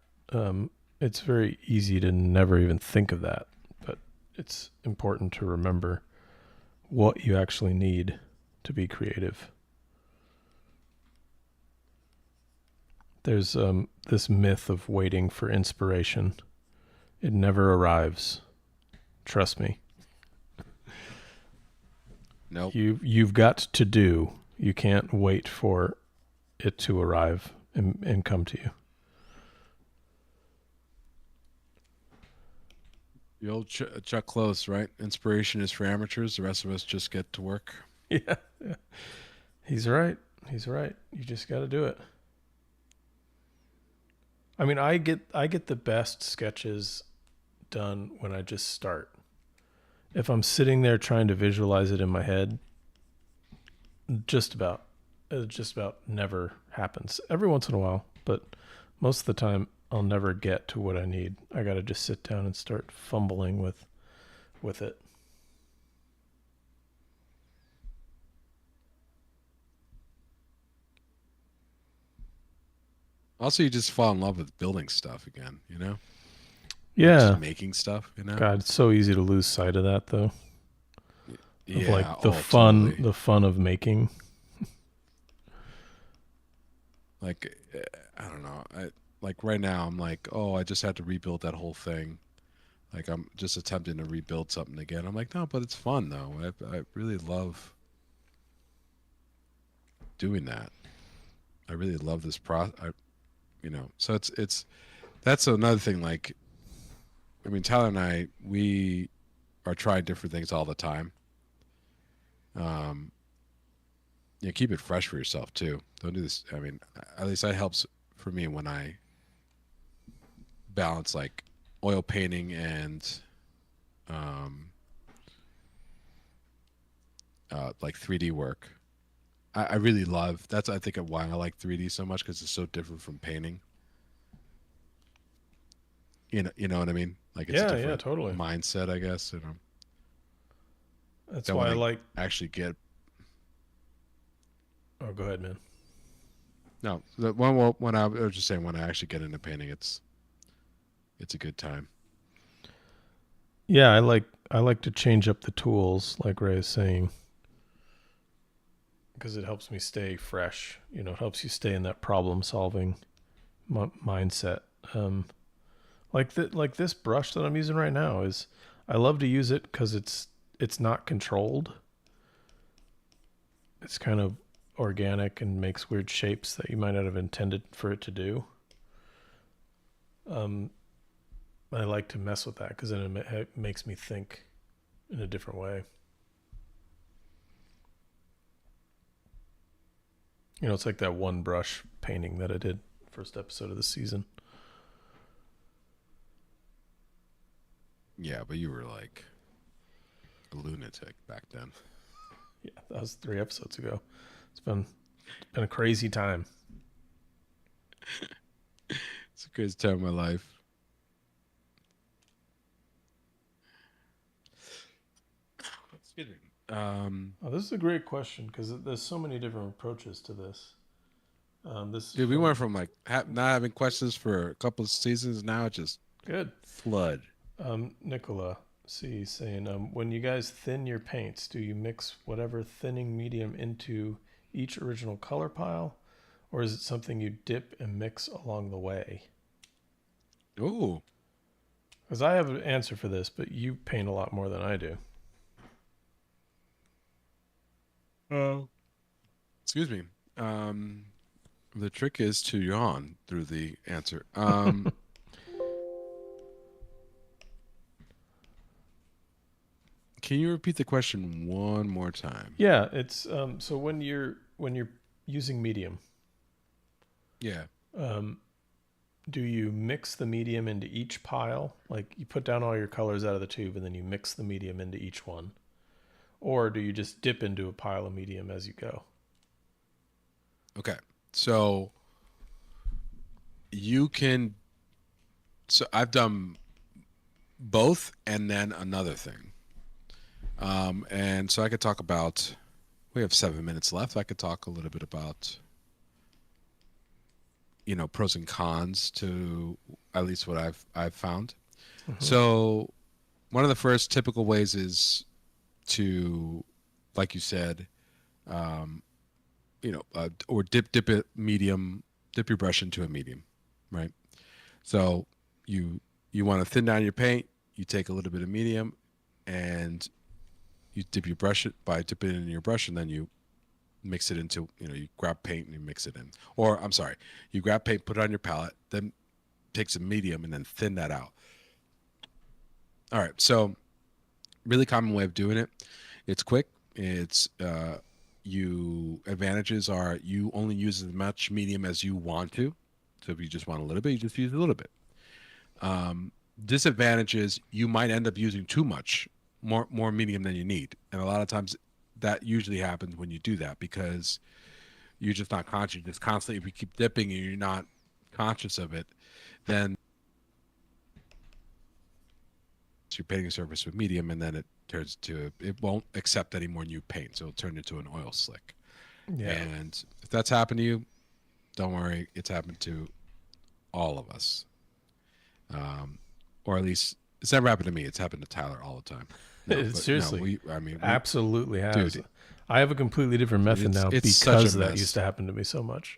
Speaker 1: It's very easy to never even think of that, but it's important to remember what you actually need to be creative. There's this myth of waiting for inspiration. It never arrives. Trust me.
Speaker 2: Nope.
Speaker 1: You've got to do. You can't wait for it to arrive and come to you.
Speaker 2: The old Chuck Close, right? Inspiration is for amateurs. The rest of us just get to work.
Speaker 1: Yeah, yeah. He's right. He's right. You just got to do it. I mean, I get the best sketches done when I just start. If I'm sitting there trying to visualize it in my head, just about it just about never happens. Every once in a while, but most of the time I'll never get to what I need. I got to just sit down and start fumbling with it.
Speaker 2: Also, you just fall in love with building stuff again, Like just
Speaker 1: Yeah.
Speaker 2: making stuff.
Speaker 1: God, it's so easy to lose sight of that though. Of
Speaker 2: Yeah,
Speaker 1: like the
Speaker 2: oh,
Speaker 1: fun
Speaker 2: totally.
Speaker 1: the fun of making.
Speaker 2: Like, I don't know. Like right now, I'm like, oh, I just had to rebuild that whole thing. Like, I'm just attempting to rebuild something again. I'm like, no, but it's fun though. I really love doing that. I really love this So it's that's another thing. Like, I mean, Tyler and we are trying different things all the time. Um, keep it fresh for yourself too. Don't do this. I mean, at least that helps for me when I balance like oil painting and um, like 3D work. I really love that's I think why I like 3D so much because it's so different from painting. You know what I mean? Like it's a
Speaker 1: Yeah,
Speaker 2: different
Speaker 1: totally.
Speaker 2: mindset, I guess.
Speaker 1: That's
Speaker 2: That
Speaker 1: why
Speaker 2: when
Speaker 1: I
Speaker 2: I
Speaker 1: like.
Speaker 2: actually get
Speaker 1: Oh, go ahead, man.
Speaker 2: no, when I was just saying when I actually get into painting, it's a good time.
Speaker 1: Yeah, I like to change up the tools, like Ray is saying, because it helps me stay fresh. It helps you stay in that problem solving mindset. Like this brush that I'm using right now is, I love to use it because it's not controlled. It's kind of organic and makes weird shapes that you might not have intended for it to do. I like to mess with that because then it makes me think in a different way. You know, it's like that one brush painting that I did first episode of the season.
Speaker 2: Yeah, but you were like a lunatic back then.
Speaker 1: Yeah, that was 3 episodes ago. It's been a crazy time.
Speaker 2: It's a crazy time of my life. Excuse me.
Speaker 1: Oh, this is a great question because there's so many different approaches to this.
Speaker 2: Dude, we went from like not having questions for a couple of seasons, now it just
Speaker 1: good.
Speaker 2: flood.
Speaker 1: Nicola C saying, when you guys thin your paints, do you mix whatever thinning medium into each original color pile, or is it something you dip and mix along the way?
Speaker 2: Ooh.
Speaker 1: Because I have an answer for this, but you paint a lot more than I do.
Speaker 2: Oh. Excuse me. The trick is to yawn through the answer. Can you repeat the question one more time?
Speaker 1: Yeah, it's so when you're using medium,
Speaker 2: Yeah.
Speaker 1: do you mix the medium into each pile? Like you put down all your colors out of the tube and then you mix the medium into each one? Or do you just dip into a pile of medium as you go?
Speaker 2: Okay. So you can. So I've done both and then another thing. And so I could talk about. We have 7 minutes left. I could talk a little bit about, pros and cons to at least what I've found.
Speaker 1: Mm-hmm.
Speaker 2: So one of the first typical ways is to, like you said, or dip it medium, dip your brush into a medium, right? So you want to thin down your paint, you take a little bit of medium, and you dip your brush it by dipping it in your brush, and then you mix it into, you grab paint and you mix it in. Or I'm sorry, you grab paint, put it on your palette, then take some medium and then thin that out. All right, so really common way of doing it. It's quick. It's advantages are you only use as much medium as you want to. So if you just want a little bit, you just use a little bit. Disadvantages, you might end up using too much, more medium than you need. And a lot of times that usually happens when you do that because you're just not conscious. Just constantly, if you keep dipping and you're not conscious of it, then you're painting a surface with medium, and then it turns to, it won't accept any more new paint, so it'll turn into an oil slick. Yeah. And if that's happened to you, don't worry, it's happened to all of us. Or at least it's never happened to me. It's happened to Tyler all the time.
Speaker 1: No, seriously,
Speaker 2: no, we
Speaker 1: absolutely has.
Speaker 2: Dude,
Speaker 1: I have a completely different method now because that used to happen to me so much.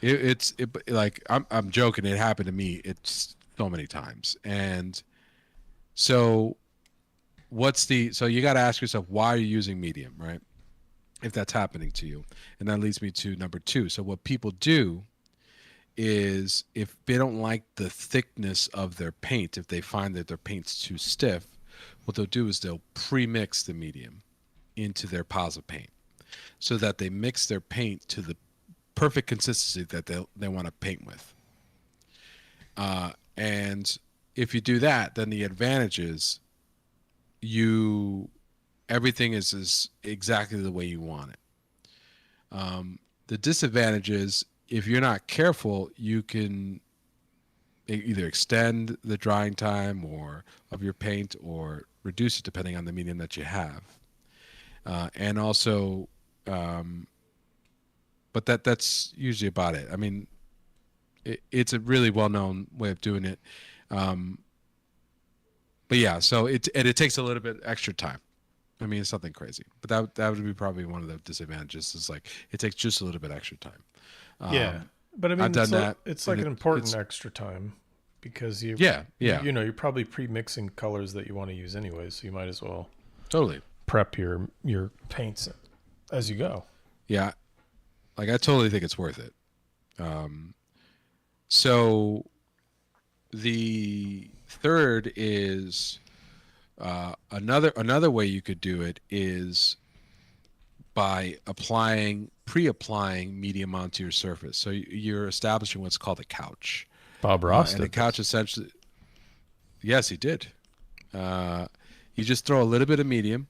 Speaker 2: It's like I'm joking. It happened to me. It's so many times, and so so you got to ask yourself, why are you using medium, right? If that's happening to you. And that leads me to number 2. So what people do is if they don't like the thickness of their paint, if they find that their paint's too stiff, what they'll do is they'll pre-mix the medium into their piles of paint so that they mix their paint to the perfect consistency that they want to paint with. And if you do that, then the advantage is everything is exactly the way you want it. The disadvantage is if you're not careful, you can either extend the drying time of your paint or reduce it depending on the medium that you have. And also, but that's usually about it. I mean, it's a really well-known way of doing it. But yeah, so it takes a little bit extra time. I mean, it's nothing crazy, but that would be probably one of the disadvantages. Is like it takes just a little bit extra time.
Speaker 1: Yeah, But I
Speaker 2: I've
Speaker 1: mean,
Speaker 2: done that.
Speaker 1: it's
Speaker 2: And
Speaker 1: like an important
Speaker 2: it's
Speaker 1: extra time because you,
Speaker 2: yeah, yeah,
Speaker 1: you're probably pre-mixing colors that you want to use anyway, so you might as well
Speaker 2: totally.
Speaker 1: prep your paints as you go.
Speaker 2: Yeah, like I totally think it's worth it. Um, so the third is another way you could do it is by pre-applying medium onto your surface. So you're establishing what's called a couch,
Speaker 1: Bob Ross
Speaker 2: and a
Speaker 1: did
Speaker 2: couch
Speaker 1: this.
Speaker 2: essentially. Yes, he did. Uh, you just throw a little bit of medium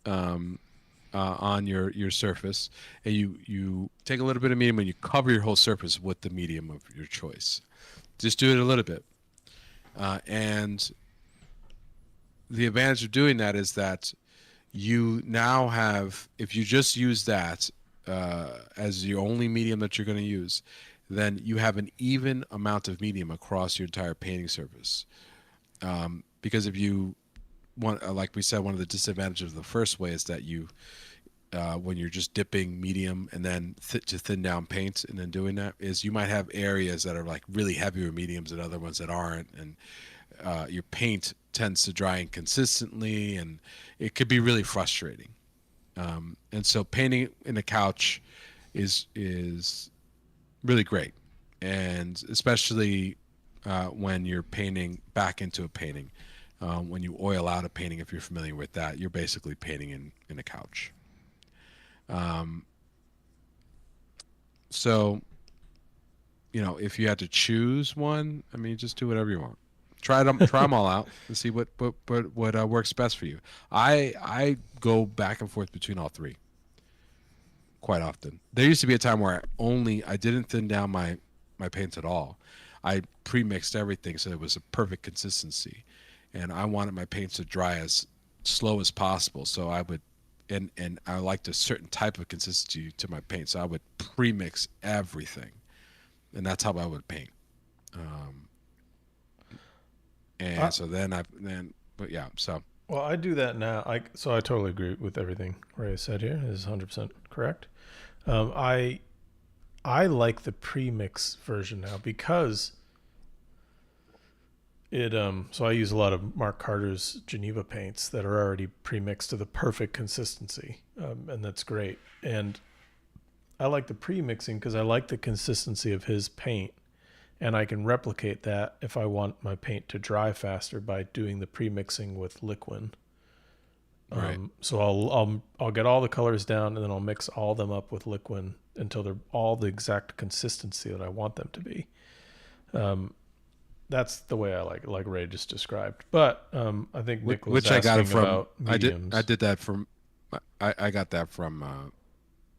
Speaker 2: um, on your surface, and you take a little bit of medium and you cover your whole surface with the medium of your choice. Just do it a little bit, and the advantage of doing that is that you now have, if you just use that as your only medium that you're going to use, then you have an even amount of medium across your entire painting surface. Because if you want, like we said, one of the disadvantages of the first way is that you, when you're just dipping medium and then to thin down paint and then doing that, is you might have areas that are like really heavier mediums and other ones that aren't, and your paint tends to dry inconsistently, and it could be really frustrating. And so painting in a couch is really great, and especially when you're painting back into a painting. When you oil out a painting, if you're familiar with that, you're basically painting in a couch. Um, so, if you had to choose one, I mean, just do whatever you want. Try them all out and see what works best for you. I go back and forth between all three quite often. There used to be a time where I didn't thin down my paints at all. I pre-mixed everything so it was a perfect consistency, and I wanted my paints to dry as slow as possible. So I would, and I liked a certain type of consistency to my paint, so I would pre-mix everything, and that's how I would paint. Um, and so but yeah, so
Speaker 1: Well, I do that now. So I totally agree with everything Ray said here. This is 100% correct. Um, I I like the pre-mix version now because so I use a lot of Mark Carter's Geneva paints that are already pre-mixed to the perfect consistency, and that's great. And I like the pre-mixing because I like the consistency of his paint, and I can replicate that if I want my paint to dry faster by doing the pre-mixing with liquid.
Speaker 2: right.
Speaker 1: So I'll get all the colors down, and then I'll mix all of them up with liquid until they're all the exact consistency that I want them to be. That's the way I like Ray just described. But I think Nick was
Speaker 2: Which I got it
Speaker 1: asking
Speaker 2: from.
Speaker 1: about mediums.
Speaker 2: I did that from. I got that from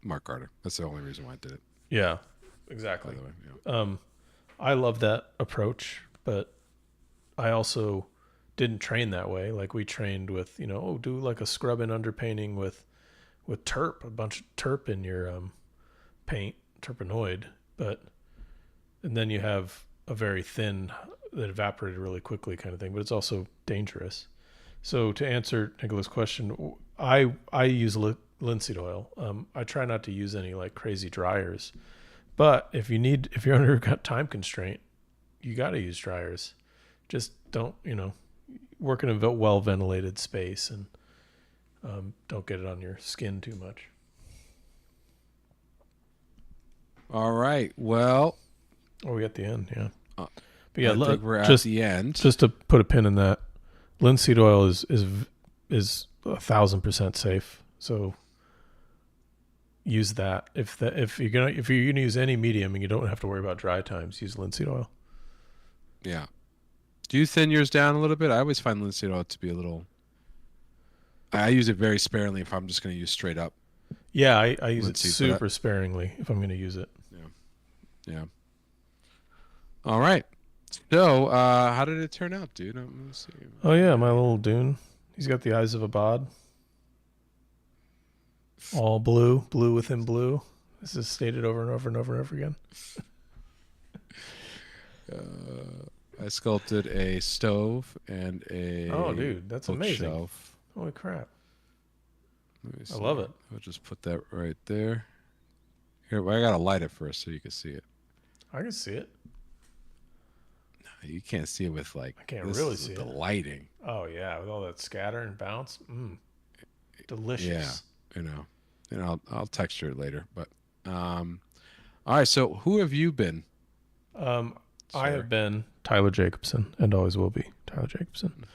Speaker 2: Mark Carter. That's the only reason why I did it.
Speaker 1: Yeah,
Speaker 2: By
Speaker 1: exactly.
Speaker 2: the way, yeah.
Speaker 1: I love that approach, but I also didn't train that way. Like we trained with, do like a scrub and underpainting with terp, a bunch of terp in your paint, terpenoid, and then you have a very thin that evaporated really quickly kind of thing, but it's also dangerous. So to answer Nicholas' question, I use linseed oil. I try not to use any like crazy dryers, but if you're under a time constraint, you got to use dryers. Just don't, work in a well ventilated space, and don't get it on your skin too much.
Speaker 2: All right. Well,
Speaker 1: Oh, we at the end, yeah.
Speaker 2: uh,
Speaker 1: But yeah,
Speaker 2: I think we're at
Speaker 1: just
Speaker 2: the end.
Speaker 1: just to put a pin in that, linseed oil is 1,000% safe. So use that if you're gonna use any medium and you don't have to worry about dry times, use linseed oil.
Speaker 2: Yeah. Do you thin yours down a little bit? I always find linseed oil to be a little. I use it very sparingly if I'm just going to use straight up
Speaker 1: Yeah, I use it
Speaker 2: linseed.
Speaker 1: super sparingly if I'm going to use it.
Speaker 2: Yeah. Yeah. All right. So, how did it turn out, dude? Let me see.
Speaker 1: Oh yeah, my little Dune. He's got the eyes of a bod. All blue, blue within blue. This is stated over and over and over and over again.
Speaker 2: I sculpted a stove and a
Speaker 1: Oh, dude, that's amazing.
Speaker 2: bookshelf.
Speaker 1: Holy crap.
Speaker 2: Let me
Speaker 1: I
Speaker 2: see.
Speaker 1: love it.
Speaker 2: I'll just put that right there. Here, I gotta light it first so you can see it.
Speaker 1: I can see it.
Speaker 2: You can't see it with like
Speaker 1: I can't
Speaker 2: this
Speaker 1: really
Speaker 2: is
Speaker 1: see
Speaker 2: the
Speaker 1: it.
Speaker 2: lighting.
Speaker 1: Oh yeah, with all that scatter and bounce.
Speaker 2: Yeah,
Speaker 1: Delicious.
Speaker 2: and I'll texture it later. But all right. So who have you been,
Speaker 1: Um, I
Speaker 2: sir?
Speaker 1: have been Tyler Jacobson and always will be Tyler Jacobson.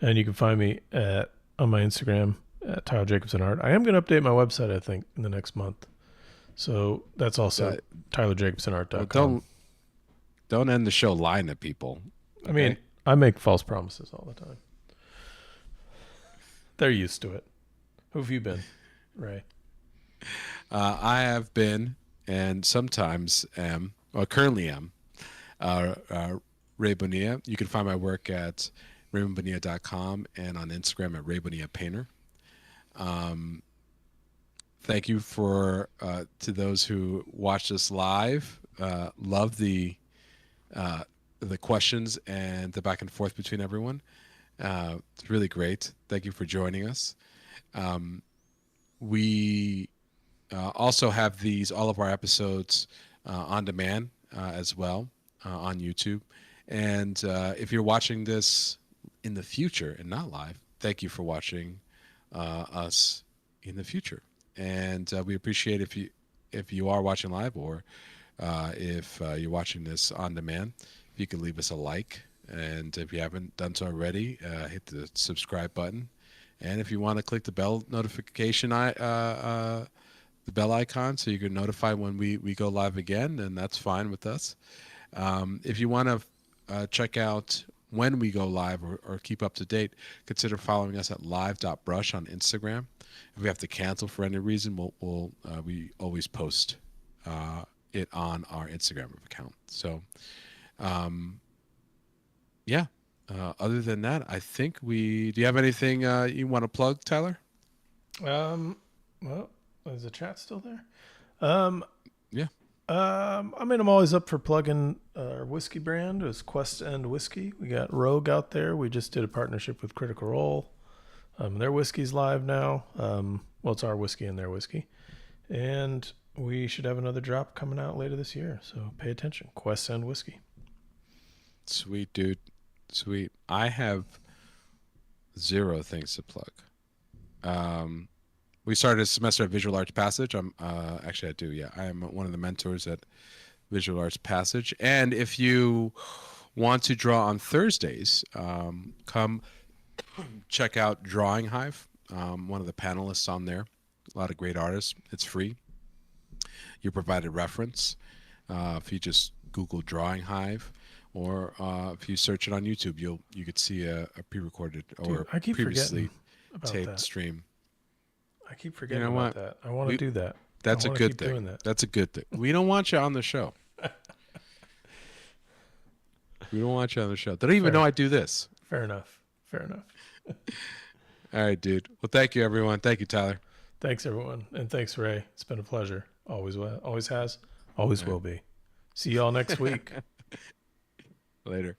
Speaker 1: And you can find me on my Instagram at Tyler Jacobson Art. I am going to update my website, I think, in the next month. So that's also
Speaker 2: Well,
Speaker 1: tylerjacobsonart.com.
Speaker 2: don't end the show lying to people.
Speaker 1: I mean,
Speaker 2: Okay.
Speaker 1: I make false promises all the time. They're used to it. Who have you been, Ray?
Speaker 2: I have been and sometimes am, or currently am, Ray Bonilla. You can find my work at raymondbonilla.com and on Instagram at Ray Bonilla Painter. Thank you for to those who watched us live. Love the questions and the back and forth between everyone. It's really great. Thank you for joining us. We also have all of our episodes on demand as well on YouTube. And if you're watching this in the future and not live, thank you for watching us in the future. And we appreciate if you are watching live or if you're watching this on demand, if you could leave us a like. And if you haven't done so already, hit the subscribe button. And if you want to click the bell notification the bell icon so you can notify when we go live again, then that's fine with us. If you want to check out when we go live or keep up to date, consider following us at live.brush on Instagram. If we have to cancel for any reason, we always post it on our Instagram account. So, yeah. Other than that, I think do you have anything you want to plug, Tyler?
Speaker 1: Well, is the chat still there? Um,
Speaker 2: Yeah.
Speaker 1: I mean, I'm always up for plugging our whiskey brand. It's Quest End Whiskey. We got Rogue out there. We just did a partnership with Critical Role. Their whiskey's live now. Well, it's our whiskey and their whiskey. And we should have another drop coming out later this year. So pay attention. Quest End Whiskey.
Speaker 2: Sweet, dude. Sweet. I have zero things to plug. We started a semester at Visual Arts Passage. Actually, I do. Yeah, I am one of the mentors at Visual Arts Passage. And if you want to draw on Thursdays, come check out Drawing Hive. One of the panelists on there. A lot of great artists. It's free. You're provided reference. If you just Google Drawing Hive, or if you search it on YouTube, you could see a pre-recorded or
Speaker 1: I keep
Speaker 2: previously
Speaker 1: about
Speaker 2: taped
Speaker 1: that.
Speaker 2: stream.
Speaker 1: I keep forgetting
Speaker 2: You know
Speaker 1: about
Speaker 2: what?
Speaker 1: that. I want to do that.
Speaker 2: That's
Speaker 1: I
Speaker 2: a
Speaker 1: want to
Speaker 2: good
Speaker 1: keep
Speaker 2: thing.
Speaker 1: doing that.
Speaker 2: That's a good thing. We don't want you on the show. We don't want you on the show. They don't even know I do this.
Speaker 1: Fair enough. Fair enough.
Speaker 2: All right, dude. Well, thank you, everyone. Thank you, Tyler.
Speaker 1: Thanks, everyone. And thanks, Ray. It's been a pleasure. Always has. Always will be. See y'all next week.
Speaker 2: Later.